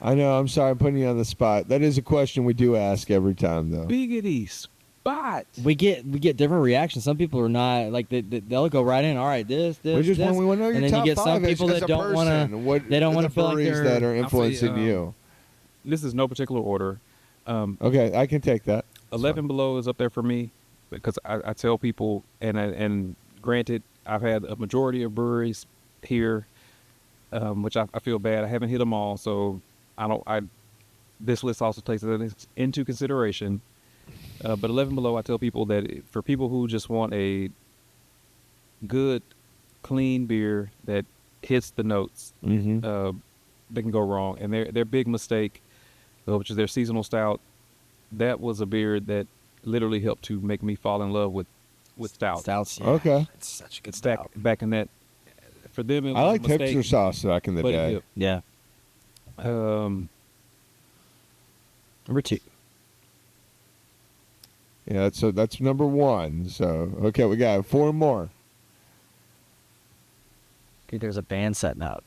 C: I know. I'm sorry. I'm putting you on the spot. That is a question we do ask every time, though.
E: Biggity spot.
D: We get different reactions. Some people are not like they'll go right in. All right, this.
C: We just
D: this.
C: want to know your
D: and then
C: top
D: you get
C: 5
D: some people
C: as
D: that
C: a
D: don't want
C: person.
D: to.
C: What
D: They don't
C: are
D: want
C: the
D: to feel like
C: breweries
D: they're
C: that are influencing you.
E: This is no particular order.
C: Okay, I can take that.
E: 11 Below is up there for me, because I tell people, and granted, I've had a majority of breweries here, which I feel bad. I haven't hit them all, so this list also takes it into consideration. But 11 Below, I tell people that for people who just want a good, clean beer that hits the notes, they can go wrong. And their big mistake, which is their seasonal stout, that was a beer that literally helped to make me fall in love with stouts.
D: Stouts. Yeah.
C: Okay.
D: It's such a good stout.
E: Back in that, for them, it was
C: I like
E: a mistake,
C: hipster sauce back in the
E: but
C: day.
D: Yeah. Number 2.
C: Yeah, so that's number 1. So, okay, we got 4 more.
D: Okay, there's a band setting up.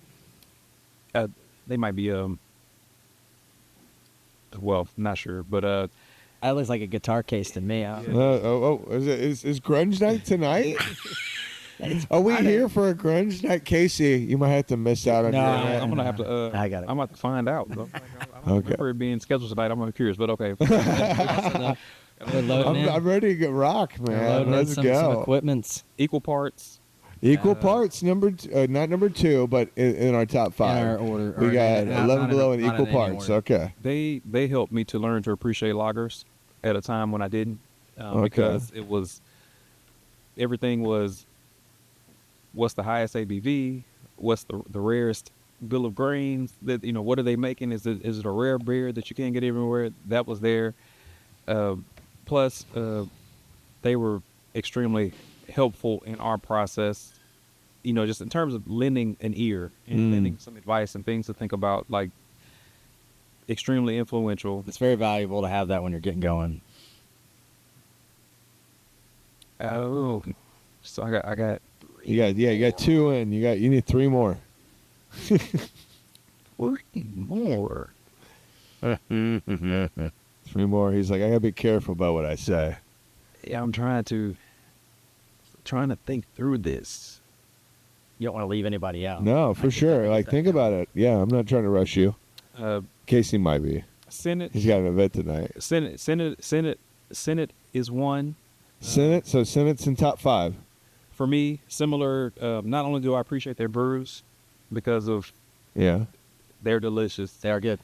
E: they might be well, not sure, but
D: That looks like a guitar case to me.
C: Is grunge night tonight? Are we here for a grunge night, Casey? You might have to miss out on
D: No,
C: your
E: I'm gonna have to.
D: I got it.
E: I'm about to find out. Though. I
C: Okay.
E: remember it being scheduled tonight. I'm curious, but okay.
D: We're loading in.
C: I'm ready to get rock,
D: We're
C: man.
D: loading in
C: Let's
D: some
C: go.
D: equipments.
E: Equal parts.
C: Equal parts, not number 2, but in our top 5.
D: In our order.
C: We
D: or
C: got
D: not
C: 11 Below and
D: not
C: equal
D: in any
C: parts.
D: order.
C: Okay.
E: They helped me to learn to appreciate lagers at a time when I didn't, because it was everything was what's the highest ABV, what's the rarest bill of grains, that what are they making, is it a rare beer that you can't get everywhere? That was there. Plus they were extremely helpful in our process, just in terms of lending an ear and lending some advice and things to think about, like extremely influential.
D: It's very valuable to have that when you're getting going.
E: Oh, so I got
C: You got 2 in. You need 3 more.
E: 3 more.
C: 3 more. He's like, I gotta be careful about what I say.
E: Yeah, I'm trying to think through this.
D: You don't want to leave anybody out.
C: No, for sure. Like, think about it. Yeah, I'm not trying to rush you. Casey might be.
E: Senate.
C: He's got an event tonight.
E: Senate is one.
C: Senate's in top 5.
E: For me, similar. Not only do I appreciate their brews because of
C: Yeah.
E: they're delicious.
D: They are good.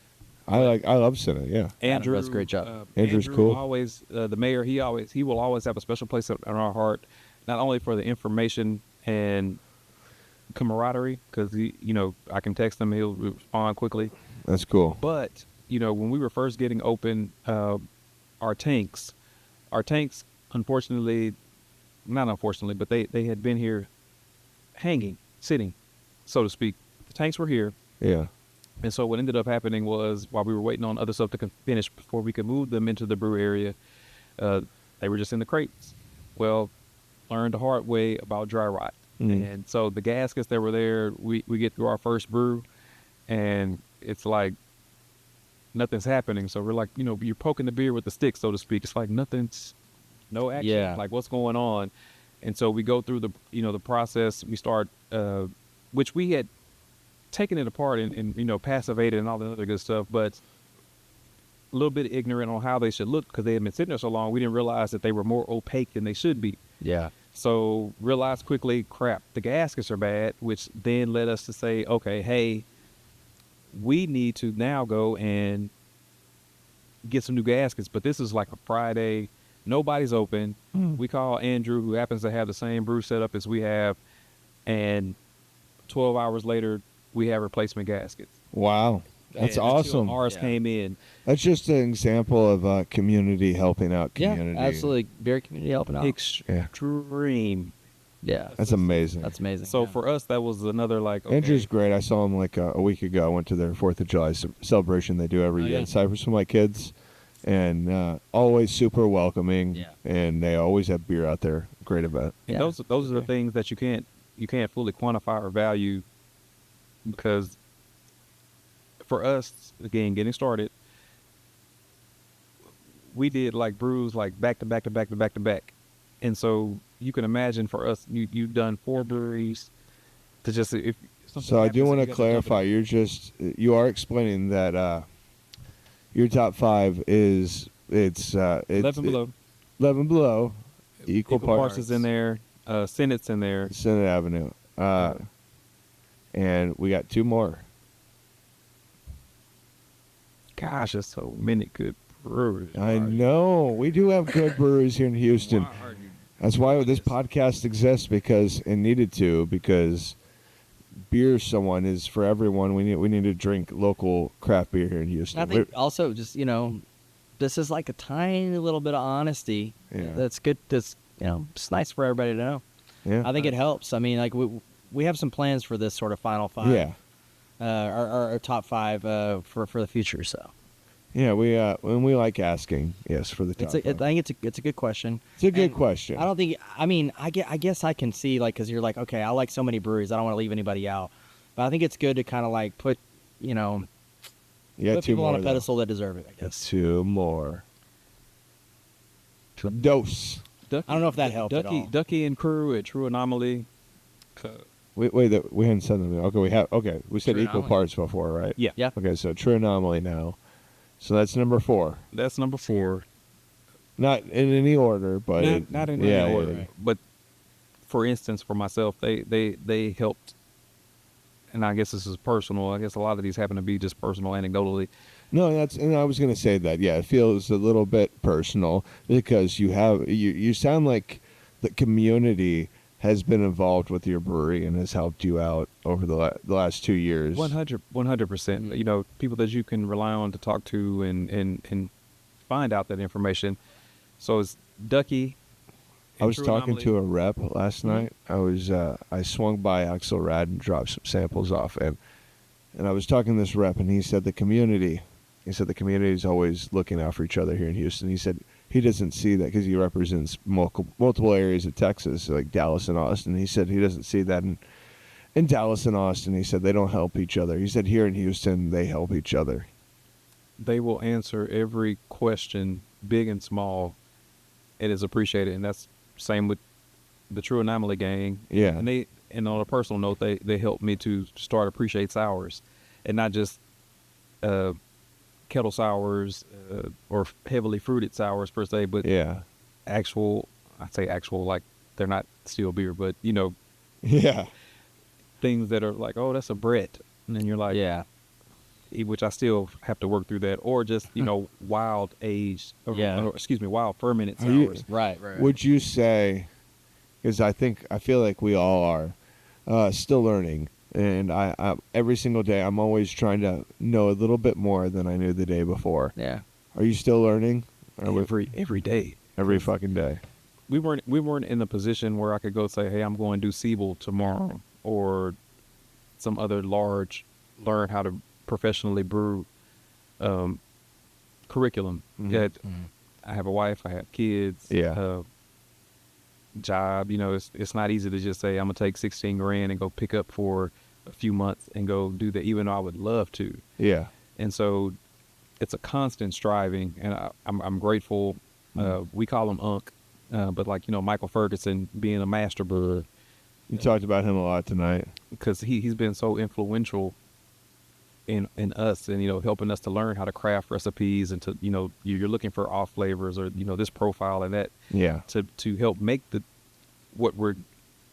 C: I love Senate. Yeah.
E: Andrew
D: does a great job.
C: Andrew's
E: Andrew
C: cool.
E: Always the mayor. He will always have a special place in our heart, not only for the information and camaraderie, because I can text him, he'll respond quickly.
C: That's cool.
E: But when we were first getting open, our tanks, unfortunately, not unfortunately, but they had been here hanging, sitting, so to speak. The tanks were here.
C: Yeah.
E: And so what ended up happening was, while we were waiting on other stuff to finish before we could move them into the brew area, they were just in the crates. Well, learned the hard way about dry rot. And so the gaskets that were there, we get through our first brew, and it's like nothing's happening. So we're like, you're poking the beer with the stick, so to speak. It's like no action.
D: Yeah.
E: Like, what's going on? And so we go through the process. We start, which we had taken it apart and passivated and all the other good stuff, but a little bit ignorant on how they should look, because they had been sitting there so long. We didn't realize that they were more opaque than they should be.
D: Yeah.
E: So realized quickly, crap, the gaskets are bad, which then led us to say, okay, hey, we need to now go and get some new gaskets. But this is like a Friday, nobody's open. We call Andrew, who happens to have the same brew setup as we have, and 12 hours later, we have replacement gaskets.
C: Wow. That's awesome.
E: Ours came in.
C: That's just an example of community helping out community.
D: Yeah, absolutely. Beer community helping out.
E: Extreme.
D: Yeah.
C: That's amazing.
D: That's amazing.
E: So for us, that was another like. Okay.
C: Andrew's great. I saw him like a week ago. I went to their 4th of July celebration they do every year in Cypress for my kids. And always super welcoming.
D: Yeah.
C: And they always have beer out there. Great event.
E: And those are the things that you can't fully quantify or value, because for us, again, getting started, we did like brews like back to back to back to back to back. And so you can imagine for us, you've done 4 breweries to just, if
C: so I do want to clarify, you are explaining that your top 5 is
E: 11 below.
C: 11 below, equal parts
E: is in there, Senate's in there.
C: Senate Avenue. And we got 2 more.
E: Gosh, there's so many good breweries.
C: I know. We do have good breweries here in Houston. That's why this podcast exists, because beer someone is for everyone. We need to drink local craft beer here in Houston.
D: I think also just, this is like a tiny little bit of honesty.
C: Yeah.
D: That's good. That's, it's nice for everybody to know.
C: Yeah.
D: I think it helps. I mean, like we have some plans for this sort of final 5.
C: Yeah.
D: Our top 5 for the future. So.
C: Yeah, we like asking, for the top 5.
D: I think it's a good question.
C: It's a good question.
D: I don't think. I mean, I guess I can see, like, because you're like, okay, I like so many breweries, I don't want to leave anybody out. But I think it's good to kind of like put, put
C: 2
D: people
C: more
D: on a pedestal that deserve it, I guess.
C: 2 more. Dose.
D: I don't know if that helped at all.
E: Ducky and Crew at True Anomaly.
C: Wait, we hadn't said them. Okay, we said
D: True
C: equal
D: Anomaly.
C: parts before, right?
E: Yeah.
D: Yeah.
C: Okay, so True Anomaly now. So that's number 4.
E: That's number 4.
C: Not in any order, but
E: Not in any order.
C: yeah.
E: But for instance, for myself, they helped, and I guess this is personal. I guess a lot of these happen to be just personal, anecdotally.
C: No, and I was going to say that. Yeah, it feels a little bit personal, because you sound like the community has been involved with your brewery and has helped you out over the last 2 years.
E: 100%. People that you can rely on to talk to and find out that information. So it's Ducky.
C: I was talking to a rep last night. I swung by Axelrad and dropped some samples off, and I was talking to this rep, and he said the community is always looking out for each other here in Houston. He said he doesn't see that because he represents multiple areas of Texas, like Dallas and Austin. He said he doesn't see that in Dallas and Austin. He said they don't help each other. He said here in Houston, they help each other.
E: They will answer every question, big and small. It is appreciated, and that's same with the True Anomaly gang.
C: Yeah.
E: And on a personal note, they helped me to start appreciate sours, and not just kettle sours or heavily fruited sours per se, but actual, like they're not still beer, but
C: yeah,
E: things that are like, oh, that's a Brett, and then you're like,
D: Yeah.
E: which I still have to work through that, or just wild aged, wild fermented sours.
D: Right.
C: Would you say? Because I feel like we all are still learning, and I every single day I'm always trying to know a little bit more than I knew the day before.
D: Yeah.
C: Are you still learning?
E: Every day.
C: Every fucking day.
E: We weren't in the position where I could go say, hey, I'm going to do Siebel tomorrow, or some other learn how to professionally brew curriculum. That I have a wife, I have kids.
C: Yeah.
E: Job, it's not easy to just say I'm gonna take 16 grand and go pick up for a few months and go do that, even though I would love to.
C: Yeah.
E: And so it's a constant striving, and I'm grateful. We call him Unc, but Michael Ferguson being a master brewer.
C: You talked about him a lot tonight
E: because he's been so influential in us, and helping us to learn how to craft recipes, and to you're looking for off flavors, or this profile and that, to help make what we're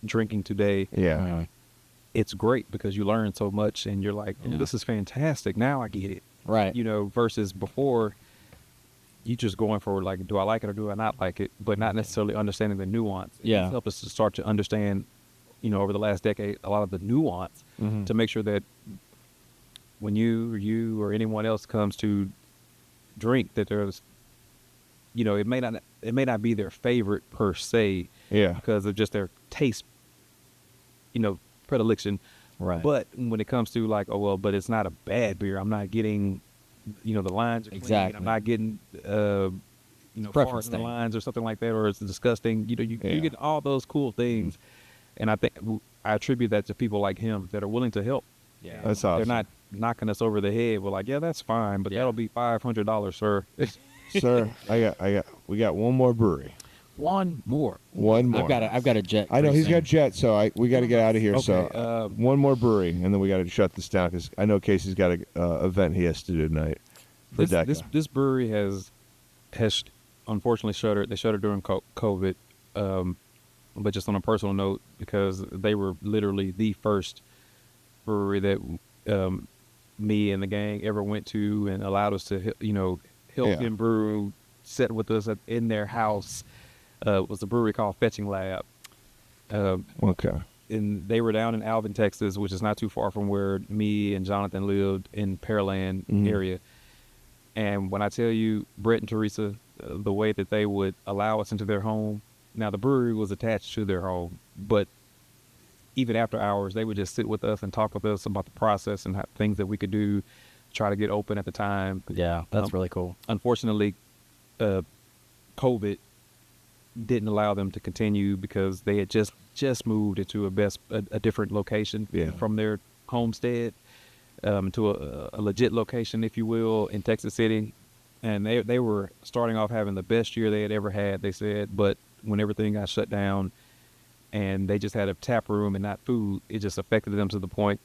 E: drinking today. It's great because you learn so much, and you're like, this is fantastic, now I get it,
D: right?
E: Versus before, you just going for like, do I like it or do I not like it, but not necessarily understanding the nuance.
D: It's
E: helped us to start to understand, over the last decade, a lot of the nuance, to make sure that when you or anyone else comes to drink, that there's, it may not be their favorite per se, because of just their taste, predilection,
D: right?
E: But when it comes to like, but it's not a bad beer. I'm not getting, the lines are clean.
D: Exactly.
E: I'm not getting, farts in the lines or something like that, or it's disgusting. You get all those cool things, and I think I attribute that to people like him that are willing to help.
C: Yeah, that's awesome.
E: They're not knocking us over the head. We're like, that's fine, but that'll be $500, sir.
C: Sir, we got one more brewery.
E: One more.
D: I've got a jet.
C: I know he's got jet, so we got to get out of here. Okay, so one more brewery, and then we got to shut this down because I know Casey's got an event he has to do tonight.
E: This brewery has unfortunately shuttered. They shuttered during COVID, but just on a personal note, because they were literally the first brewery that me and the gang ever went to and allowed us to help them brew, sit with us in their house. Was a brewery called Fetching Lab.
C: Okay.
E: And they were down in Alvin, Texas, which is not too far from where me and Jonathan lived in Pearland area. And when I tell you, Brett and Teresa, the way that they would allow us into their home. Now, the brewery was attached to their home, but even after hours, they would just sit with us and talk with us about the process and things that we could do, try to get open at the time.
D: Yeah, that's really cool.
E: Unfortunately, COVID didn't allow them to continue because they had just moved into a different location from their homestead, to a legit location, if you will, in Texas City. And they were starting off having the best year they had ever had, they said, but when everything got shut down and they just had a tap room and not food, it just affected them to the point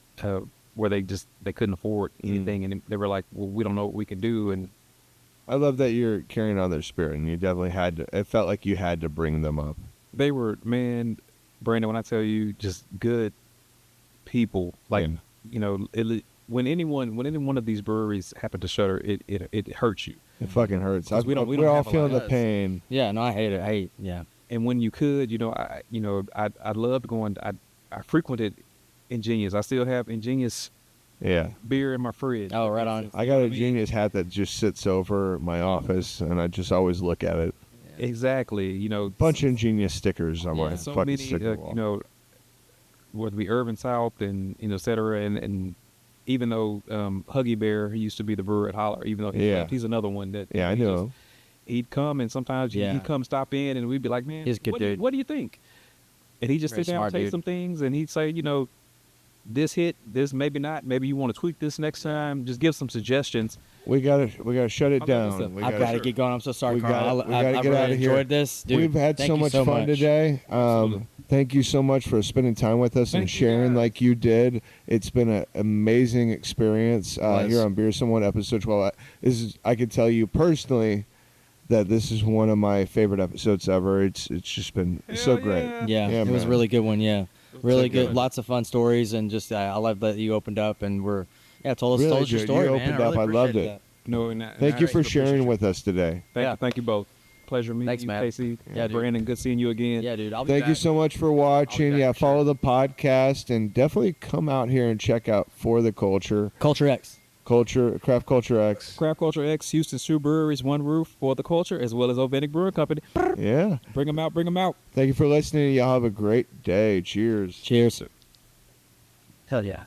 E: where they couldn't afford anything. And they were like, well, we don't know what we can do. And
C: I love that you're carrying on their spirit, and you definitely had to. It felt like you had to bring them up.
E: They were, man, Brandon, when I tell you, just good people. Like, when any one of these breweries happen to shutter, it hurts you.
C: It fucking hurts.
E: We're
C: all feeling the pain.
D: Yeah, no, I hate it.
E: And when you could, I loved going. I frequented Ingenious. I still have Ingenious. Beer in my fridge.
D: Oh, right on.
C: I got a Genius hat that just sits over my office, and I just always look at it.
E: Exactly.
C: Bunch of Ingenious stickers on my
E: so
C: fucking
E: many,
C: sticker wall.
E: whether it be Urban South and et cetera, and even though Huggy Bear, he used to be the brewer at Holler, even though he left, he's another one that
C: I know.
E: He'd come, and sometimes he'd come stop in, and we'd be like, man,
D: he's a good dude.
E: What do you think? And he'd just sit down and taste some things, and he'd say, this hit, this maybe not. Maybe you want to tweak this next time. Just give some suggestions.
C: We gotta shut it down.
D: I've got to get going. I'm so sorry, Carl.
C: We gotta
D: I
C: get
D: really
C: out of here.
D: Enjoyed this. Dude,
C: we've had so much fun today. Thank you so much for spending time with us and sharing like you did. It's been an amazing experience here on Beer Someone episode 12. I can tell you personally that this is one of my favorite episodes ever. It's just been so great.
D: Yeah, it was a really good one. Yeah. Really good. Lots of fun stories, and just I love that you opened up, and Yeah, told us
C: Really
D: your
C: good.
D: story,
C: You
D: man.
C: opened up. I loved
D: appreciate
C: it.
D: that.
E: No,
C: Thank you for sharing with us today.
E: Thank you both. Pleasure meeting
D: Thanks,
E: you,
D: man.
E: Casey.
D: Yeah, dude.
E: Brandon, good seeing you again.
D: Yeah, dude. I'll be
C: Thank
D: back.
C: you so much for watching.
D: back
C: Yeah,
D: for
C: follow
D: sure.
C: the podcast and definitely come out here and check out For the Culture.
D: Culture X.
C: Craft Culture X.
E: Craft Culture X, Houston's two breweries, one roof for the culture, as well as Ovinnik Brewing Company.
C: Yeah.
E: Bring them out, bring them out.
C: Thank you for listening. Y'all have a great day. Cheers.
D: Cheers. Hell yeah.